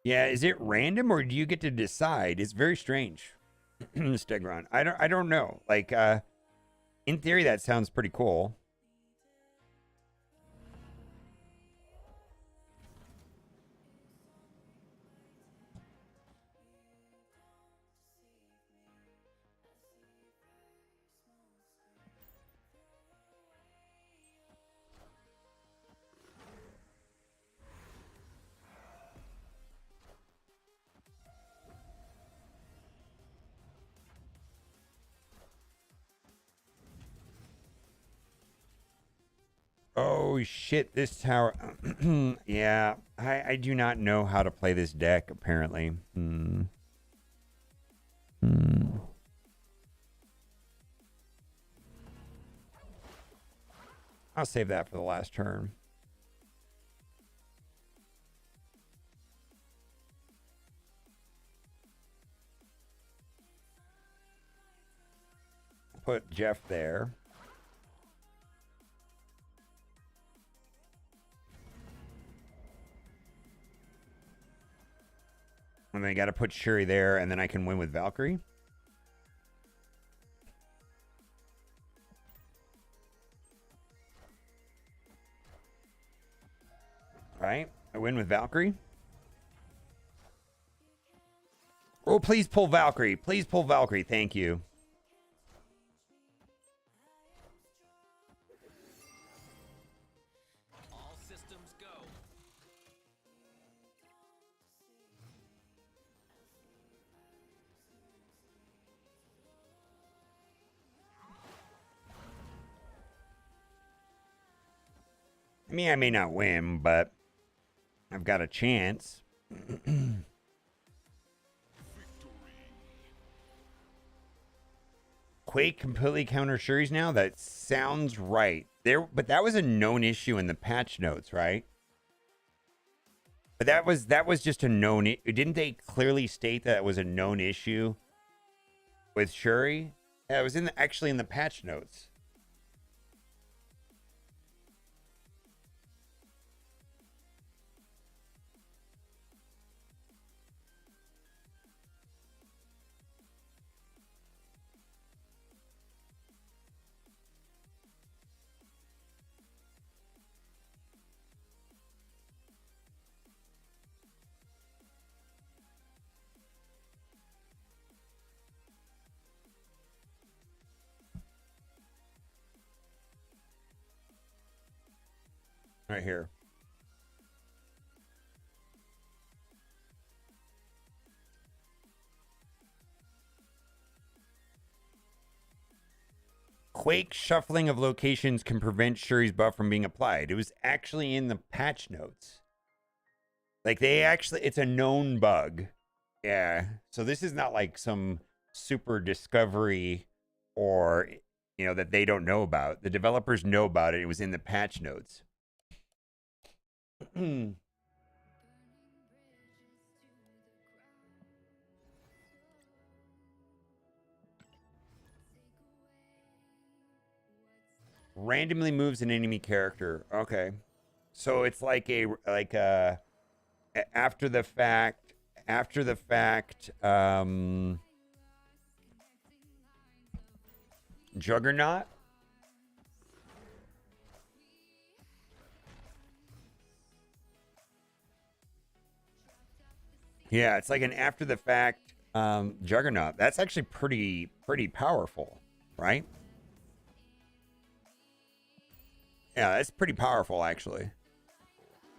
Yeah, is it random or do you get to decide? It's very strange. Stegron. I don't know. Like in theory that sounds pretty cool. Holy shit, this tower. Yeah, I do not know how to play this deck, apparently. I'll save that for the last turn. Put Jeff there. And then I got to put Shuri there, and then I can win with Valkyrie. All right, I win with Valkyrie. Oh, please pull Valkyrie. Please pull Valkyrie. Thank you. All systems go. I mean, I may not win, but I've got a chance. Quake completely counter Shuri's now? That sounds right. But that was a known issue in the patch notes, right? But that was just a known. Didn't they clearly state that it was a known issue with Shuri? Yeah, it was actually in the patch notes. Right here. Quake shuffling of locations can prevent Shuri's buff from being applied. It was actually in the patch notes. Like it's a known bug. Yeah. So this is not like some super discovery or, that they don't know about. The developers know about it. It was in the patch notes. Randomly moves an enemy character. Okay. So it's like after the fact Juggernaut. Yeah, it's like an after the fact Juggernaut. That's actually pretty powerful, right? Yeah, that's pretty powerful actually.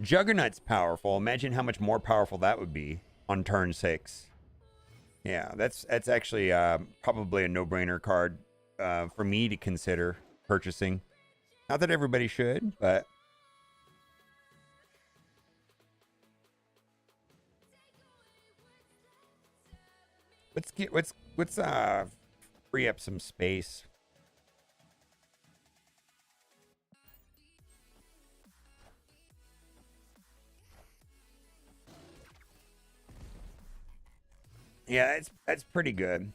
Juggernaut's powerful. Imagine how much more powerful that would be on turn 6. Yeah, that's actually probably a no-brainer card for me to consider purchasing. Not that everybody should, but let's free up some space. Yeah, that's pretty good.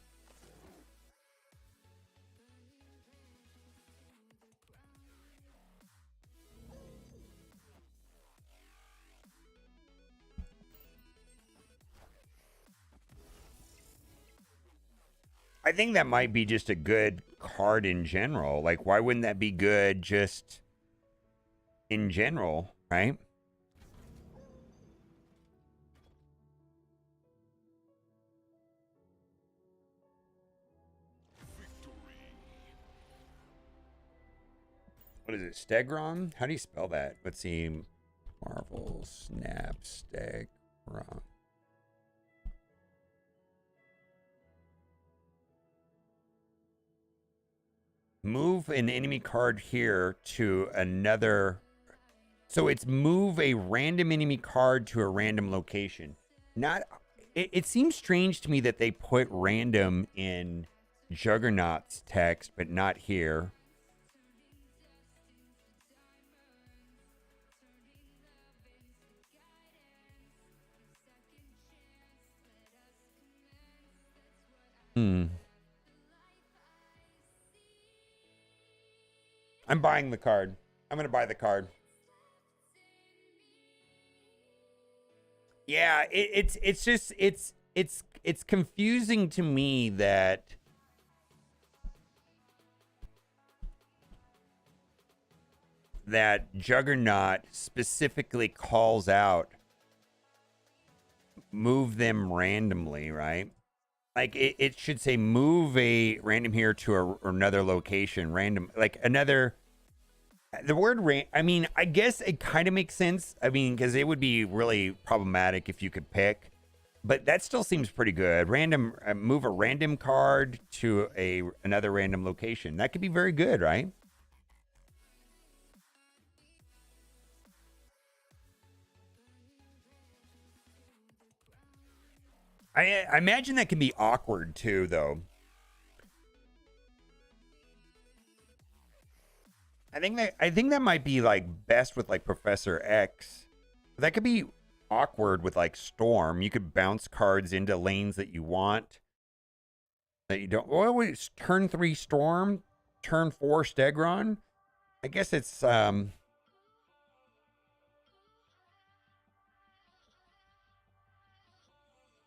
I think that might be just a good card in general. Like, why wouldn't that be good just in general, right? What is it? Stegron? How do you spell that? Let's see. Marvel Snap Stegron. Move an enemy card here to another. So it's move a random enemy card to a random location. Not. It seems strange to me that they put random in Juggernaut's text, but not here. I'm buying the card. I'm gonna buy the card. Yeah, it's just it's confusing to me that Juggernaut specifically calls out move them randomly, right? Like it should say move a random here to another location, random, like another. The word I mean, I guess it kind of makes sense. I mean, because it would be really problematic if you could pick, but that still seems pretty good. Random, move a random card to another random location. That could be very good, right? I imagine that can be awkward too, though. I think that might be like best with like Professor X. That could be awkward with like Storm. You could bounce cards into lanes that you want that you don't. Well, wait, turn 3 Storm, turn 4 Stegron. I guess it's I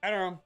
don't know.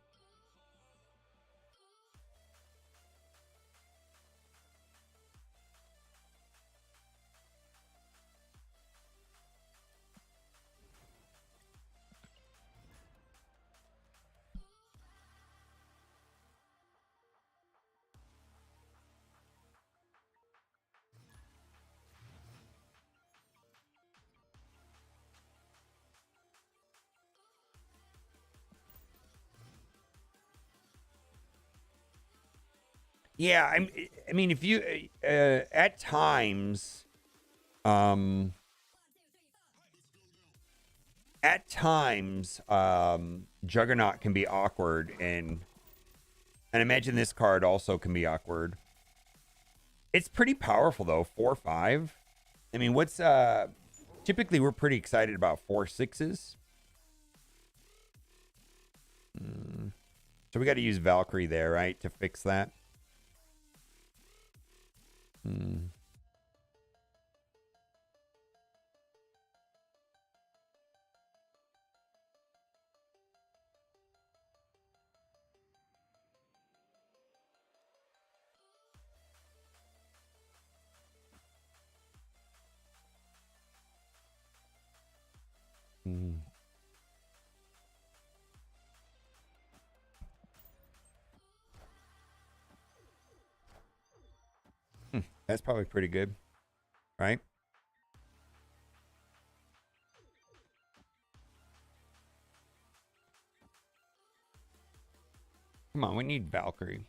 Yeah, I mean, if you at times, um, Juggernaut can be awkward, and imagine this card also can be awkward. It's pretty powerful though, 4/5. I mean, what's typically we're pretty excited about 4/6s. So we got to use Valkyrie there, right, to fix that. That's probably pretty good, right? Come on, we need Valkyrie.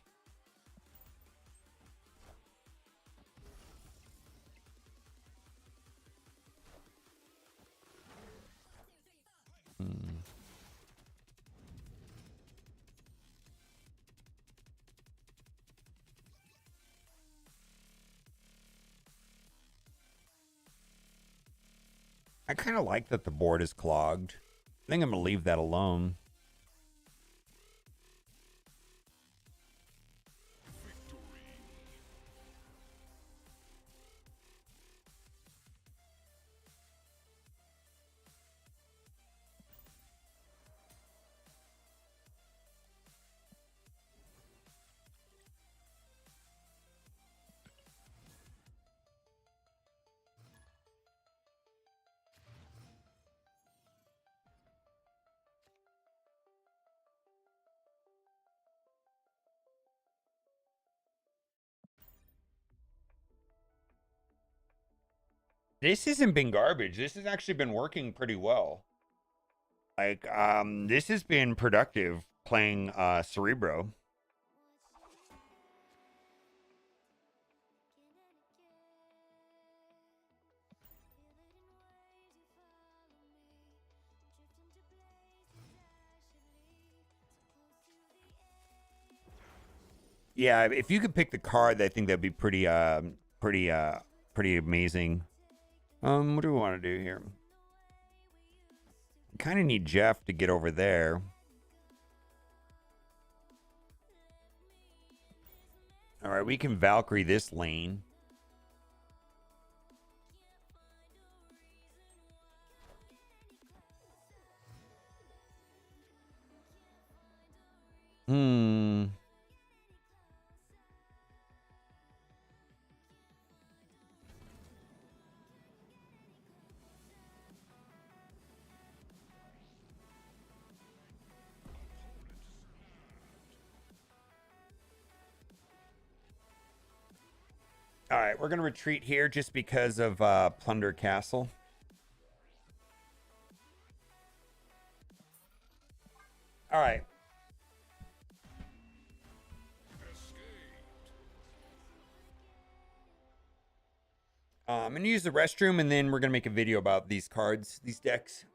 I kind of like that the board is clogged. I think I'm going to leave that alone. This hasn't been garbage. This has actually been working pretty well. Like, this has been productive playing Cerebro. Yeah, if you could pick the card, I think that'd be pretty pretty amazing. What do we want to do here? Kind of need Jeff to get over there. All right, we can Valkyrie this lane. Hmm. All right, we're going to retreat here just because of Plunder Castle. All right. I'm going to use the restroom, and then we're going to make a video about these cards, these decks.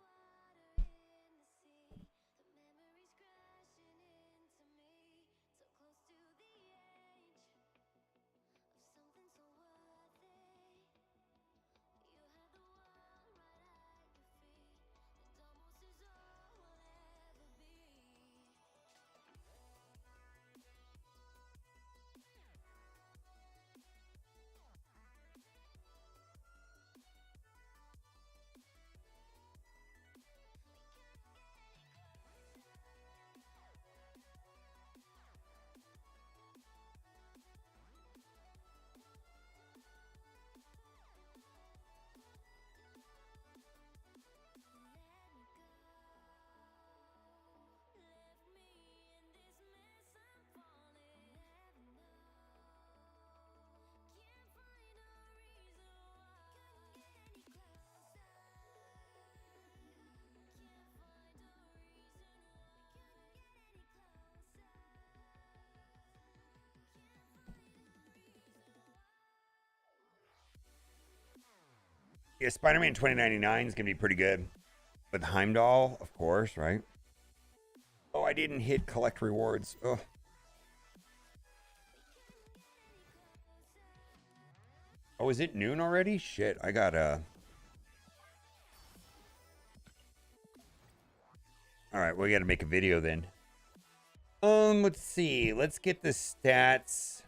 Yeah, Spider-Man 2099 is going to be pretty good. With Heimdall, of course, right? Oh, I didn't hit collect rewards. Oh. Oh, is it noon already? Shit, I gotta... All right, we gotta make a video then. Let's see. Let's get the stats.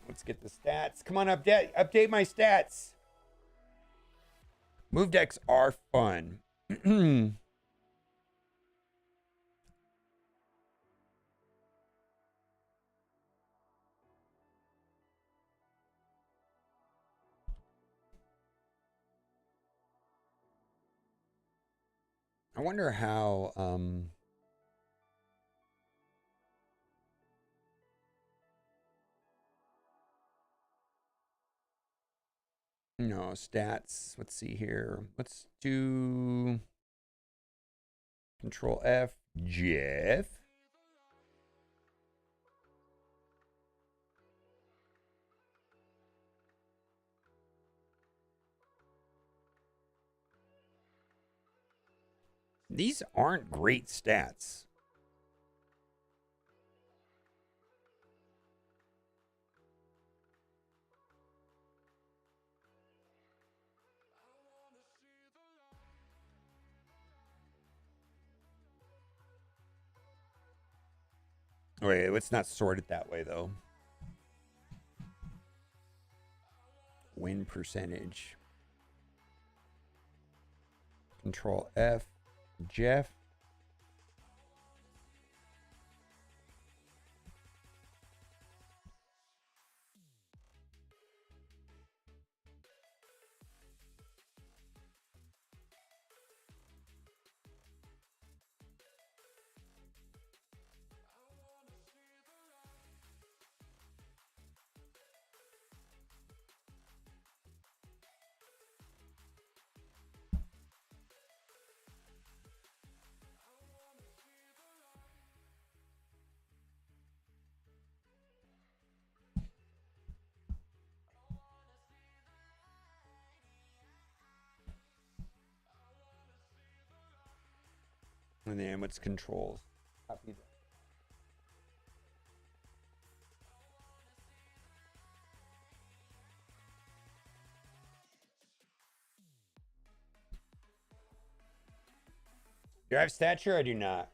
Let's get the stats. Come on, update my stats. Move decks are fun. I wonder how no stats. Let's see here. Let's do Control F, Jeff. These aren't great stats. Wait, let's not sort it that way though. Win percentage. Control F, Jeff. And then what's controls? Copy that. Do I have stature? I do not.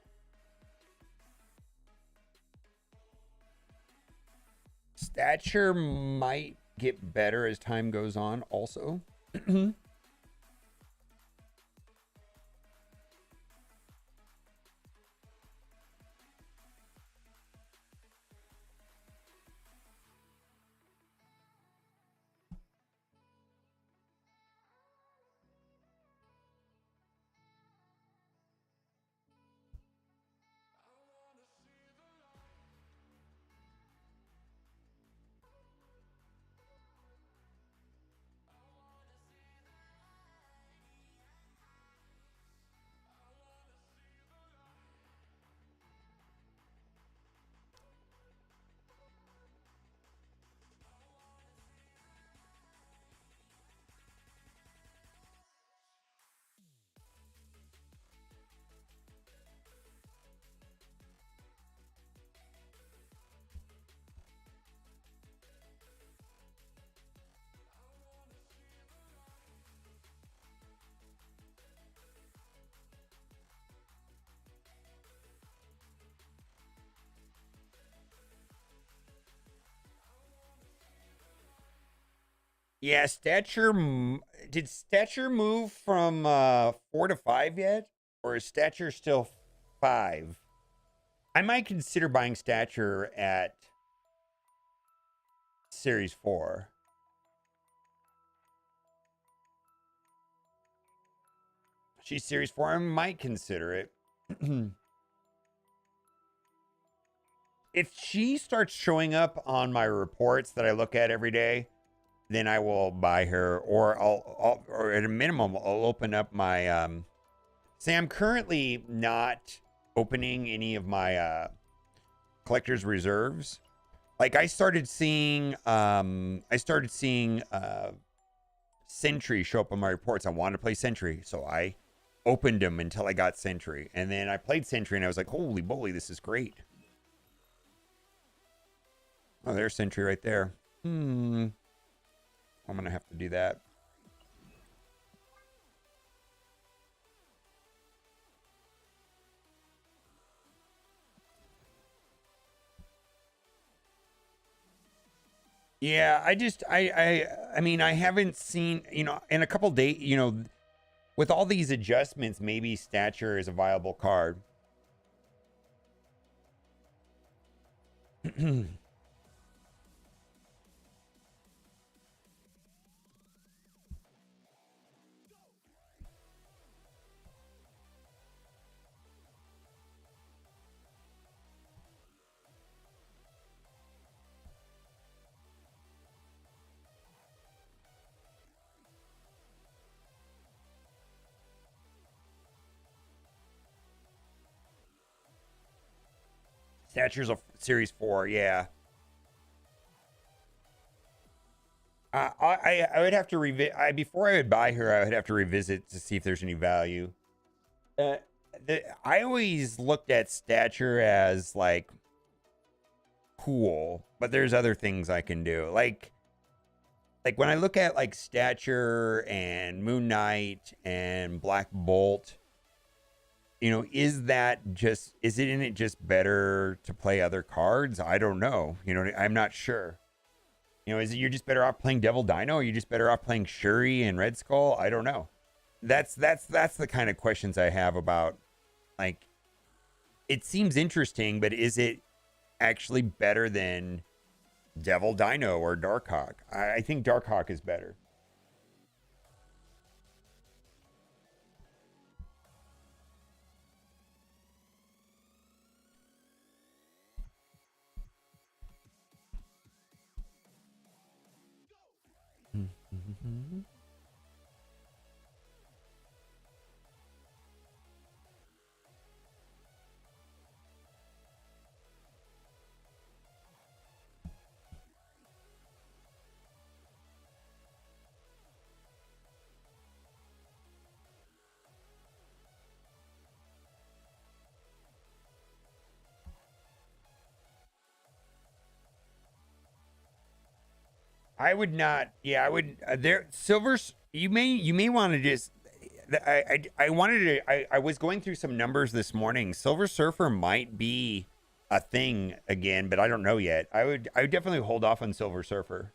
Stature might get better as time goes on also. Yeah, did stature move from 4 to 5 yet? Or is stature still 5? I might consider buying stature at Series 4. She's Series 4. I might consider it. If she starts showing up on my reports that I look at every day, then I will buy her, or or at a minimum, I'll open up my. Say, I'm currently not opening any of my collector's reserves. Like I started seeing Sentry show up on my reports. I wanted to play Sentry, so I opened them until I got Sentry, and then I played Sentry, and I was like, "Holy moly, this is great!" Oh, there's Sentry right there. I'm gonna have to do that. Yeah, I mean, I haven't seen, in a couple days, with all these adjustments, maybe stature is a viable card. Stature's a Series 4, yeah. I would have to revisit. Before I would buy her, I would have to revisit to see if there's any value. Uh, I always looked at stature as like cool, but there's other things I can do. Like when I look at like stature and Moon Knight and Black Bolt, is it in it just better to play other cards? I don't know. I'm not sure. Is it you're just better off playing Devil Dino? Or are you just better off playing Shuri and Red Skull? I don't know. That's the kind of questions I have about, like, it seems interesting, but is it actually better than Devil Dino or Darkhawk? I think Darkhawk is better. I would not. Yeah, I would. There, silvers. You may want to just. I wanted to. I was going through some numbers this morning. Silver Surfer might be a thing again, but I don't know yet. I would definitely hold off on Silver Surfer.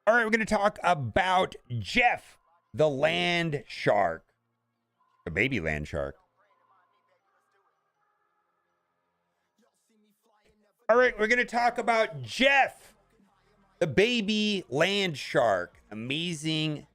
All right, we're going to talk about Jeff, the land shark, the baby land shark. All right, we're going to talk about Jeff, the baby land shark. Amazing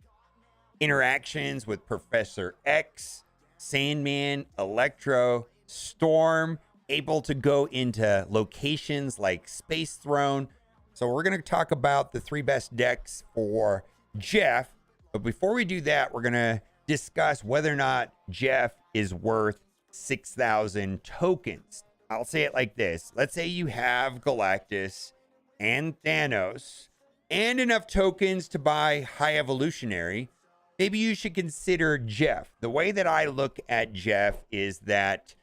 interactions with Professor X, Sandman, Electro, Storm, able to go into locations like Space Throne. So we're going to talk about the 3 best decks for Jeff. But before we do that, we're going to discuss whether or not Jeff is worth 6,000 tokens. I'll say it like this. Let's say you have Galactus and Thanos and enough tokens to buy High Evolutionary. Maybe you should consider Jeff. The way that I look at Jeff is that,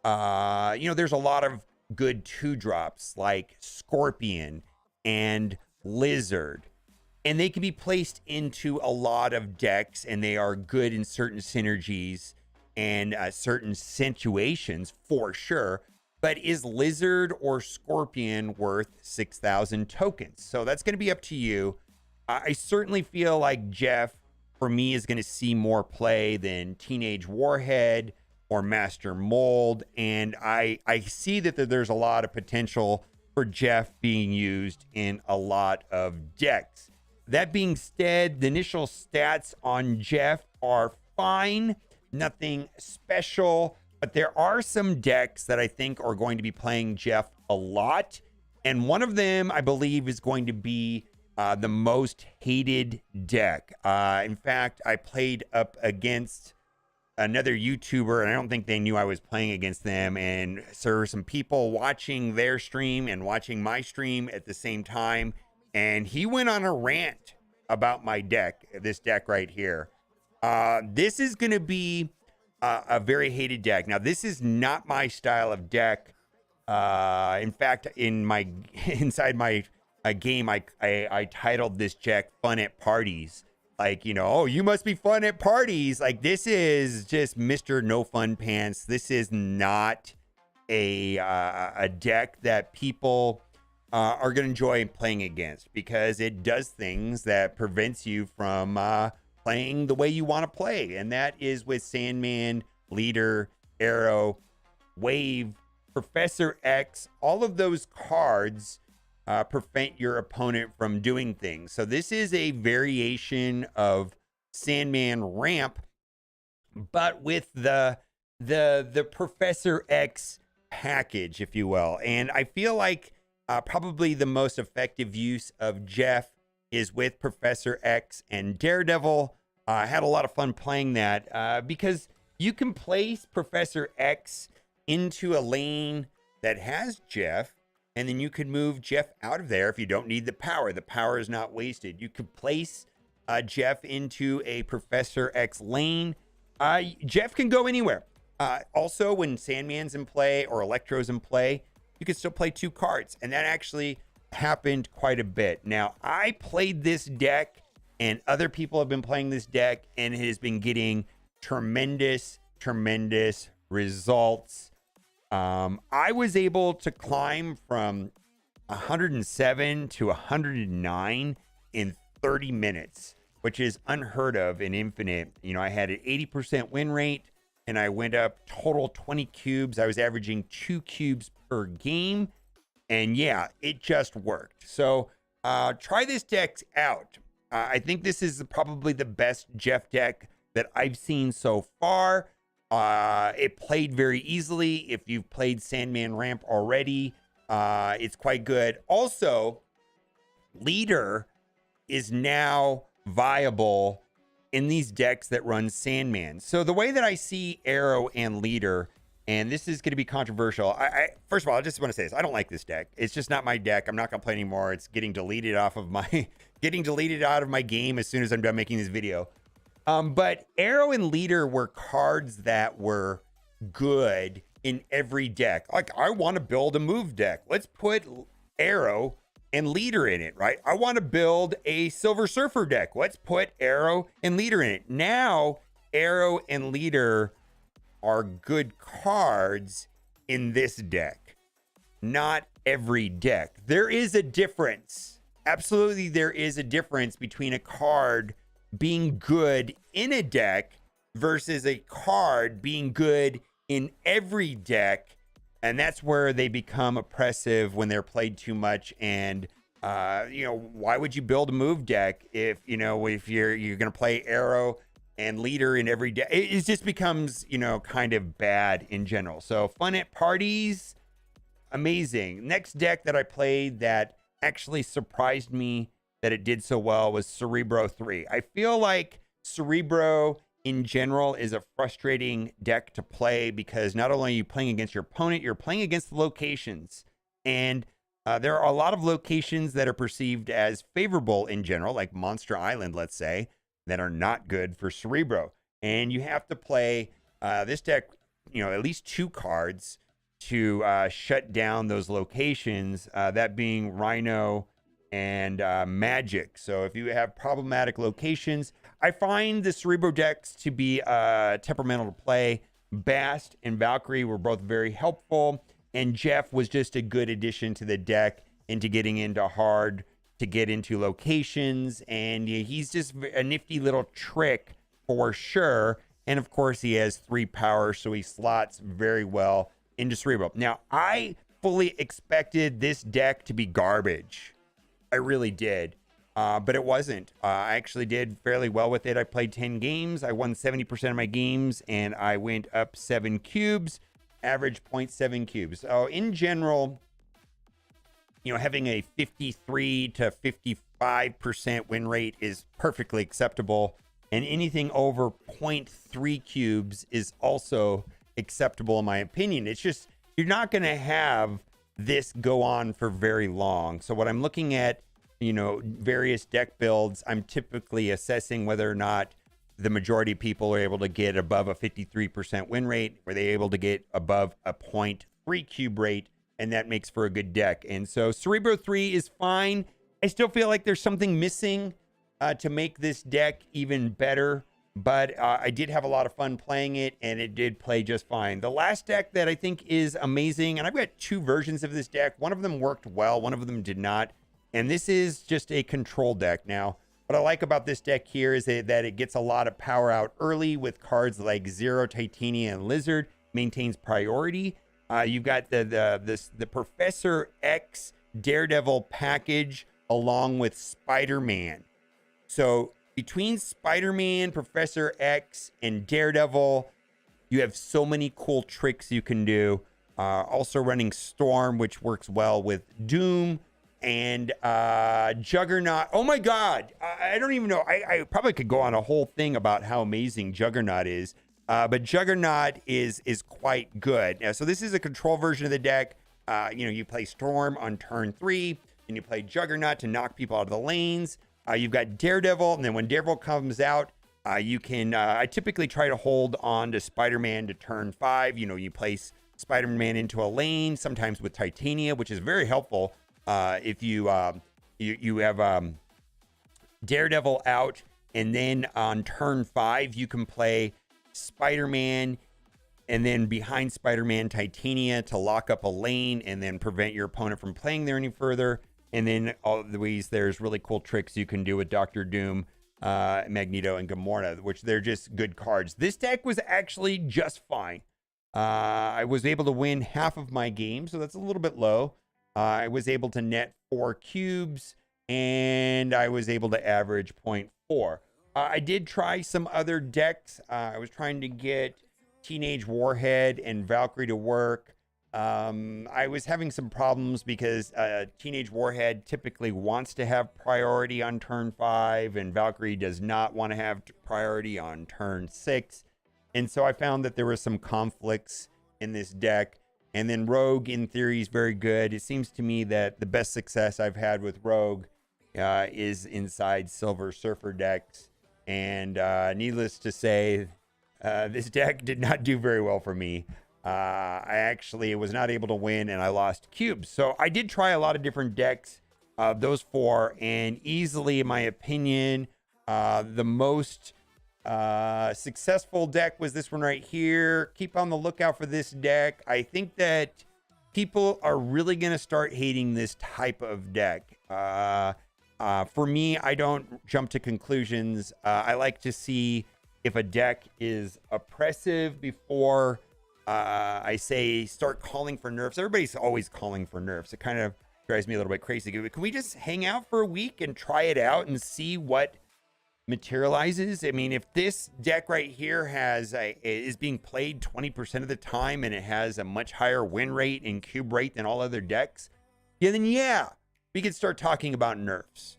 there's a lot of good 2-drops like Scorpion and Lizard, and they can be placed into a lot of decks, and they are good in certain synergies and certain situations for sure. But is Lizard or Scorpion worth 6,000 tokens? So that's going to be up to you. I certainly feel like Jeff, for me, is going to see more play than Teenage Warhead or Master Mold. And I see that there's a lot of potential for Jeff being used in a lot of decks. That being said, the initial stats on Jeff are fine, nothing special, but there are some decks that I think are going to be playing Jeff a lot. And one of them, I believe, is going to be the most hated deck. In fact, I played up against another YouTuber, and I don't think they knew I was playing against them. And so there were some people watching their stream and watching my stream at the same time. And he went on a rant about my deck, this deck right here. This is going to be a very hated deck. Now, this is not my style of deck. In fact, inside my game, I titled this deck "Fun at Parties." Like, oh, you must be fun at parties. Like, this is just Mr. No Fun Pants. This is not a deck that people are going to enjoy playing against, because it does things that prevents you from playing the way you want to play. And that is with Sandman, Leader, Arrow, Wave, Professor X. All of those cards prevent your opponent from doing things. So this is a variation of Sandman ramp, but with the Professor X package, if you will. And I feel like probably the most effective use of Jeff is with Professor X and Daredevil. I had a lot of fun playing that because you can place Professor X into a lane that has Jeff, and then you could move Jeff out of there if you don't need the power. The power is not wasted. You could place Jeff into a Professor X lane. Jeff can go anywhere. Also, when Sandman's in play or Electro's in play, you can still play 2 cards. And that actually happened quite a bit. Now, I played this deck, and other people have been playing this deck, and it has been getting tremendous results. I was able to climb from 107 to 109 in 30 minutes, which is unheard of in Infinite. I had an 80% win rate, and I went up total 20 cubes. I was averaging 2 cubes per game, and yeah, it just worked. So try this deck out. I think this is probably the best Jeff deck that I've seen so far. It played very easily. If you've played Sandman Ramp already, it's quite good. Also, Leader is now viable in these decks that run Sandman. So the way that I see Arrow and Leader, and this is going to be controversial. I first of all, I just want to say this. I don't like this deck. It's just not my deck. I'm not going to play anymore. It's getting deleted off of my getting deleted out of my game as soon as I'm done making this video. But Arrow and Leader were cards that were good in every deck. Like, I want to build a move deck. Let's put Arrow and Leader in it, right? I want to build a Silver Surfer deck. Let's put Arrow and Leader in it. Now, Arrow and Leader are good cards in this deck. Not every deck. There is a difference. Absolutely, there is a difference between a card being good in a deck versus a card being good in every deck. And that's where they become oppressive when they're played too much. And, why would you build a move deck if you're going to play Arrow and Leader in every deck? It just becomes, kind of bad in general. So fun at parties, amazing. Next deck that I played that actually surprised me that it did so well was Cerebro 3. I feel like Cerebro in general is a frustrating deck to play because not only are you playing against your opponent, you're playing against the locations. And there are a lot of locations that are perceived as favorable in general, like Monster Island, let's say, that are not good for Cerebro. And you have to play this deck, at least 2 cards to shut down those locations, that being Rhino and Magic. So if you have problematic locations, I find the Cerebro decks to be temperamental to play. Bast and Valkyrie were both very helpful, and Jeff was just a good addition to the deck into getting into hard to get into locations, and he's just a nifty little trick for sure. And of course, he has 3 power, so he slots very well into Cerebro. Now, I fully expected this deck to be garbage. I really did, but it wasn't. I actually did fairly well with it. I played 10 games. I won 70% of my games, and I went up 7 cubes, average 0.7 cubes. So in general, having a 53 to 55% win rate is perfectly acceptable, and anything over 0.3 cubes is also acceptable in my opinion. It's just, you're not going to have this go on for very long. So what I'm looking at, various deck builds, I'm typically assessing whether or not the majority of people are able to get above a 53% win rate. Were they able to get above a 0.3 cube rate? And that makes for a good deck. And so Cerebro 3 is fine. I still feel like there's something missing to make this deck even better. But I did have a lot of fun playing it, and it did play just fine. The last deck that I think is amazing, and I've got 2 versions of this deck. One of them worked well, one of them did not. And this is just a control deck. Now, what I like about this deck here is that it gets a lot of power out early with cards like Zero, Titania, and Lizard. Maintains priority. You've got the Professor X Daredevil package along with Spider-Man. So between Spider-Man, Professor X, and Daredevil, you have so many cool tricks you can do. Also running Storm, which works well with Doom, and Juggernaut. Oh my God, I don't even know. I probably could go on a whole thing about how amazing Juggernaut is. But Juggernaut is quite good. Now, so this is a control version of the deck. You play Storm on turn 3, and you play Juggernaut to knock people out of the lanes. You've got Daredevil, and then when Daredevil comes out, you can. I typically try to hold on to Spider-Man to turn 5. You place Spider-Man into a lane, sometimes with Titania, which is very helpful if you have Daredevil out, and then on turn 5 you can play Spider-Man, and then behind Spider-Man, Titania to lock up a lane and then prevent your opponent from playing there any further. And then all the ways there's really cool tricks you can do with Doctor Doom, Magneto, and Gamora, which they're just good cards. This deck was actually just fine. I was able to win half of my game, so that's a little bit low. I was able to net 4 cubes, and I was able to average 0.4. I did try some other decks. I was trying to get Teenage Warhead and Valkyrie to work. I was having some problems because Teenage Warhead typically wants to have priority on turn 5, and Valkyrie does not want to have priority on turn 6. And so I found that there were some conflicts in this deck. And then Rogue, in theory, is very good. It seems to me that the best success I've had with Rogue is inside Silver Surfer decks. And needless to say, this deck did not do very well for me. I actually was not able to win, and I lost cubes. So I did try a lot of different decks of those 4, and easily, in my opinion, the most successful deck was this one right here. Keep on the lookout for this deck. I think that people are really going to start hating this type of deck. For me, I don't jump to conclusions. I like to see if a deck is oppressive before I say start calling for nerfs. Everybody's always calling for nerfs. It kind of drives me a little bit crazy. Can we just hang out for a week and try it out and see what materializes? I mean, if this deck right here is being played 20% of the time and it has a much higher win rate and cube rate than all other decks, then we could start talking about nerfs.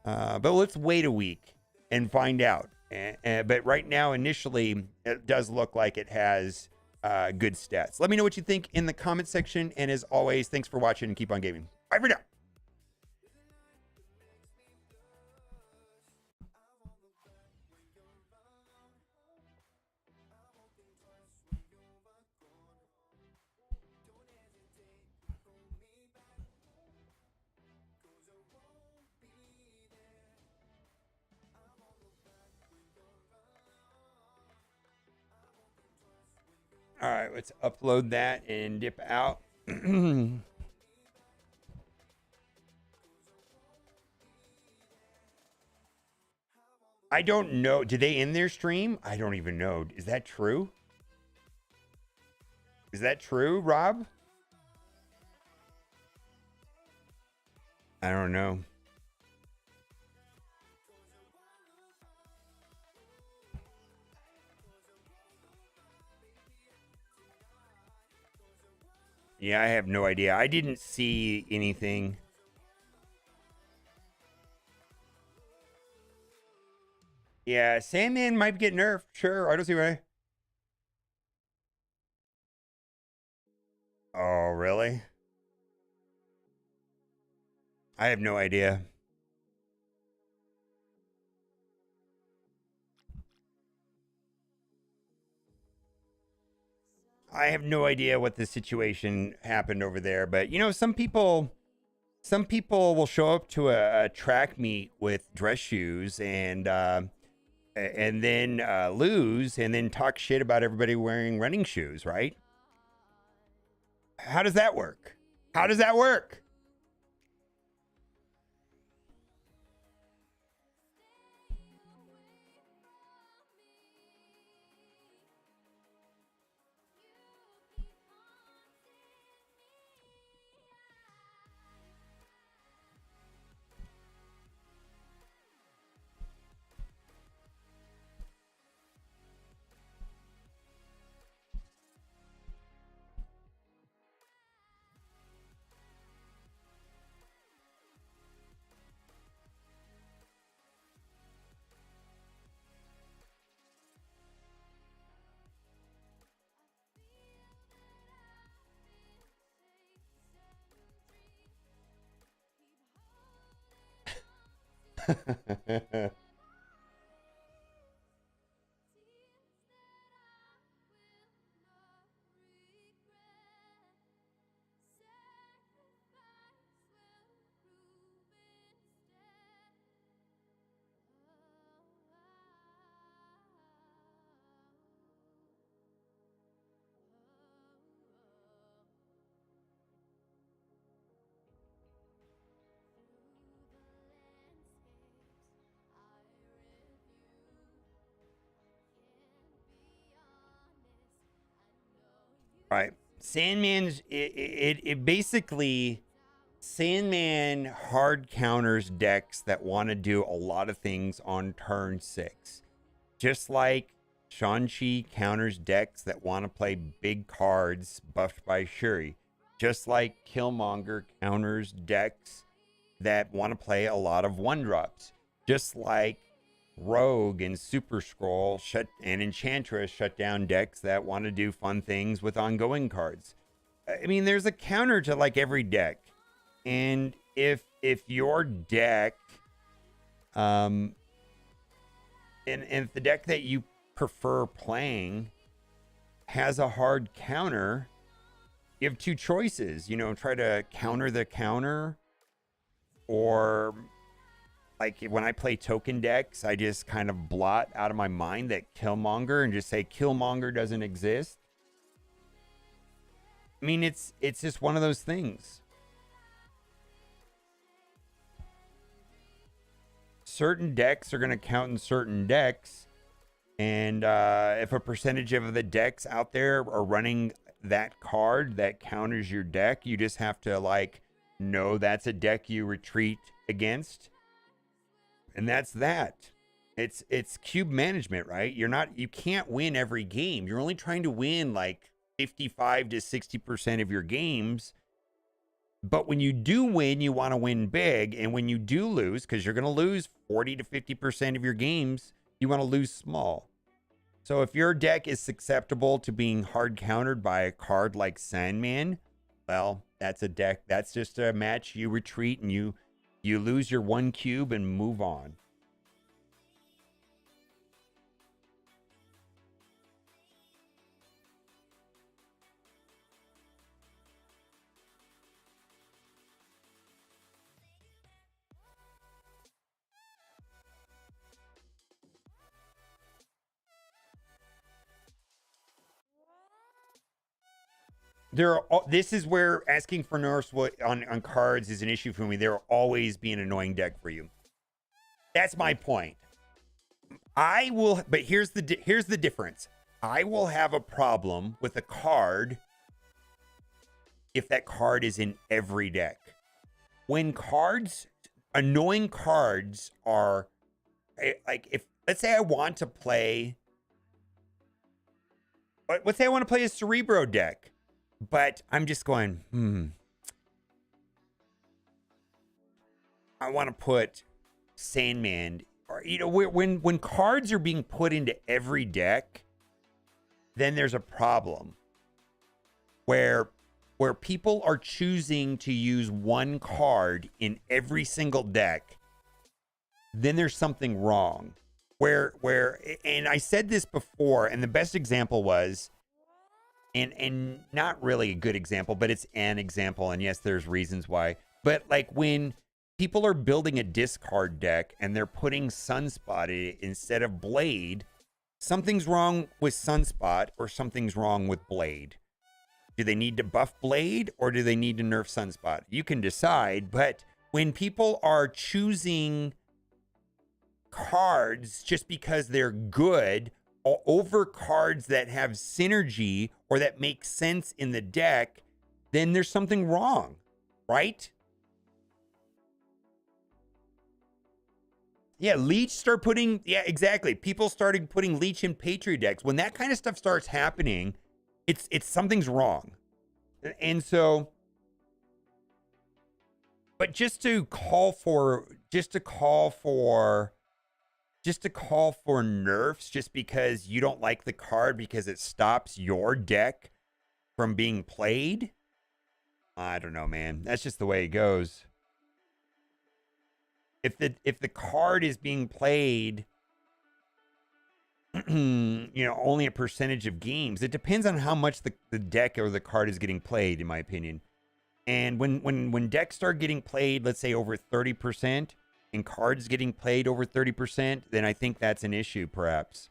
But let's wait a week and find out. But right now, initially, it does look like it has good stats. Let me know what you think in the comment section. And as always, thanks for watching and keep on gaming. Bye for now. All right, let's upload that and dip out. I don't know. Did they end their stream? I don't even know. Is that true? Is that true, Rob? I don't know. Yeah, I have no idea. I didn't see anything. Yeah, Sandman might get nerfed. Sure, I don't see why. Oh, really? I have no idea. I have no idea what the situation happened over there, but you know, some people will show up to a track meet with dress shoes and then lose and then talk shit about everybody wearing running shoes, right? How does that work? How does that work? Right. Sandman's it basically Sandman hard counters decks that want to do a lot of things on turn 6. Just like Shang-Chi counters decks that want to play big cards buffed by Shuri, just like Killmonger counters decks that want to play a lot of one-drops, just like Rogue and Super Scroll and Enchantress shut down decks that want to do fun things with ongoing cards. I mean, there's a counter to like every deck. And if your deck, and if the deck that you prefer playing has a hard counter, you have two choices. You know, try to counter the counter, or like when I play token decks, I just kind of blot out of my mind that Killmonger and just say Killmonger doesn't exist. I mean, it's just one of those things. Certain decks are going to count in certain decks. And if a percentage of the decks out there are running that card that counters your deck, you just have to like know that's a deck you retreat against. And that's that. It's cube management, right? You can't win every game. You're only trying to win like 55 to 60% of your games. But when you do win, you want to win big. And when you do lose, because you're going to lose 40 to 50% of your games, you want to lose small. So if your deck is susceptible to being hard countered by a card like Sandman, well, that's a deck. That's just a match you retreat and you lose your one cube and move on. This is where asking for nerfs on cards is an issue for me. There will always be an annoying deck for you. That's my point. But here's the difference. I will have a problem with a card if that card is in every deck. When annoying cards are like, if let's say I want to play a Cerebro deck. But I'm just going, I want to put Sandman, or when cards are being put into every deck, then there's a problem where people are choosing to use one card in every single deck. Then there's something wrong. And I said this before, and the best example was, and not really a good example, but it's an example. And yes, there's reasons why. But like when people are building a discard deck and they're putting Sunspot in it instead of Blade, something's wrong with Sunspot or something's wrong with Blade. Do they need to buff Blade or do they need to nerf Sunspot? You can decide. But when people are choosing cards just because they're good over cards that have synergy or that make sense in the deck, then there's something wrong, right? Yeah, Leech exactly. People started putting Leech in Patriot decks. When that kind of stuff starts happening, it's something's wrong. And so, but just to call for nerfs just because you don't like the card because it stops your deck from being played, I don't know, man. That's just the way it goes. If the card is being played, only a percentage of games, it depends on how much the deck or the card is getting played, in my opinion. And when decks start getting played, let's say over 30%, and cards getting played over 30%, then I think that's an issue, perhaps.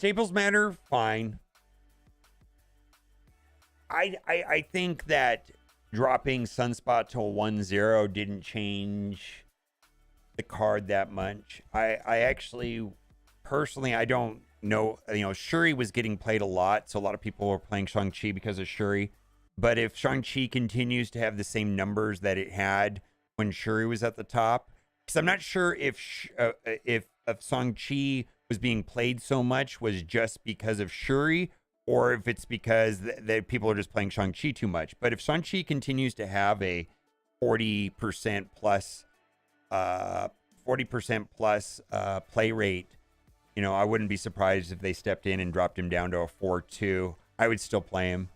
Staples matter, fine. I think that dropping Sunspot to a 1/0 didn't change the card that much. I actually, personally, I don't know. You know, Shuri was getting played a lot, so a lot of people were playing Shang-Chi because of Shuri. But if Shang-Chi continues to have the same numbers that it had when Shuri was at the top, because I'm not sure if Shang-Chi was being played so much was just because of Shuri, or if it's because people are just playing Shang-Chi too much. But if Shang-Chi continues to have a 40% plus 40% plus play rate, you know, I wouldn't be surprised if they stepped in and dropped him down to a 4-2. I would still play him.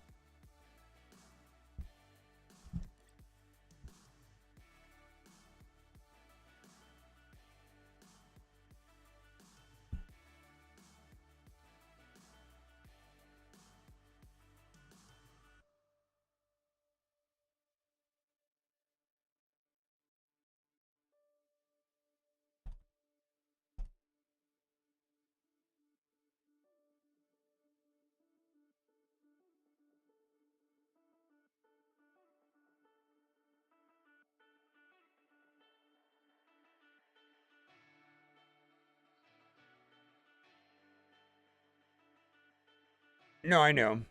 No, I know.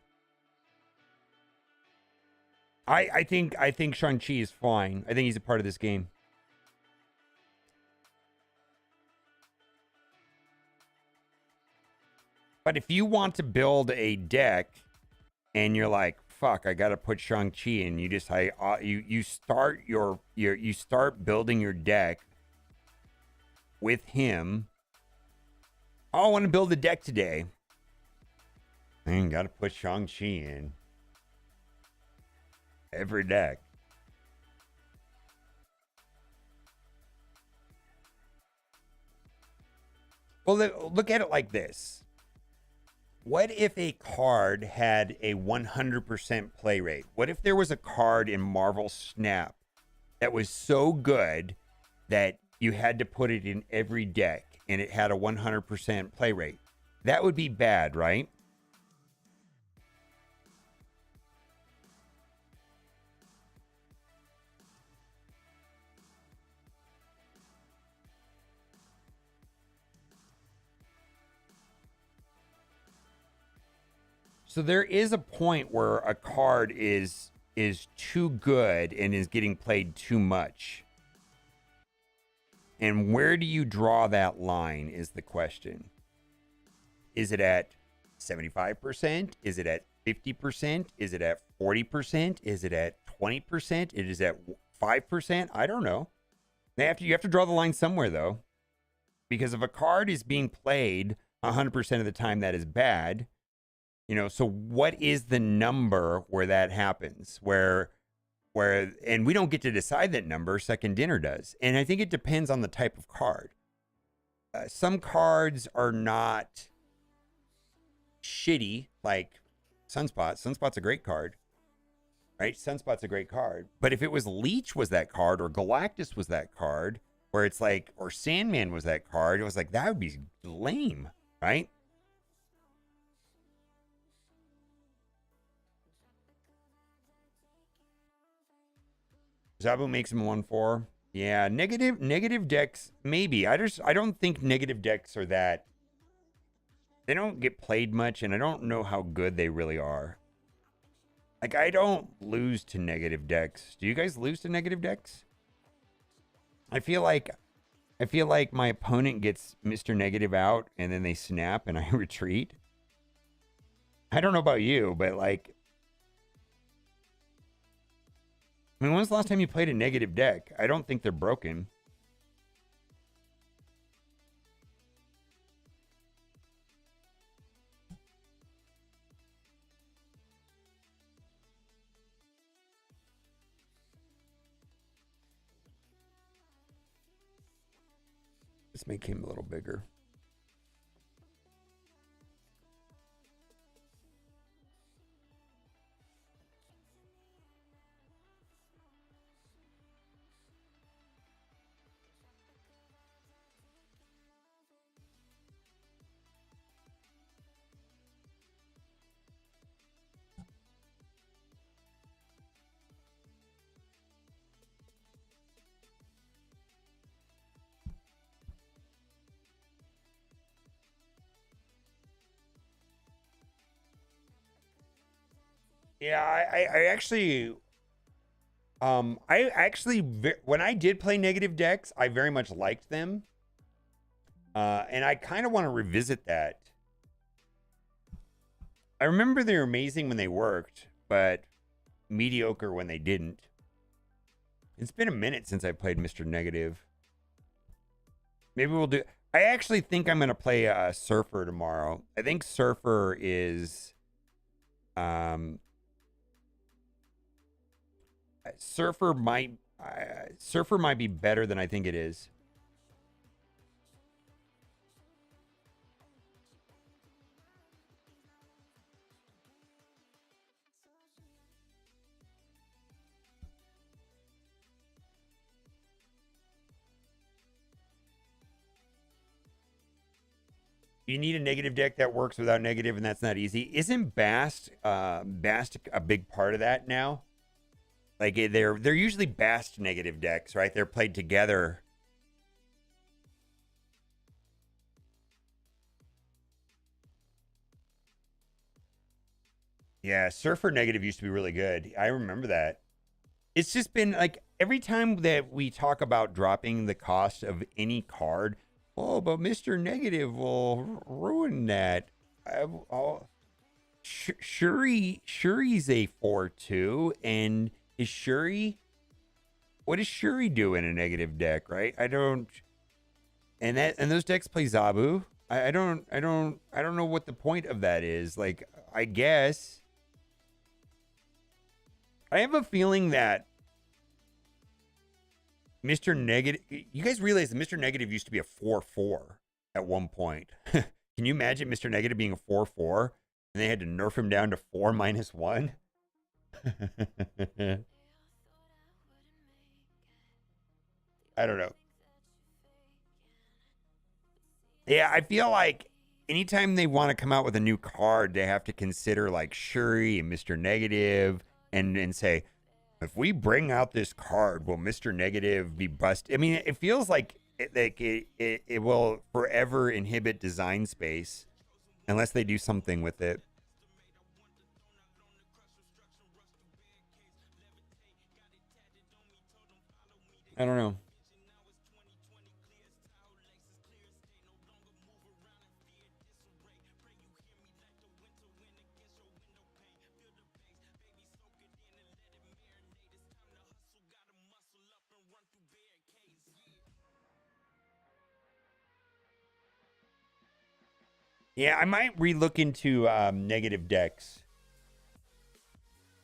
I think Shang-Chi is fine. I think he's a part of this game. But if you want to build a deck and you're like, fuck, I gotta put Shang-Chi in, you just you start you start building your deck with him. Oh, I want to build a deck today. Man, gotta put Shang-Chi in. Every deck. Well, look at it like this. What if a card had a 100% play rate? What if there was a card in Marvel Snap that was so good that you had to put it in every deck and it had a 100% play rate? That would be bad, right? So there is a point where a card is too good and is getting played too much. And where do you draw that line is the question. Is it at 75%? Is it at 50%? Is it at 40%? Is it at 20%? It is at 5%? I don't know. You have to draw the line somewhere, though. Because if a card is being played 100% of the time, that is bad. You know, so what is the number where that happens? And we don't get to decide that number, Second Dinner does. And I think it depends on the type of card. Some cards are not shitty, like Sunspot. Sunspot's a great card, right? Sunspot's a great card. But if it was Leech was that card, or Galactus was that card, where it's like, or Sandman was that card, it was like, that would be lame, right? Zabu makes him 1-4. Yeah, negative decks, maybe. I don't think negative decks are that. They don't get played much, and I don't know how good they really are. Like, I don't lose to negative decks. Do you guys lose to negative decks? I feel like my opponent gets Mr. Negative out, and then they snap, and I retreat. I don't know about you, but like, I mean, when's the last time you played a negative deck? I don't think they're broken. Let's make him a little bigger. Yeah, I actually, when I did play negative decks, I very much liked them. And I kind of want to revisit that. I remember they were amazing when they worked, but mediocre when they didn't. It's been a minute since I played Mr. Negative. Maybe we'll do. I actually think I'm going to play Surfer tomorrow. I think Surfer is. Surfer might. Surfer might be better than I think it is. You need a negative deck that works without negative, and that's not easy. Isn't Bast a big part of that now? Like they're usually Bast negative decks, right? They're played together. Yeah, Surfer negative used to be really good. I remember that. It's just been like every time that we talk about dropping the cost of any card, oh, but Mr. Negative will ruin that. Shuri's a 4/2, and is Shuri? What does Shuri do in a negative deck, right? I don't. And those decks play Zabu. I don't know what the point of that is. Like, I guess I have a feeling that Mr. Negative. You guys realize that Mr. Negative used to be a 4/4 at one point. Can you imagine Mr. Negative being a 4/4 and they had to nerf him down to 4-1? I don't know. Yeah, I feel like anytime they want to come out with a new card, they have to consider like Shuri and Mr. Negative and say, if we bring out this card, will Mr. Negative be busted? I mean, it feels like it will forever inhibit design space unless they do something with it. I don't know. Yeah, I might relook into negative decks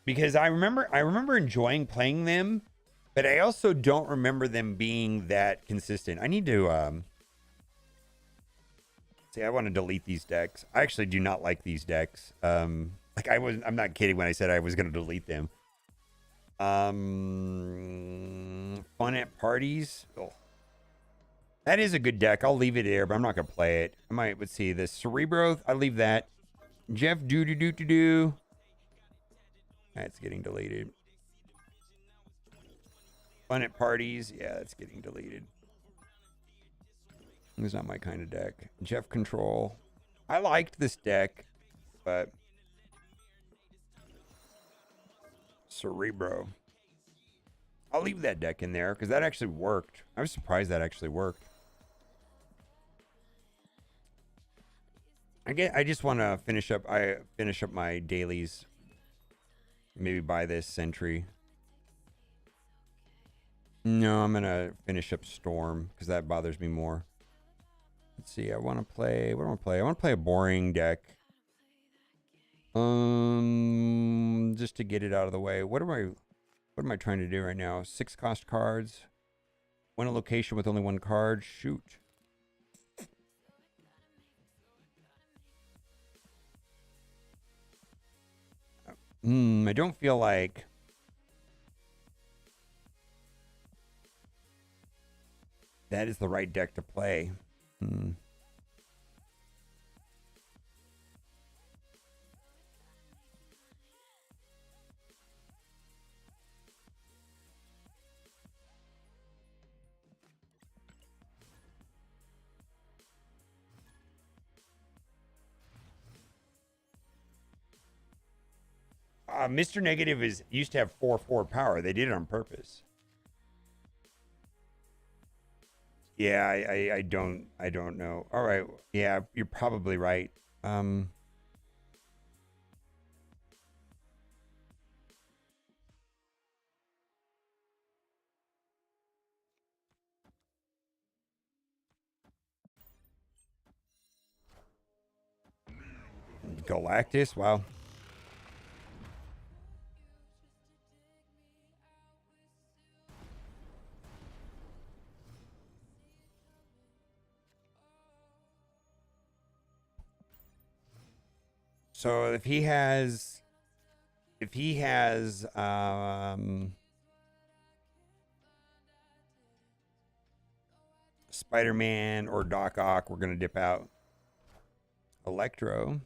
because I remember enjoying playing them, but I also don't remember them being that consistent. I need to see. I want to delete these decks. I actually do not like these decks. Like I'm not kidding when I said I was going to delete them. Fun at parties. Oh. That is a good deck. I'll leave it there, but I'm not gonna play it. I might. Let's see. The Cerebro. I leave that. Jeff do. That's getting deleted. Fun at parties. Yeah, that's getting deleted. It's not my kind of deck. Jeff control. I liked this deck, but Cerebro. I'll leave that deck in there because that actually worked. I was surprised that actually worked. I just want to finish up. Finish up my dailies. Maybe buy this Sentry. No, I'm gonna finish up Storm because that bothers me more. Let's see. I want to play. What do I want to play? I want to play a boring deck. Just to get it out of the way. What am I trying to do right now? 6 cost cards. Win a location with only 1 card. Shoot. I don't feel like that is the right deck to play. Mr. Negative used to have 4/4 power. They did it on purpose. Yeah, I don't know. All right. Yeah, you're probably right. Galactus, wow. So if he has Spider-Man or Darkhawk, we're gonna dip out. Electro.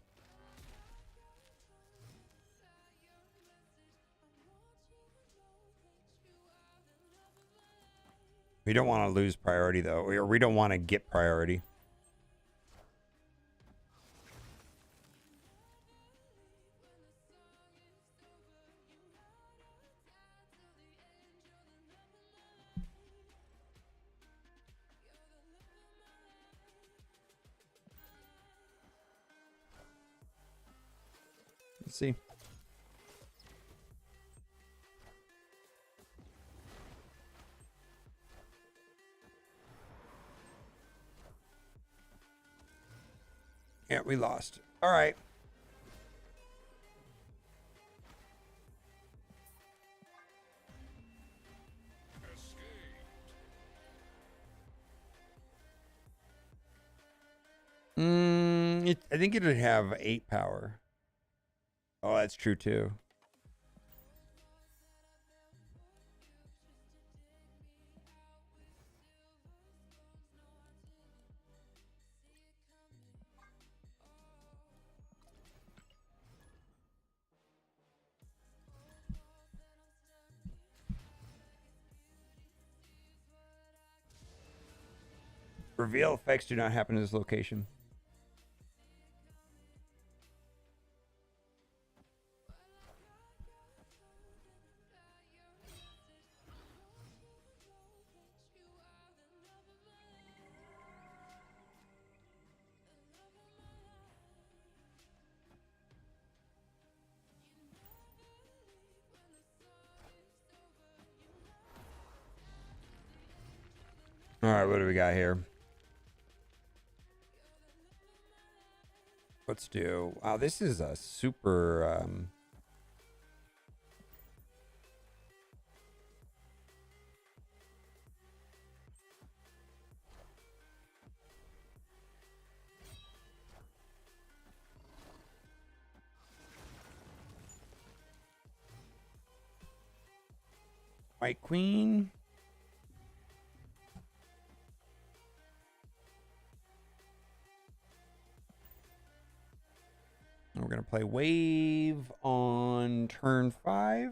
We don't want to lose priority though, or we don't want to get priority. Let's see. Yeah, we lost. All right. I think it would have 8 power. Oh, that's true too. Reveal effects do not happen in this location. All right, what do we got here? Let's do. Wow, this is a super. White Queen. And we're going to play Wave on turn 5.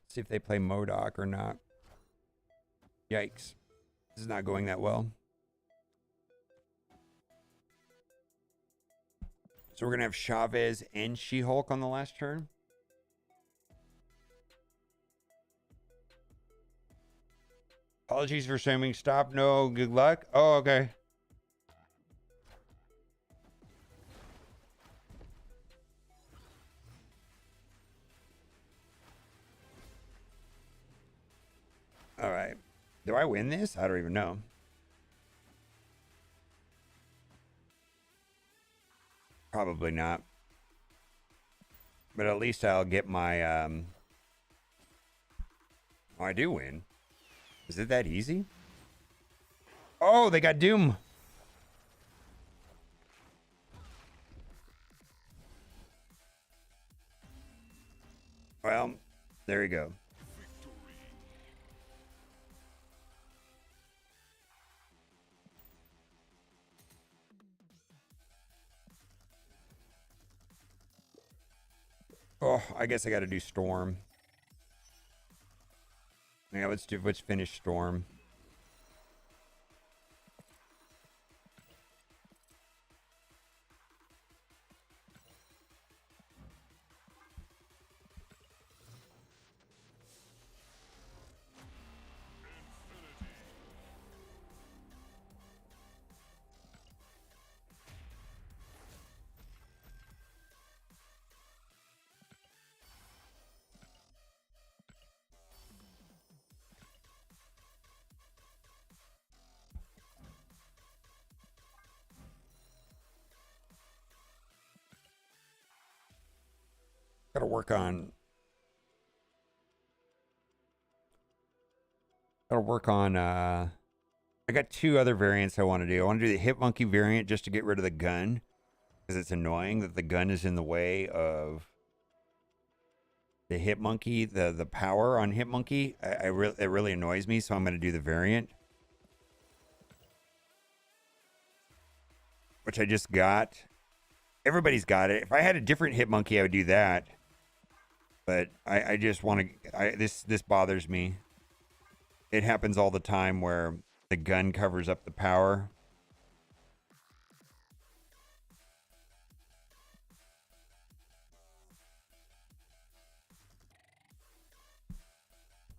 See if they play MODOK or not. Yikes. This is not going that well. So we're going to have Chavez and She-Hulk on the last turn. Apologies for saying stop. No, good luck. Oh, okay. All right. Do I win this? I don't even know. Probably not. But at least I'll get my Oh, I do win. Is it that easy? Oh, they got Doom. Well, there you go. Oh, I guess I got to do Storm. Yeah, let's finish Storm. Gotta work on. I got two other variants I want to do. I want to do the Hit Monkey variant just to get rid of the gun. Because it's annoying that the gun is in the way of the Hit Monkey, the power on Hit Monkey. It really annoys me, so I'm going to do the variant. Which I just got. Everybody's got it. If I had a different Hit Monkey, I would do that. But I just want to... This bothers me. It happens all the time where the gun covers up the power.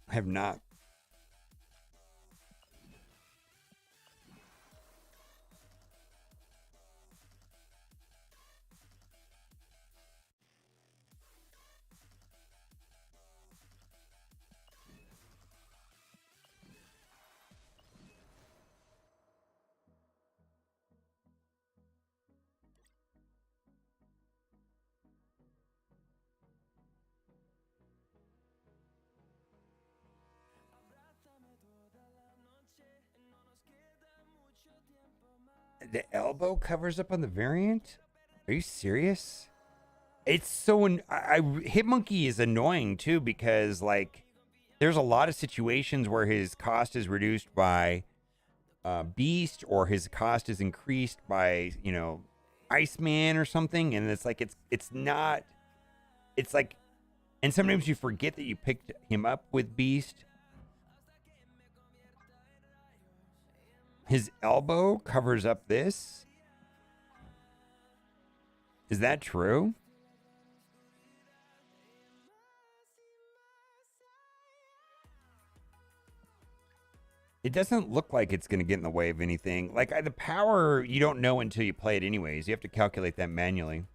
I have not. The elbow covers up on the variant? Are you serious? It's so... Hitmonkey is annoying, too, because, like, there's a lot of situations where his cost is reduced by Beast, or his cost is increased by, you know, Iceman or something, and it's like, it's not... It's like... And sometimes you forget that you picked him up with Beast. His elbow covers up this? Is that true? It doesn't look like it's going to get in the way of anything. Like, the power, you don't know until you play it anyways. You have to calculate that manually.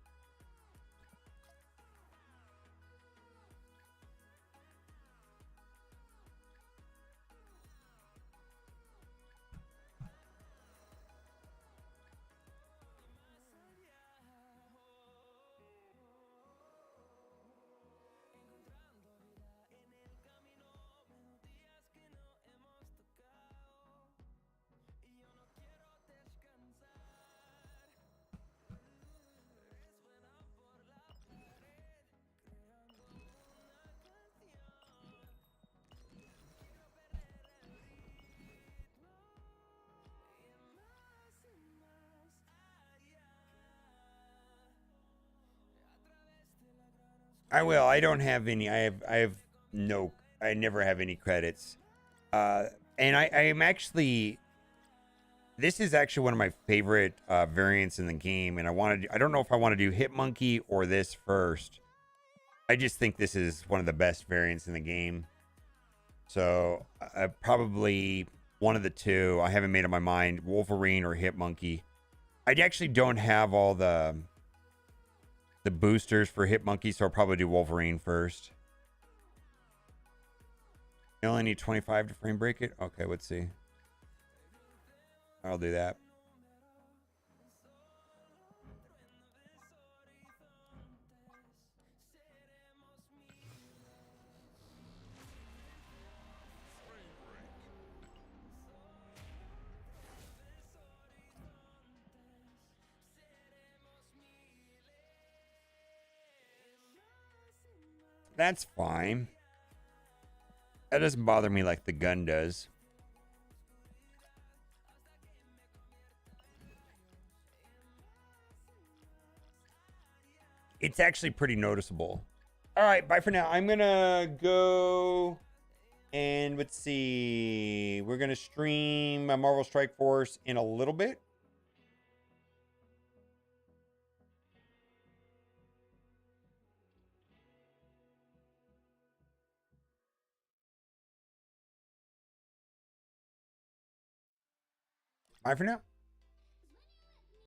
I will. I don't have any. I have no. I never have any credits. And I am actually. This is actually one of my favorite variants in the game, and I don't know if I want to do Hitmonkey or this first. I just think this is one of the best variants in the game. So probably one of the two. I haven't made up my mind: Wolverine or Hitmonkey. I actually don't have all the boosters for Hitmonkey, so I'll probably do Wolverine first. You only need 25 to frame break it? Okay, let's see. I'll do that. That's fine. That doesn't bother me like the gun does. It's actually pretty noticeable. All right, bye for now. I'm gonna go and let's see. We're gonna stream Marvel Strike Force in a little bit. Bye for now.